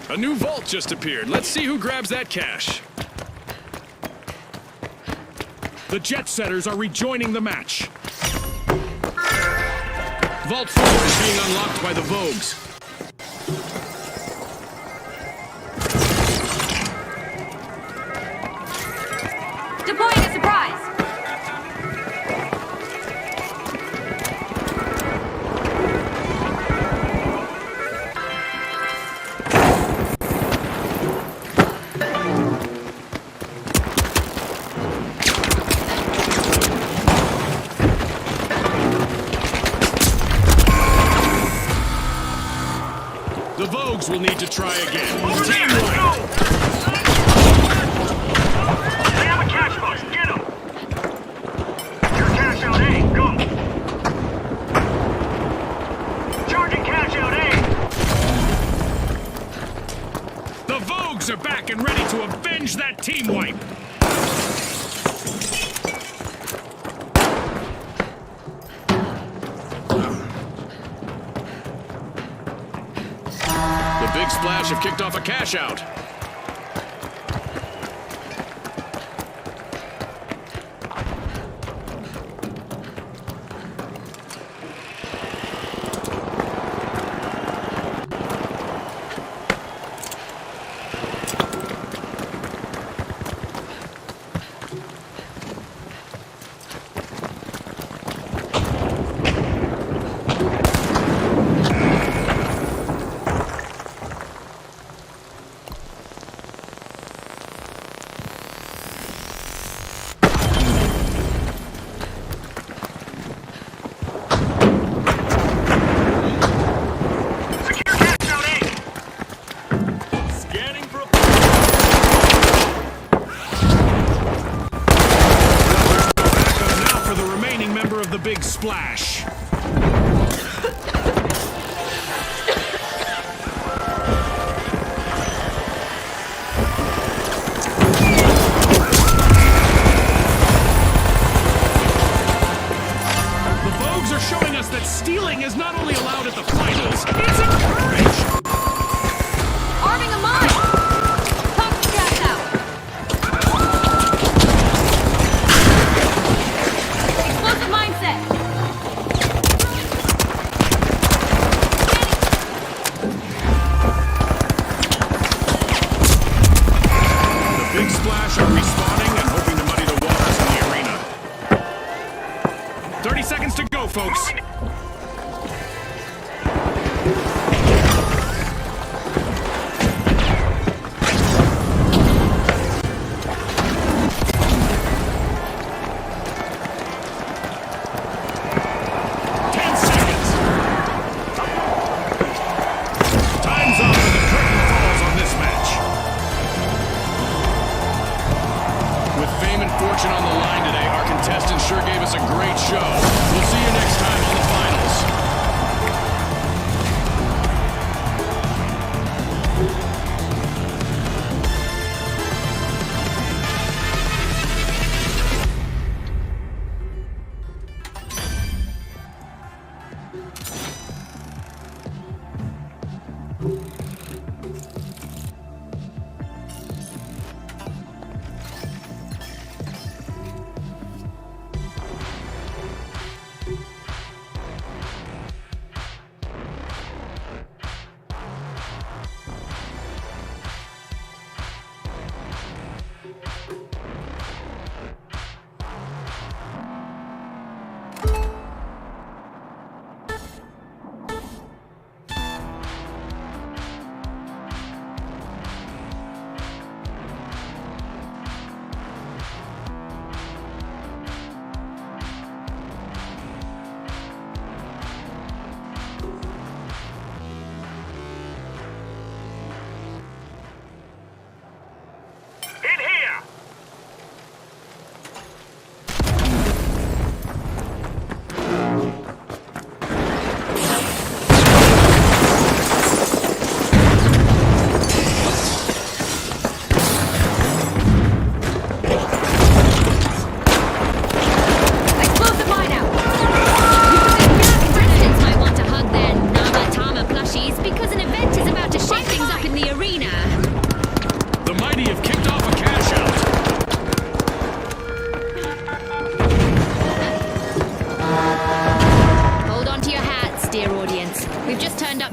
A new vault just appeared. Let's see who grabs that cash. The jet setters are rejoining the match. Vault 4 is being unlocked by the Vogues. Deploying a surprise. The Vogues will need to try again. Over Team there! wipe. Go! They have a cash box! Get him! Your cash out A! Go! Vogues are back and ready to avenge that team wipe. The Big Splash have kicked off a cash out. Big Splash. The Vogues are showing us that stealing is not only allowed at the finals, it's encouraged. Arming a mine! Talk the gas out! Explosive mindset! The Big Splash are respawning and hoping to muddy the waters in the arena. 30 seconds to go, folks. On the line today, our contestants sure gave us a great show. We'll see you next time on the finals.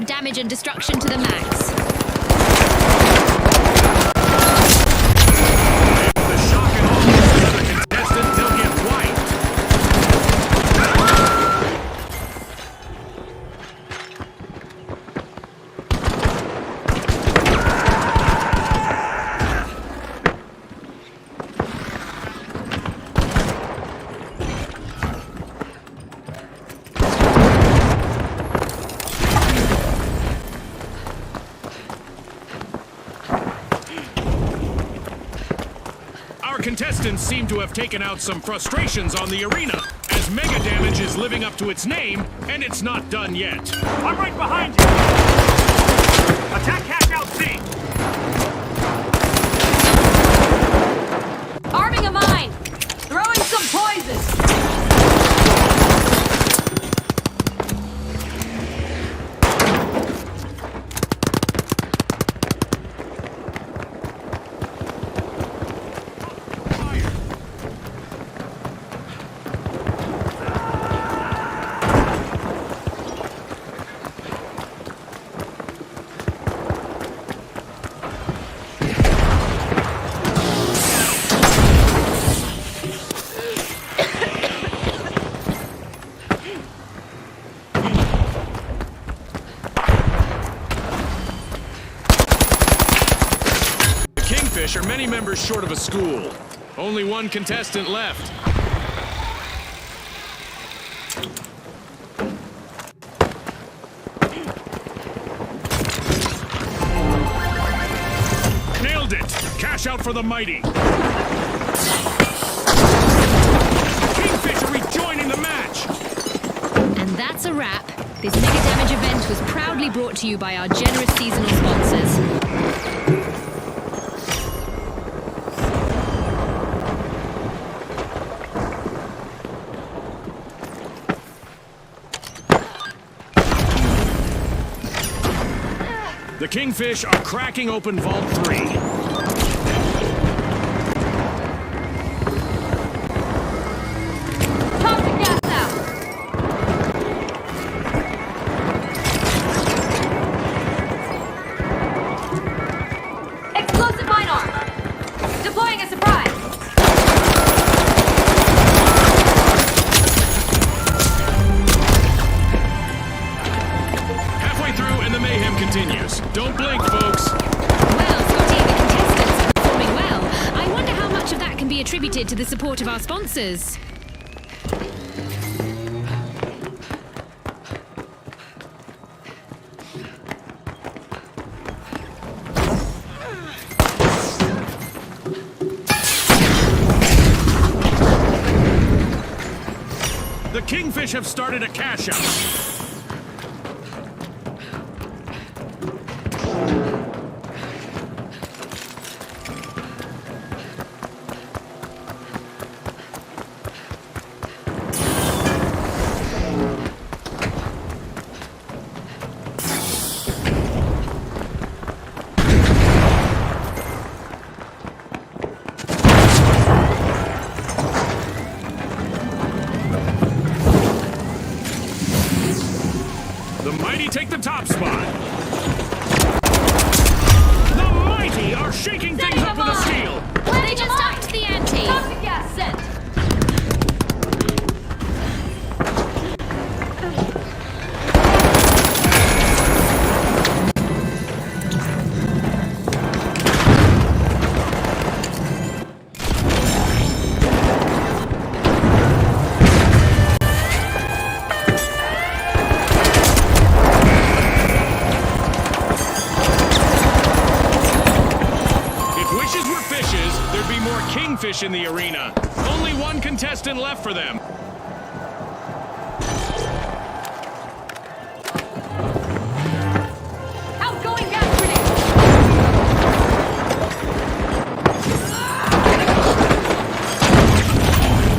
Damage and destruction to the max. The shock and awe of another contestant, they'll get wiped. Contestants seem to have taken out some frustrations on the arena, as Mega Damage is living up to its name, and it's not done yet. I'm right behind you! Attack cash out C! Kingfish are many members short of a school. Only one contestant left. Nailed it! Cash out for the mighty. Kingfish are rejoining the match. And that's a wrap. This Mega Damage event was proudly brought to you by our generous seasonal sponsors. The Kingfish are cracking open Vault 3. Toxic gas out. Explosive mine arm. Deploying a surprise. Halfway through and the mayhem continues. Don't blink, folks. Well, Scotty, the contestants are performing well. I wonder how much of that can be attributed to the support of our sponsors. The Kingfish have started a cash out. The mighty take the top spot. The mighty are shaking things up with a steal. They just upped the ante. Toxic gas sent. Kingfish in the arena. Only one contestant left for them. Outgoing gas grenade.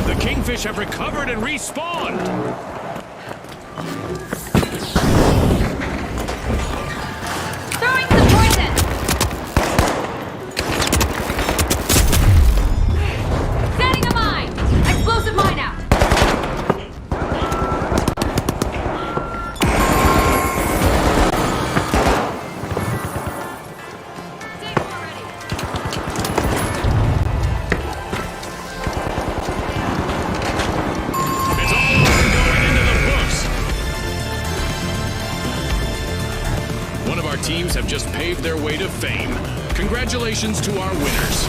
The Kingfish have recovered and respawned. Throwing some poison. Setting a mine. Explosive mine out. Stable already. It's all over going into the books. One of our teams have just paved their way to fame. Congratulations to our winners.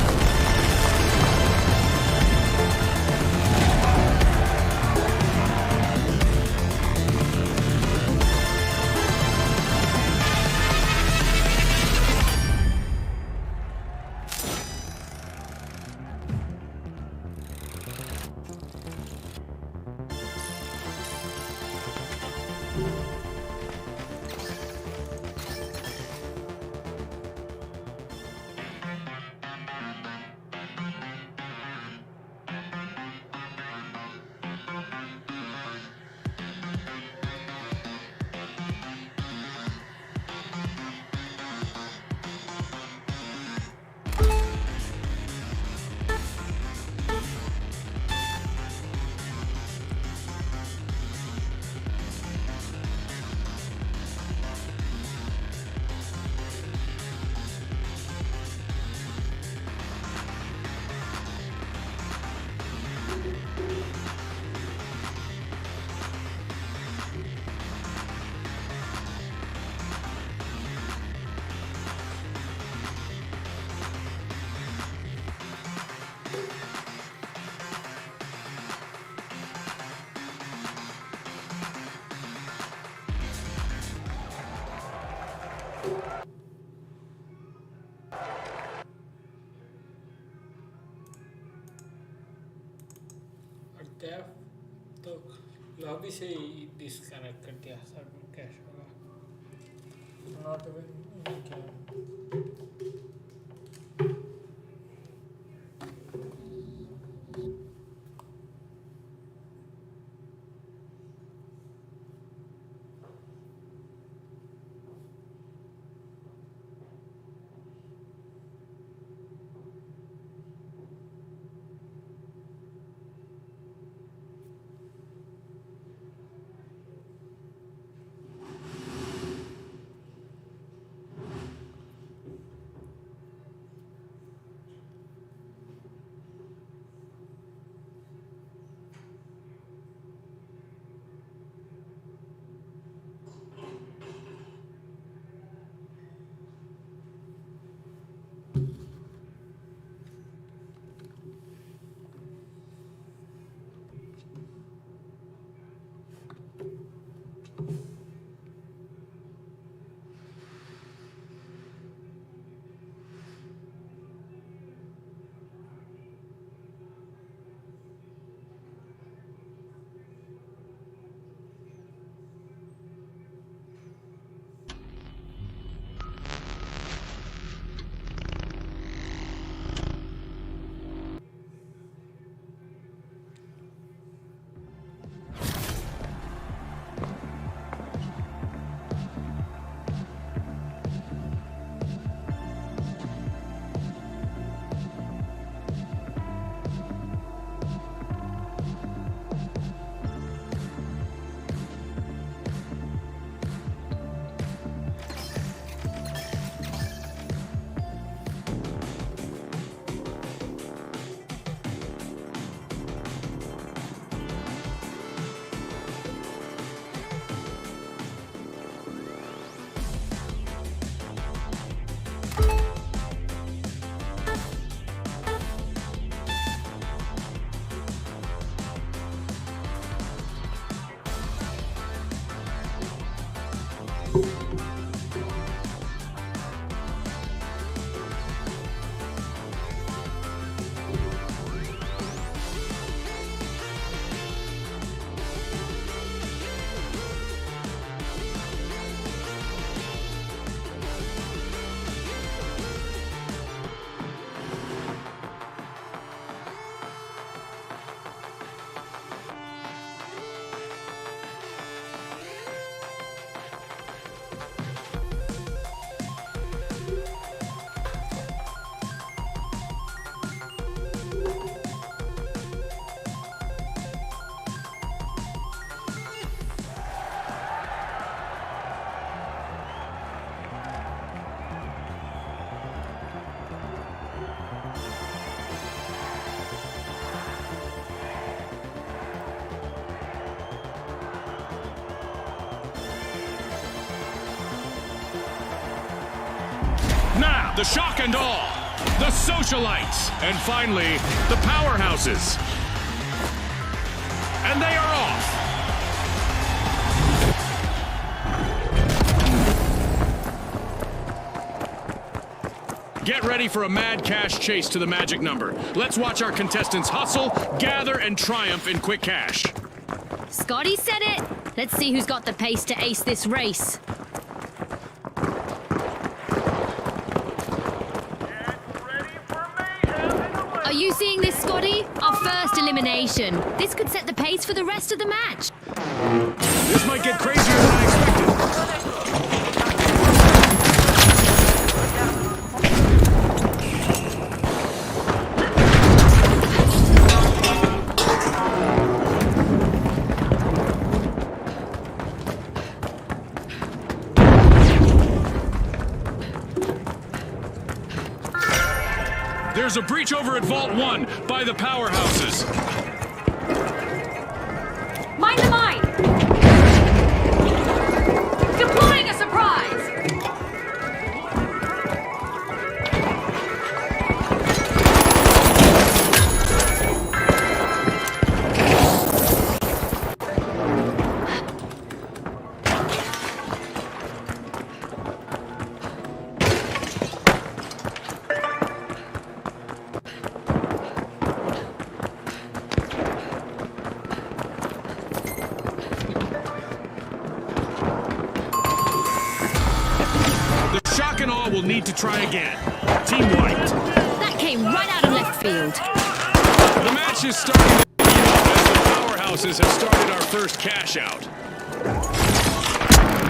और tap तो lobby से ही disconnect कर दिया submit cash होगा not even क्या The shock and awe, the socialites, and finally, the powerhouses. And they are off. Get ready for a mad cash chase to the magic number. Let's watch our contestants hustle, gather, and triumph in quick cash. Scotty said it. Let's see who's got the pace to ace this race. Are you seeing this, Scotty? Our first elimination. This could set the pace for the rest of the match. This might get crazier than I expected. There's a breach over at Vault 1 by the powerhouses. Mind the mine! Deploying a surprise! need to try again. Team wiped. That came right out of left field. The match is starting to heat up as the powerhouses have started our first cash out.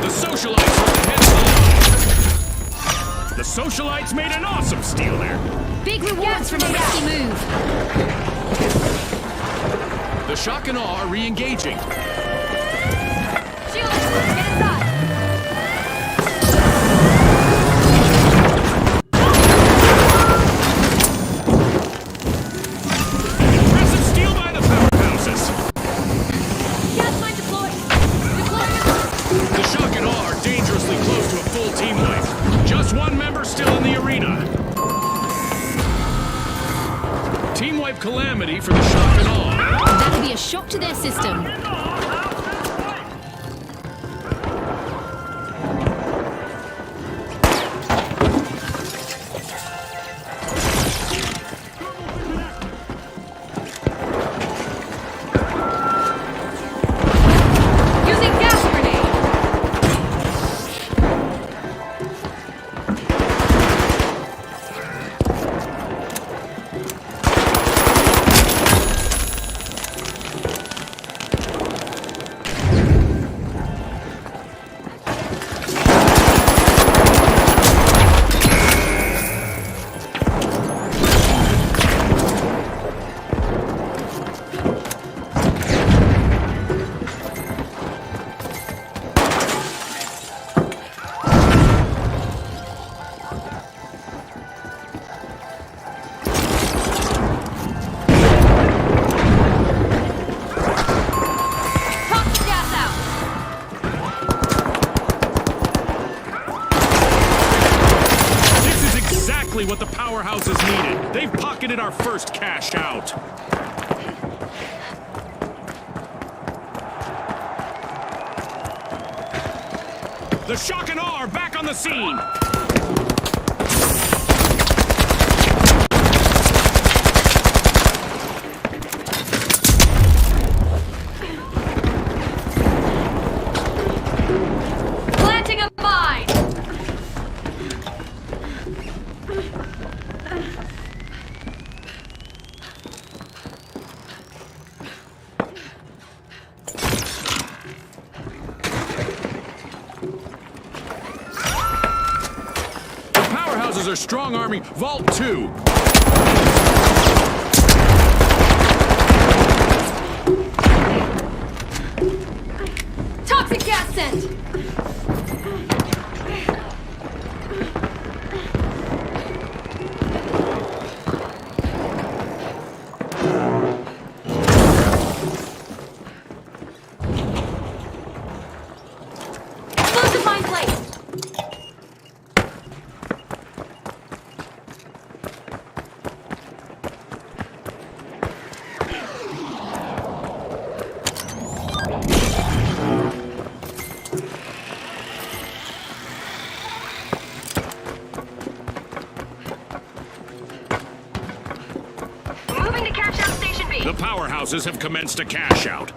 The socialites are the heads of the line. The socialites made an awesome steal there. Big rewards from a risky move. The shock and awe are re-engaging. Shield, get inside. Impressive steal by the powerhouses. Gas mine deployed. Deploying. The shock and awe are dangerously close to a full team wipe. Just one member still in the arena. Team wipe calamity for the shock and awe. That'll be a shock to their system. Using gas grenade. Toxic gas out. This is exactly what the powerhouses needed. They've pocketed our first cash out. The shock and awe are back on the scene. Planting a mine. The powerhouses are strong-arming Vault 2. Toxic gas sent. Explosive mine placed. Moving to cash out station B. The powerhouses have commenced a cash out.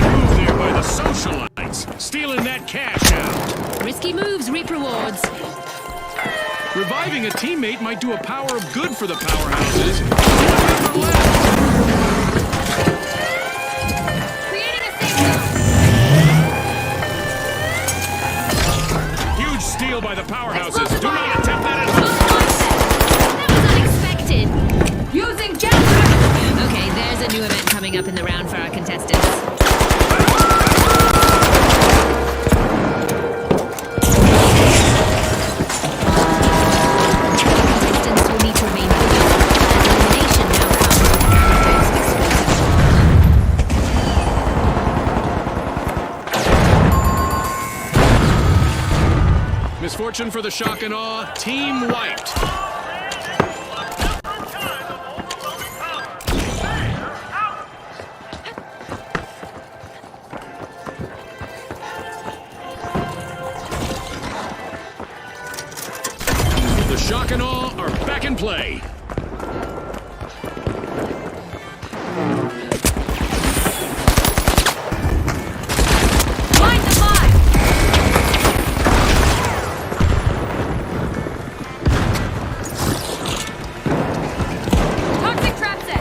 Move there by the socialites, stealing that cash out. Risky moves reap rewards. Reviving a teammate might do a power of good for the powerhouses. One member left. Creating a safe zone. Huge steal by the powerhouses. Do not attempt that at home. That was unexpected. Using gas. Okay, there's a new event coming up in the round for our contestants. Contestants will need to remain focused as elimination now comes. Misfortune for the shock and awe. Team wiped. Shock and awe are back in play. Find the mine! Toxic trap set!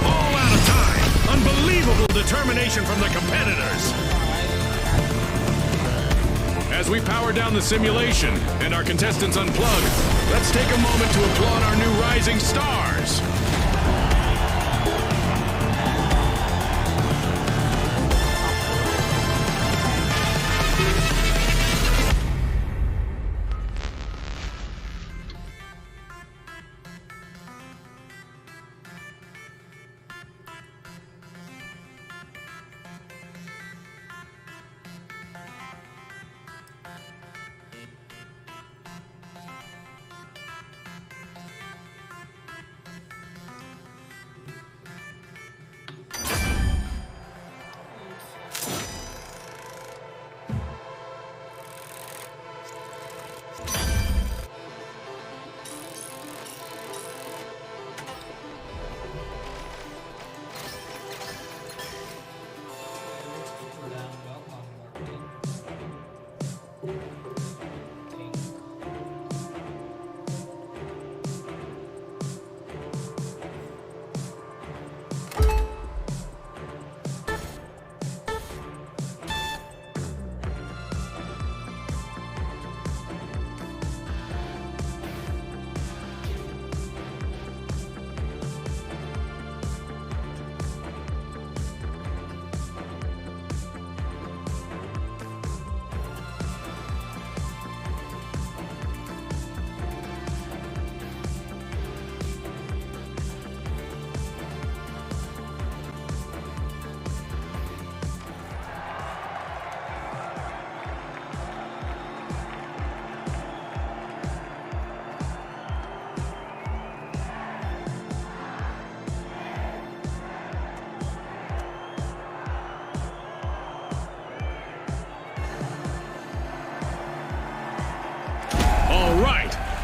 All out of time. Unbelievable determination from the competitors. As we power down the simulation and our contestants unplug, let's take a moment to applaud our new rising stars.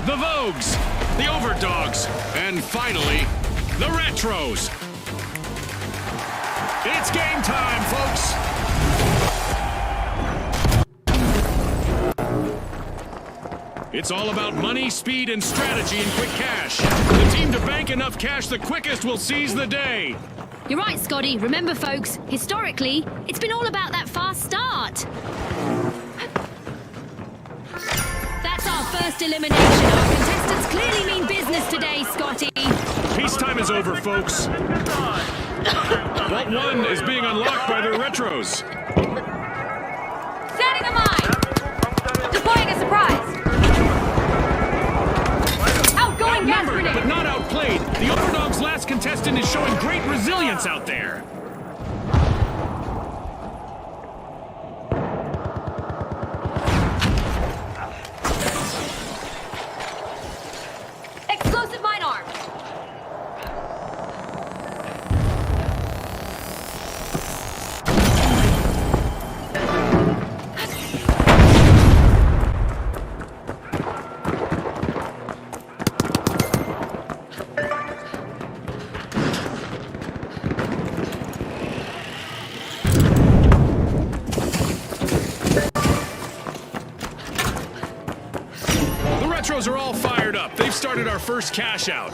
The Vogues, the Overdogs, and finally, the Retros. It's game time, folks. It's all about money, speed, and strategy and quick cash. The team to bank enough cash the quickest will seize the day. You're right, Scotty. Remember, folks, historically, it's been all about that fast start. That's our first elimination. Our contestants clearly mean business today, Scotty. Peacetime is over, folks. Vault 1 is being unlocked by the Retros. Setting a mine! Deploying a surprise! Outgoing gas Outnumbered, grenade! but not outplayed. The Overdog's last contestant is showing great resilience out there. Explosive mine armed! Are all fired up. They've started our first cash out.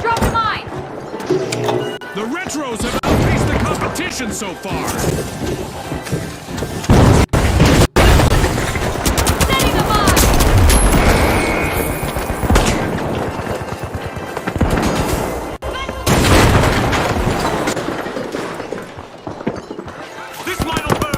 Drop the mine! The Retros have outpaced the competition so far. Setting a mine! This mine will burn.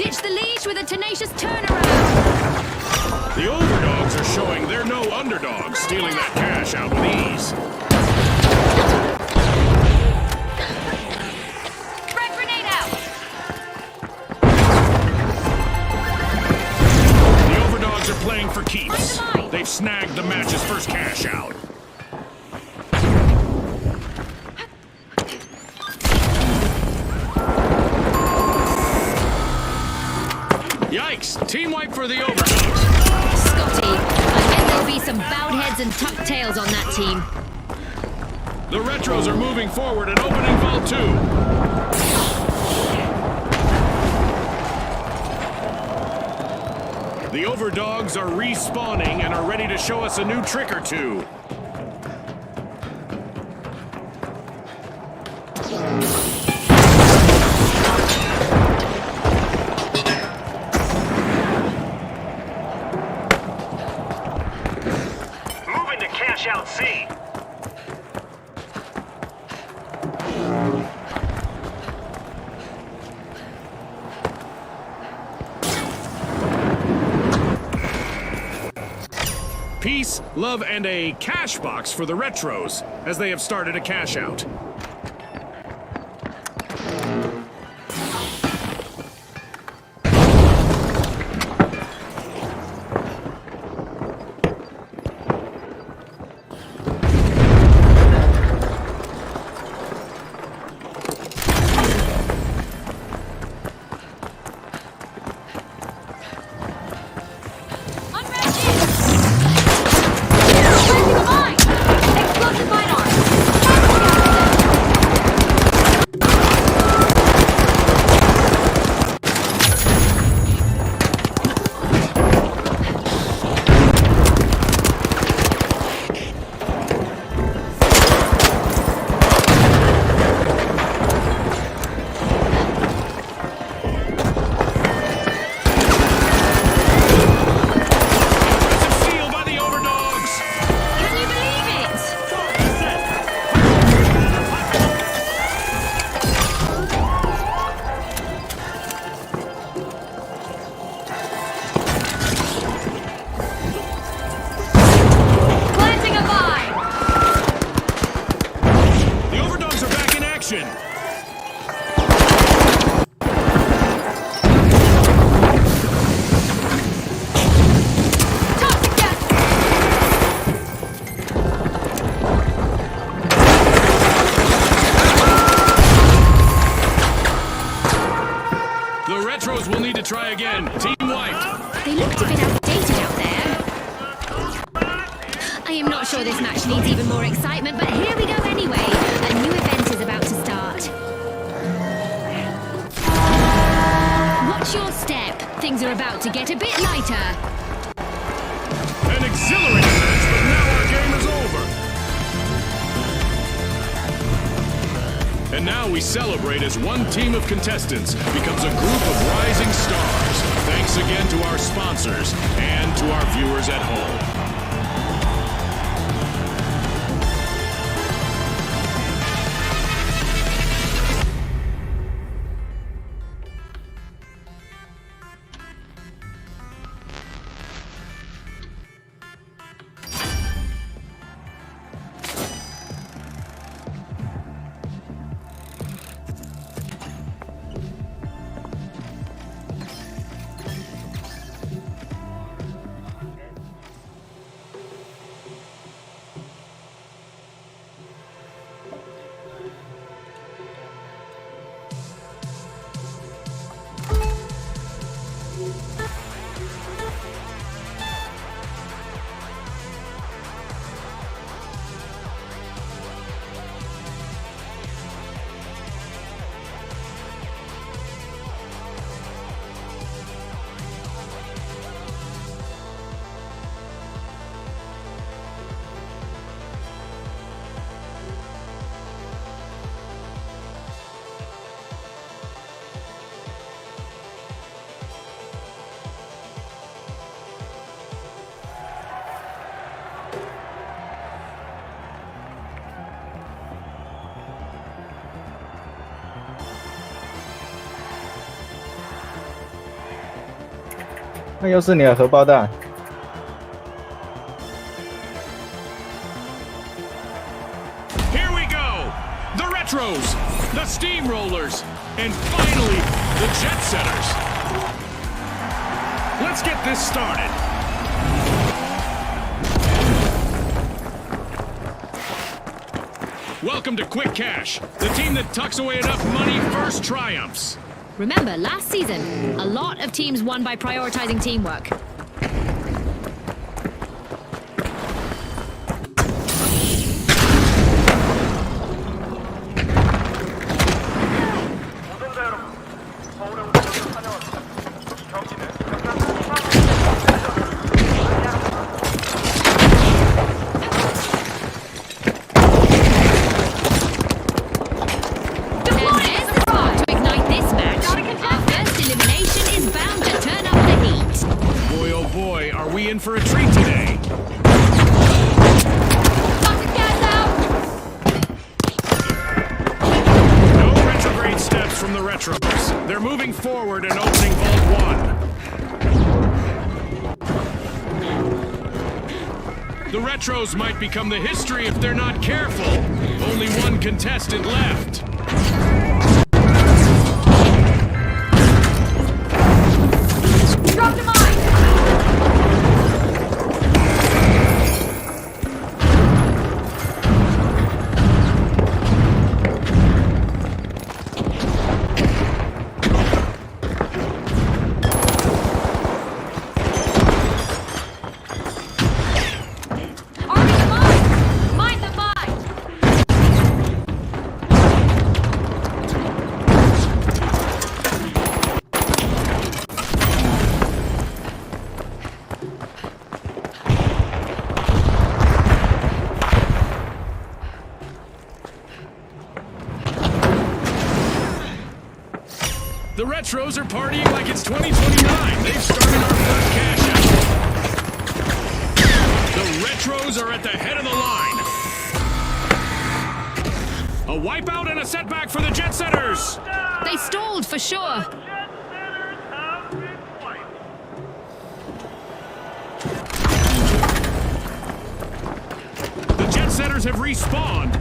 Ditch the leash with a tenacious turnaround. The overdogs are showing they're no underdogs, stealing that cash out with ease. Frag grenade out. The overdogs are playing for keeps. Find the mine. They've snagged the match's first cash out. Yikes! Team wipe for the overdogs. Scotty, I bet there'll be some bowed heads and tucked tails on that team. The retros are moving forward and opening Vault 2. The overdogs are respawning and are ready to show us a new trick or two. Moving to cash out C. Peace, love, and a cash box for the retros, as they have started a cash out. Try again. Team wiped. They looked a bit outdated out there. I am not sure this match needs even more excitement, but here we go anyway. A new event is about to start. Watch your step. Things are about to get a bit lighter. An exhilarating match, but now our game is over. And now we celebrate as one team of contestants becomes a group of rising stars. Thanks again to our sponsors and to our viewers at home. 那又是你的荷包蛋。Here we go! The retros, the steamrollers, and finally, the jet setters. Let's get this started. Welcome to Quick Cash, the team that tucks away enough money first triumphs. Remember, last season, a lot of teams won by prioritizing teamwork. 우선자 여러분, 서울에 오신 것을 환영합니다. 경기는 And there's the spark to ignite this match. Our first elimination is bound to turn up the heat. Boy, oh boy, are we in for a treat today. Toxic gas out! No retrograde steps from the retros. They're moving forward and opening Vault 1. The retros might become the history if they're not careful. Only one contestant left. Drop the mine! Arming the mine! Mine the mine! The retros are partying like it's 2029. They've started our first cash out. The retros are at the head of the line. A wipeout and a setback for the jet setters. They stalled for sure. jet setters have been wiped. The jet setters have respawned.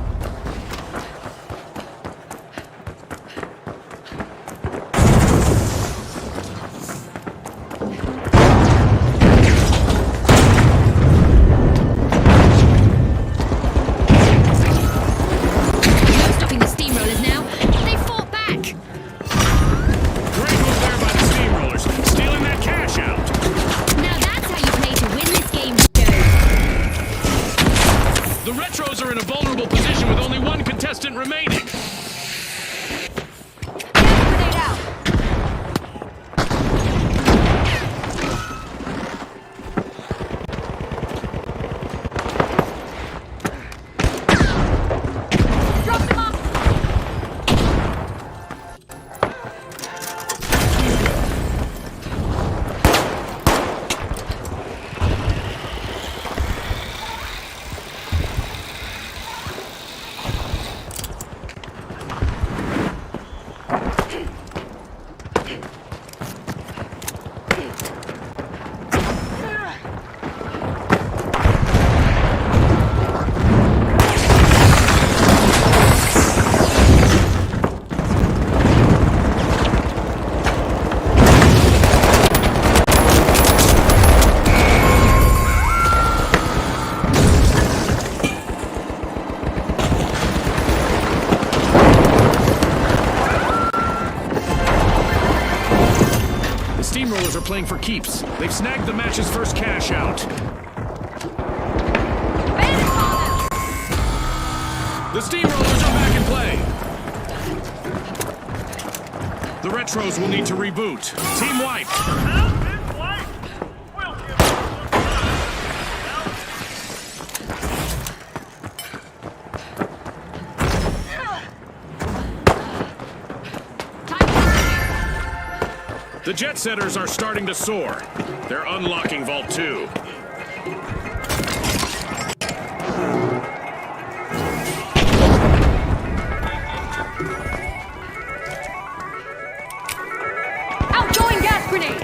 No stopping the steamrollers now. They fought back. Great move there by the steamrollers, stealing that cash out. Now that's how you play to win this game, Joe. The retros are in a vulnerable position with only one contestant remaining. Grenade out! Drop the mine! The steamrollers are playing for keeps. They've snagged the match's first cash out. Bandit bomb out! The steamrollers are back in play. The retros will need to reboot. Team wiped. Have been wiped. We'll give them some Time The jet setters are starting to soar. They're unlocking Vault 2. outgoing gas grenade!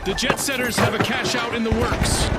The jet setters have a cash out in the works.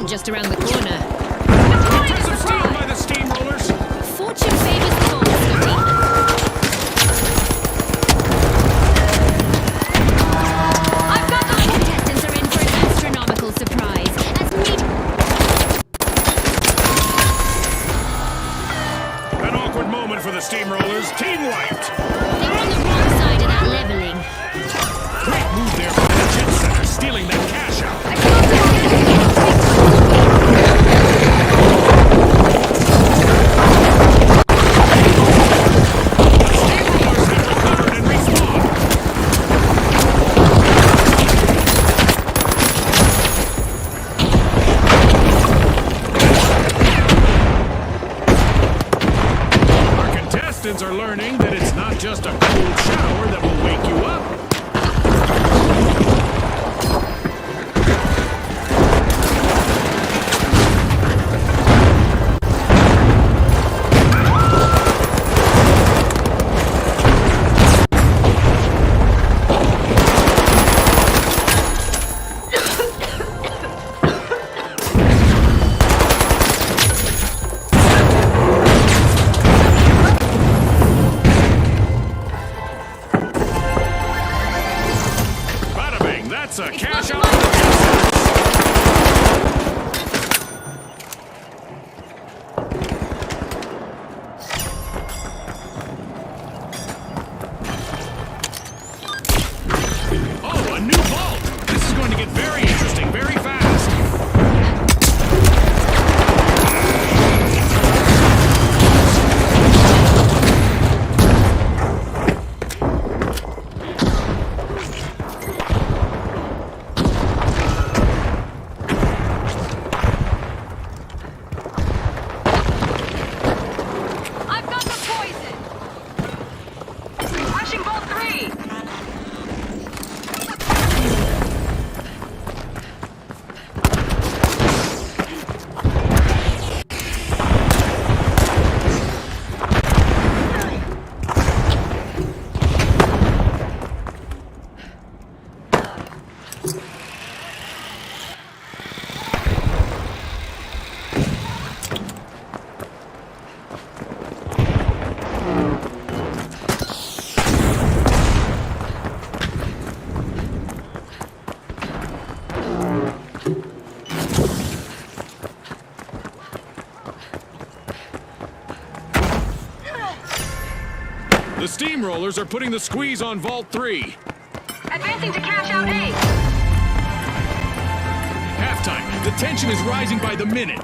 Just around the corner. Impressive steal by the steamrollers. Fortune favors the bold, Scotty. I've got the Contestants are in for an astronomical surprise. As An awkward moment for the steamrollers. Team wiped. they're on the wrong side of that leveling. Great move there by the jet setter, stealing that cash out. Are learning that it's not just a cold shower that will wake you up. That's a cash out. Oh, a new vault! This is going to get very interesting very fast. The steamrollers are putting the squeeze on Vault 3. Advancing to cash out A. Halftime. The tension is rising by the minute.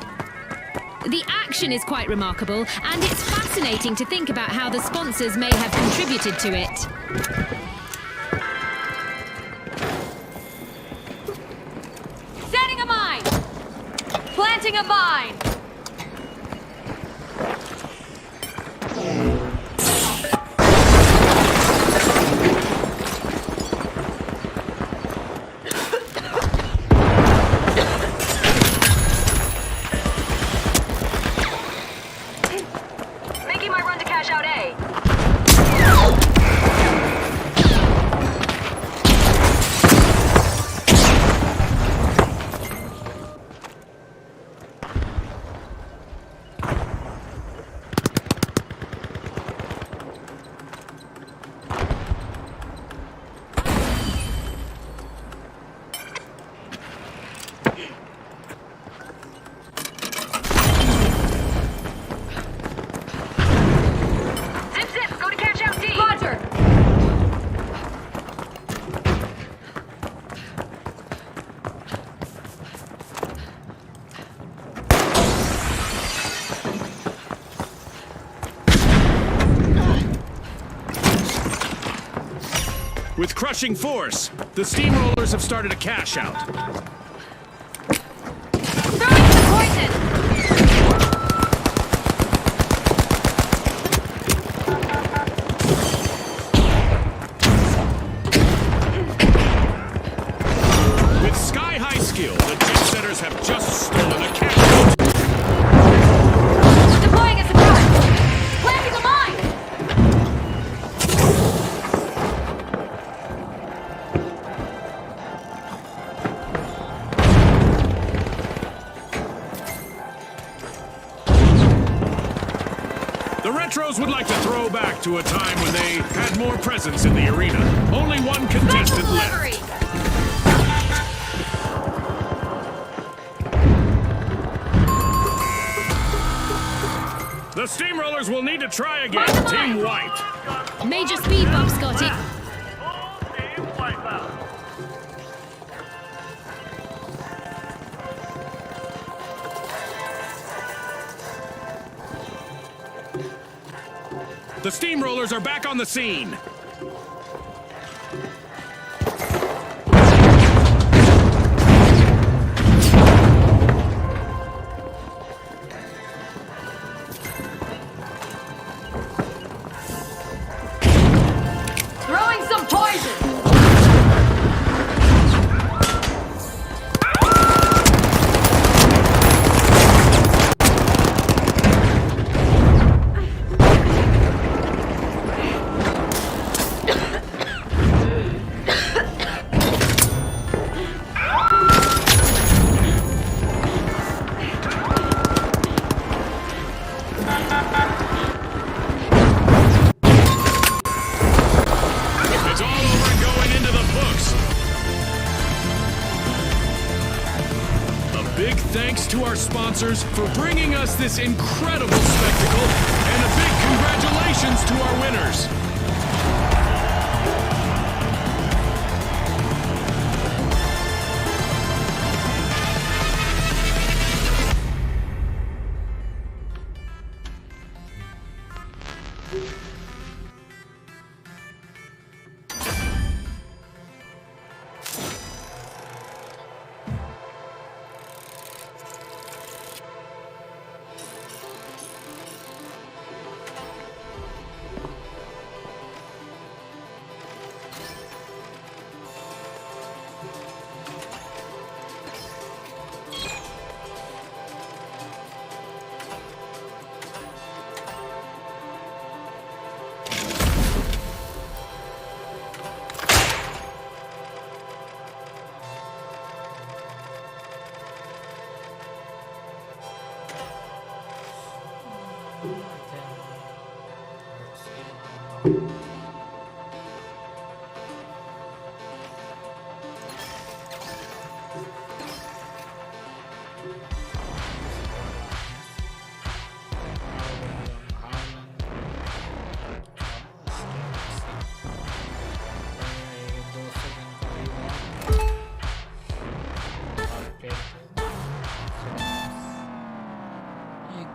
The action is quite remarkable, and it's fascinating to think about how the sponsors may have contributed to it. Setting a mine! Planting a mine! Making my run to cash out A. With crushing force, the steamrollers have started a cash out. Throwing some poison! With sky-high skill, the jet setters have just stolen a cash out. Deploying a surprise! Planting a mine! The Retros would like to throw back to a time when they had more presence in the arena. Only one contestant Special left. delivery! The steamrollers will need to try again. Mind the Team line. White. Major speed bump, Scotty. Full team wipeout. The steamrollers are back on the scene. Throwing some poison! It's all over and going into the books. A big thanks to our sponsors for bringing us this incredible spectacle, and a big congratulations to our winners.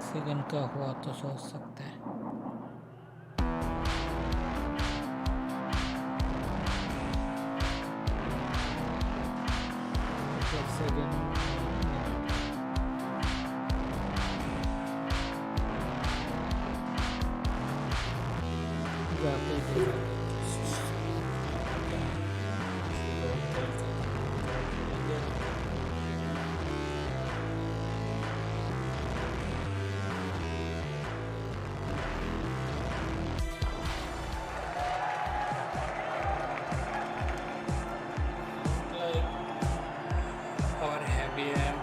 Second का हुआ तो सोच सकते हैं और heavy है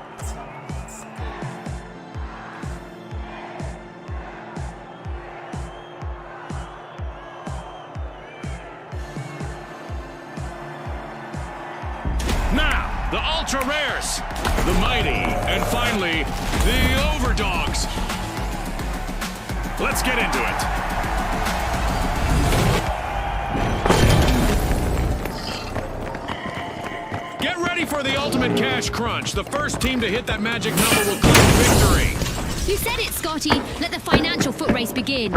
Now, the ultra rares, the mighty, and finally, the overdogs. Let's get into it. Get ready for the ultimate cash crunch. The first team to hit that magic number will claim victory. You said it, Scotty. Let the financial foot race begin.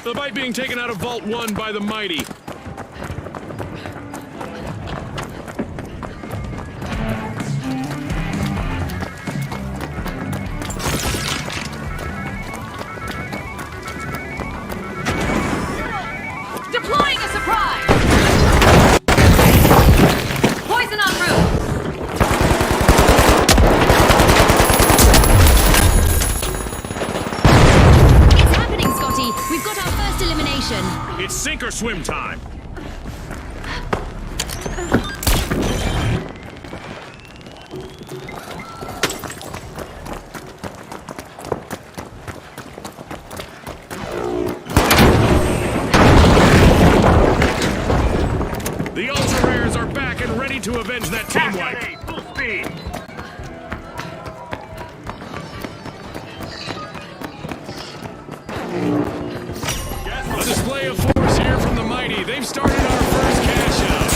The bite being taken out of Vault 1 by the mighty. Deploying a surprise! Poison en route! It's happening, Scotty. We've got our first elimination. It's sink or swim time. The ultra rares are back and ready to avenge that team wipe. Back at 8, full speed. A display of force here from the mighty. They've started our first cash out.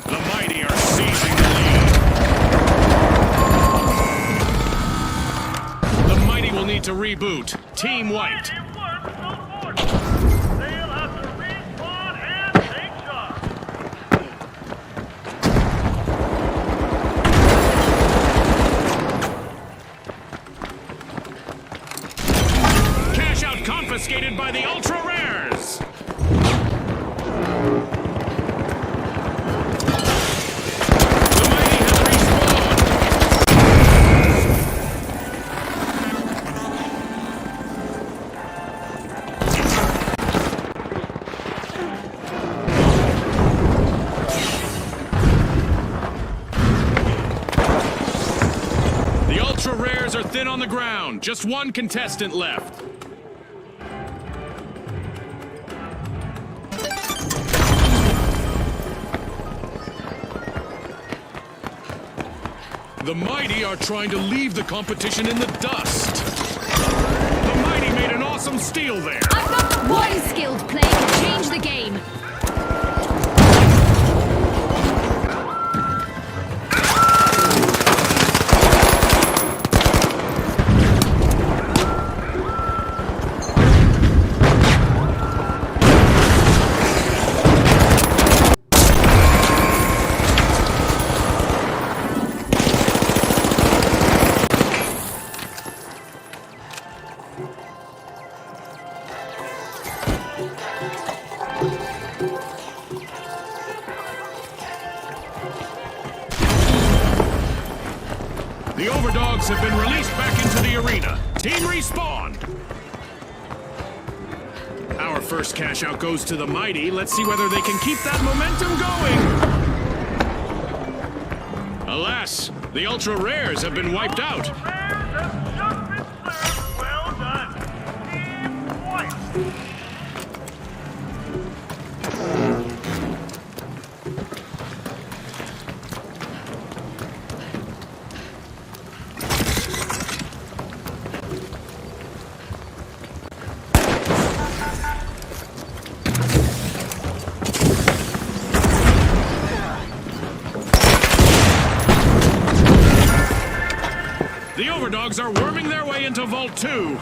The mighty are seizing the lead. The mighty will need to reboot. Team wiped. It worked so fortunately. They'll have to respawn and take shots. Cash out confiscated by the ultra rares. The mighty has respawned. The ultra rares are thin on the ground. Just one contestant left. The mighty are trying to leave the competition in the dust. The mighty made an awesome steal there. I've got one skilled play to change the game. The overdogs have been released back into the arena. Team respawn. Our first cash out goes to the mighty. Let's see whether they can keep that momentum going. Alas, the ultra rares have been wiped out. Rares have just been served. Well done. Team wiped. The overdogs are worming their way into Vault 2.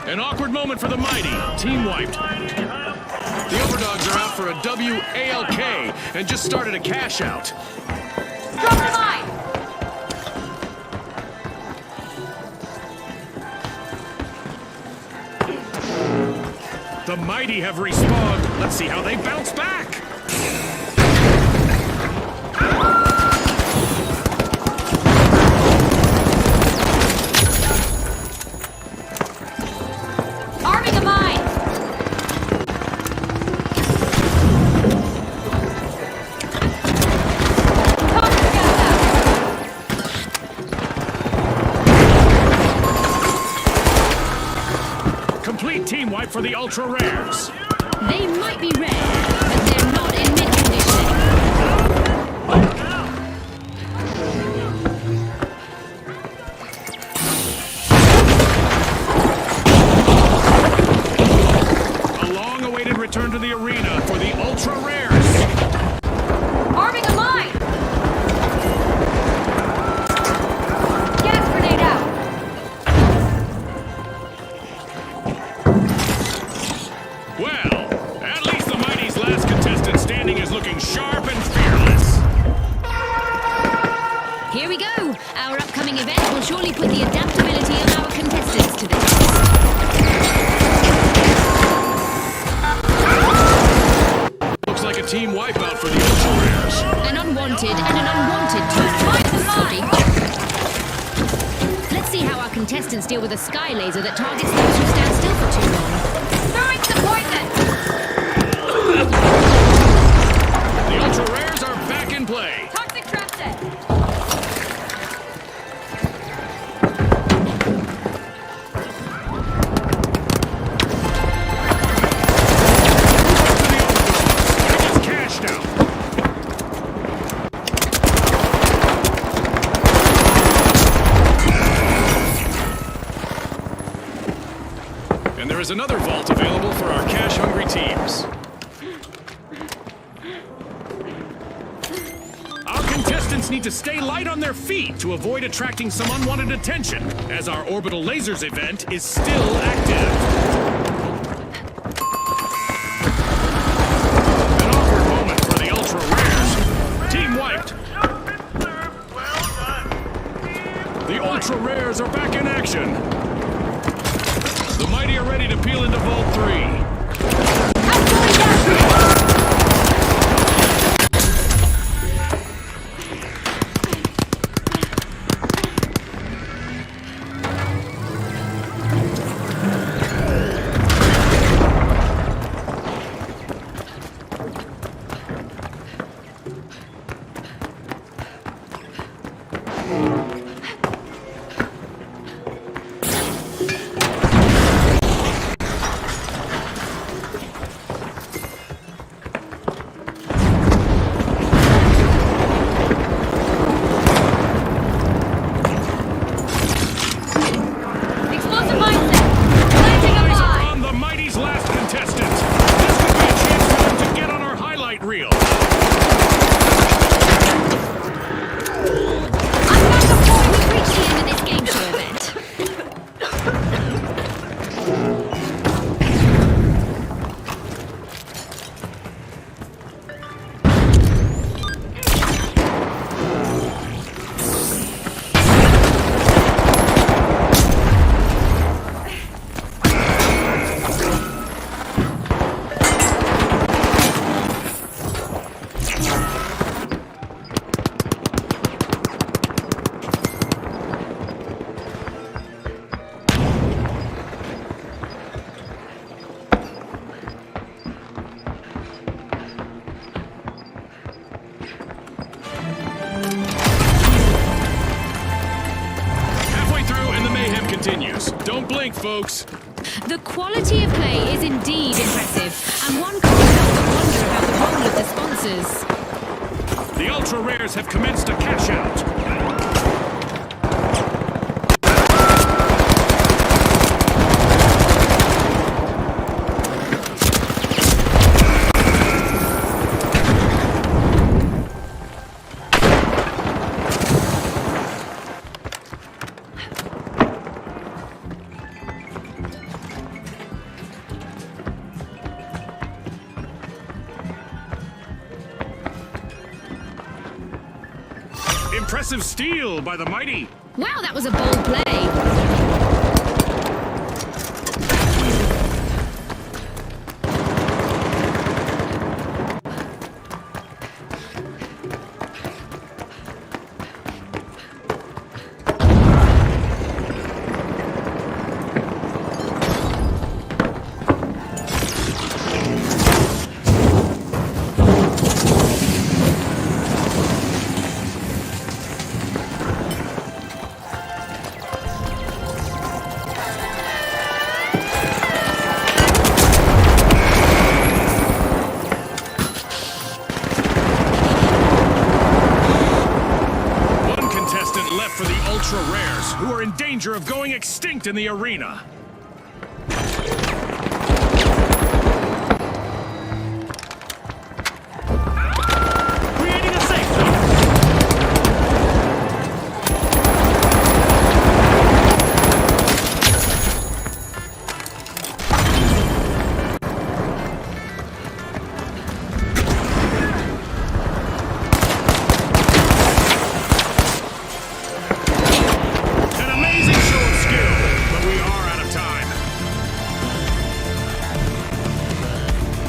An awkward moment for the mighty. Team wiped. The overdogs are out for a WALK and just started a cash out. Drop the mine! The mighty have respawned. Let's see how they bounce back. Arming a mine! Talk together! team wipe for the ultra rares. They might be rare, but they're not in mint condition. A long-awaited return to the arena for the ultra rares. Arming a mine! Gas grenade out! Well, at least the Mighty's last contestant standing is looking sharp and fearless. Here we go. Our upcoming event will surely put the adaptability of our contestants to the test. Looks like a team wipeout for the ultra rares. An unwanted and an unwanted toast. Sorry. Let's see how our contestants deal with a sky laser that targets those who stand still for too long. Throwing some poison! The ultra rares are back in play. Toxic trap set! It's cashed out. And there is another vault available for our cash-hungry teams. Our contestants need to stay light on their feet to avoid attracting some unwanted attention, as our orbital lasers event is still active. An awkward moment for the ultra rares. Team wiped. Well done. The ultra rares are back in action. The Mighty are ready to peel into Vault 3. Explosive mindset! Planting a Eyes mine! are on the Mighty's last contestant. This could be a chance for them to get on our highlight reel. I'm not the boy. We've reached the end of this game show event. Halfway through and the mayhem continues. Don't blink, folks. The quality of play is indeed impressive, and one can't help but wonder about the role of the sponsors. The ultra rares have commenced a cash out. Impressive steal by the Mighty. Wow, that was a bold play. ranked in the arena. Creating a safe zone. An amazing show of skill, but we are out of time.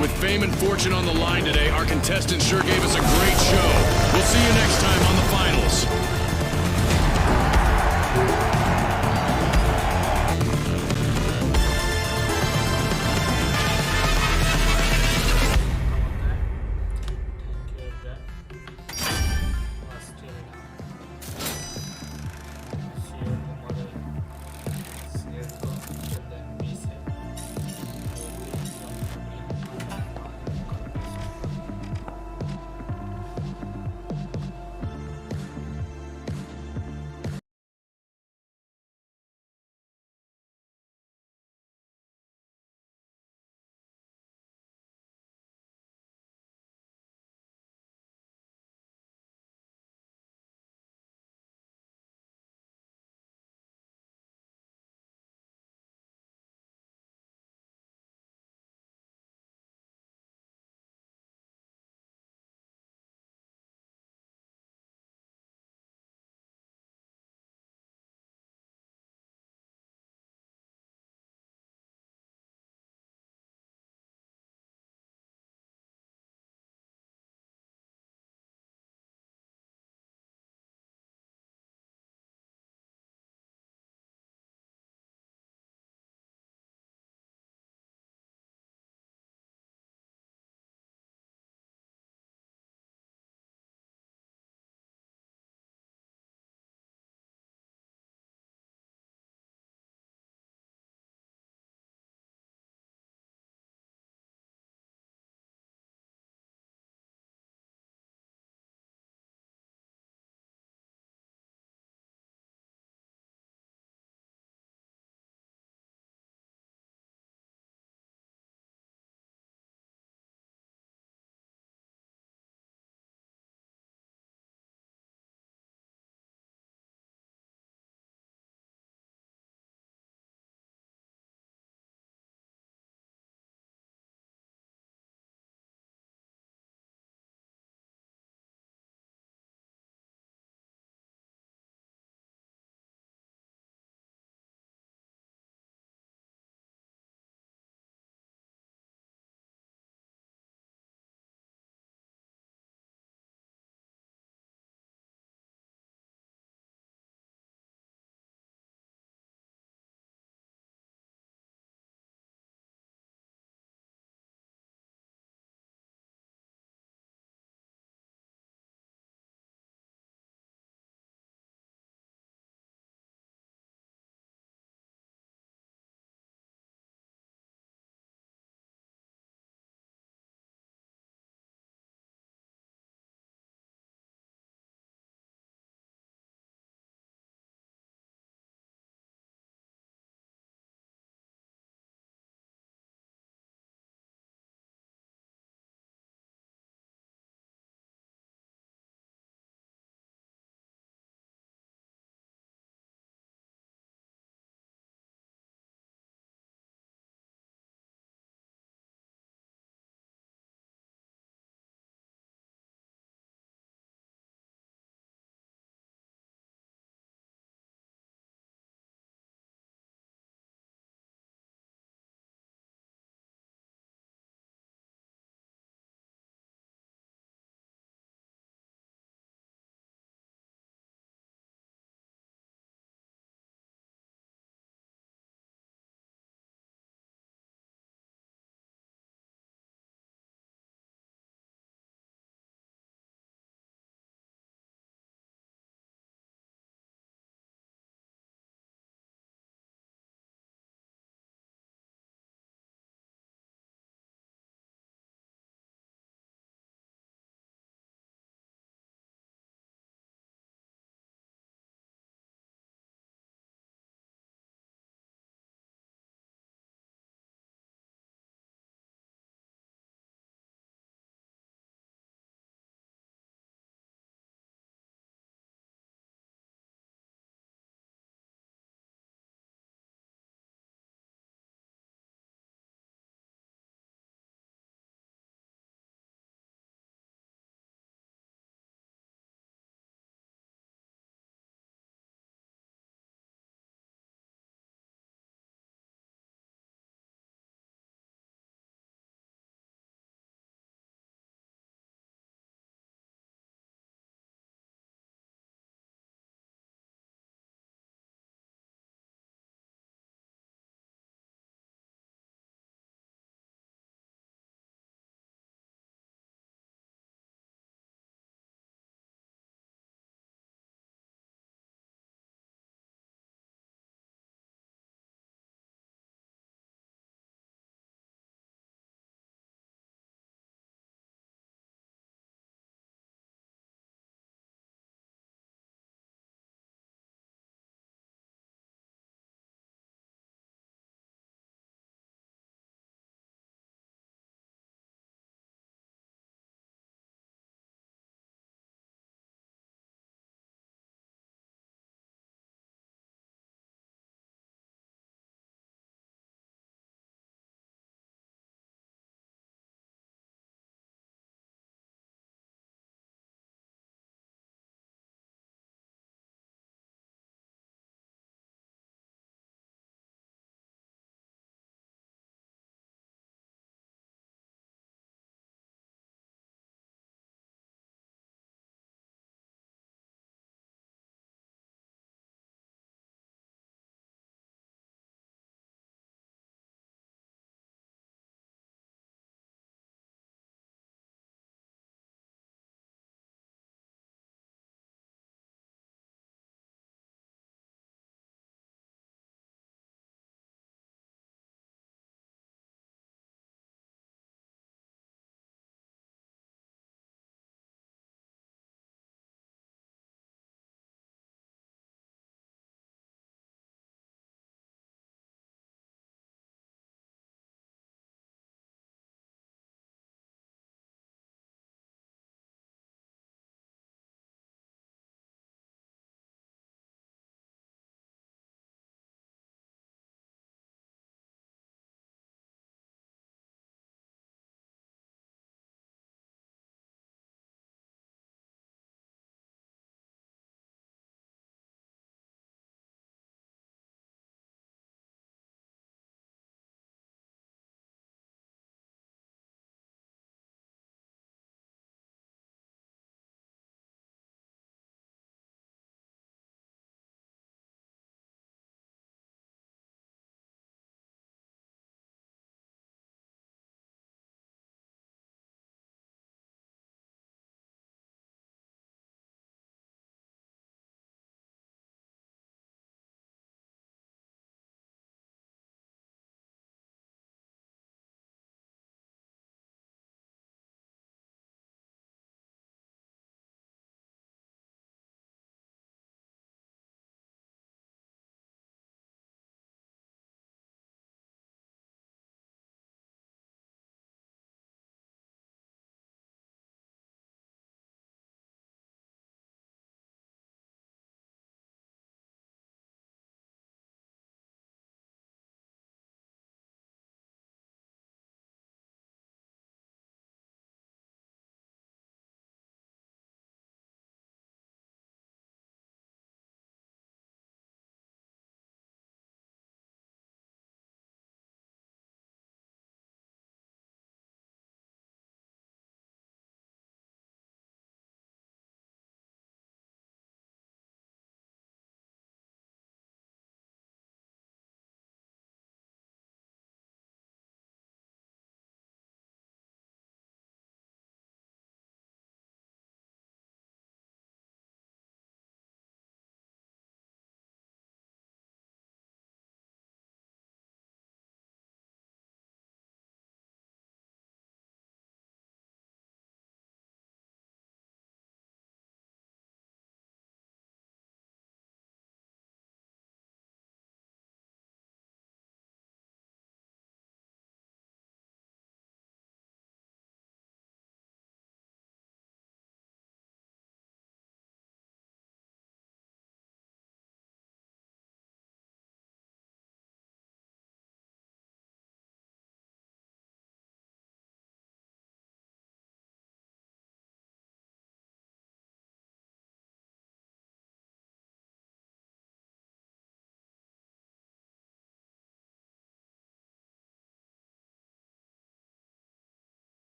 With fame and fortune on the line today, our contestants sure gave us a great show. We'll see you next time on the finals.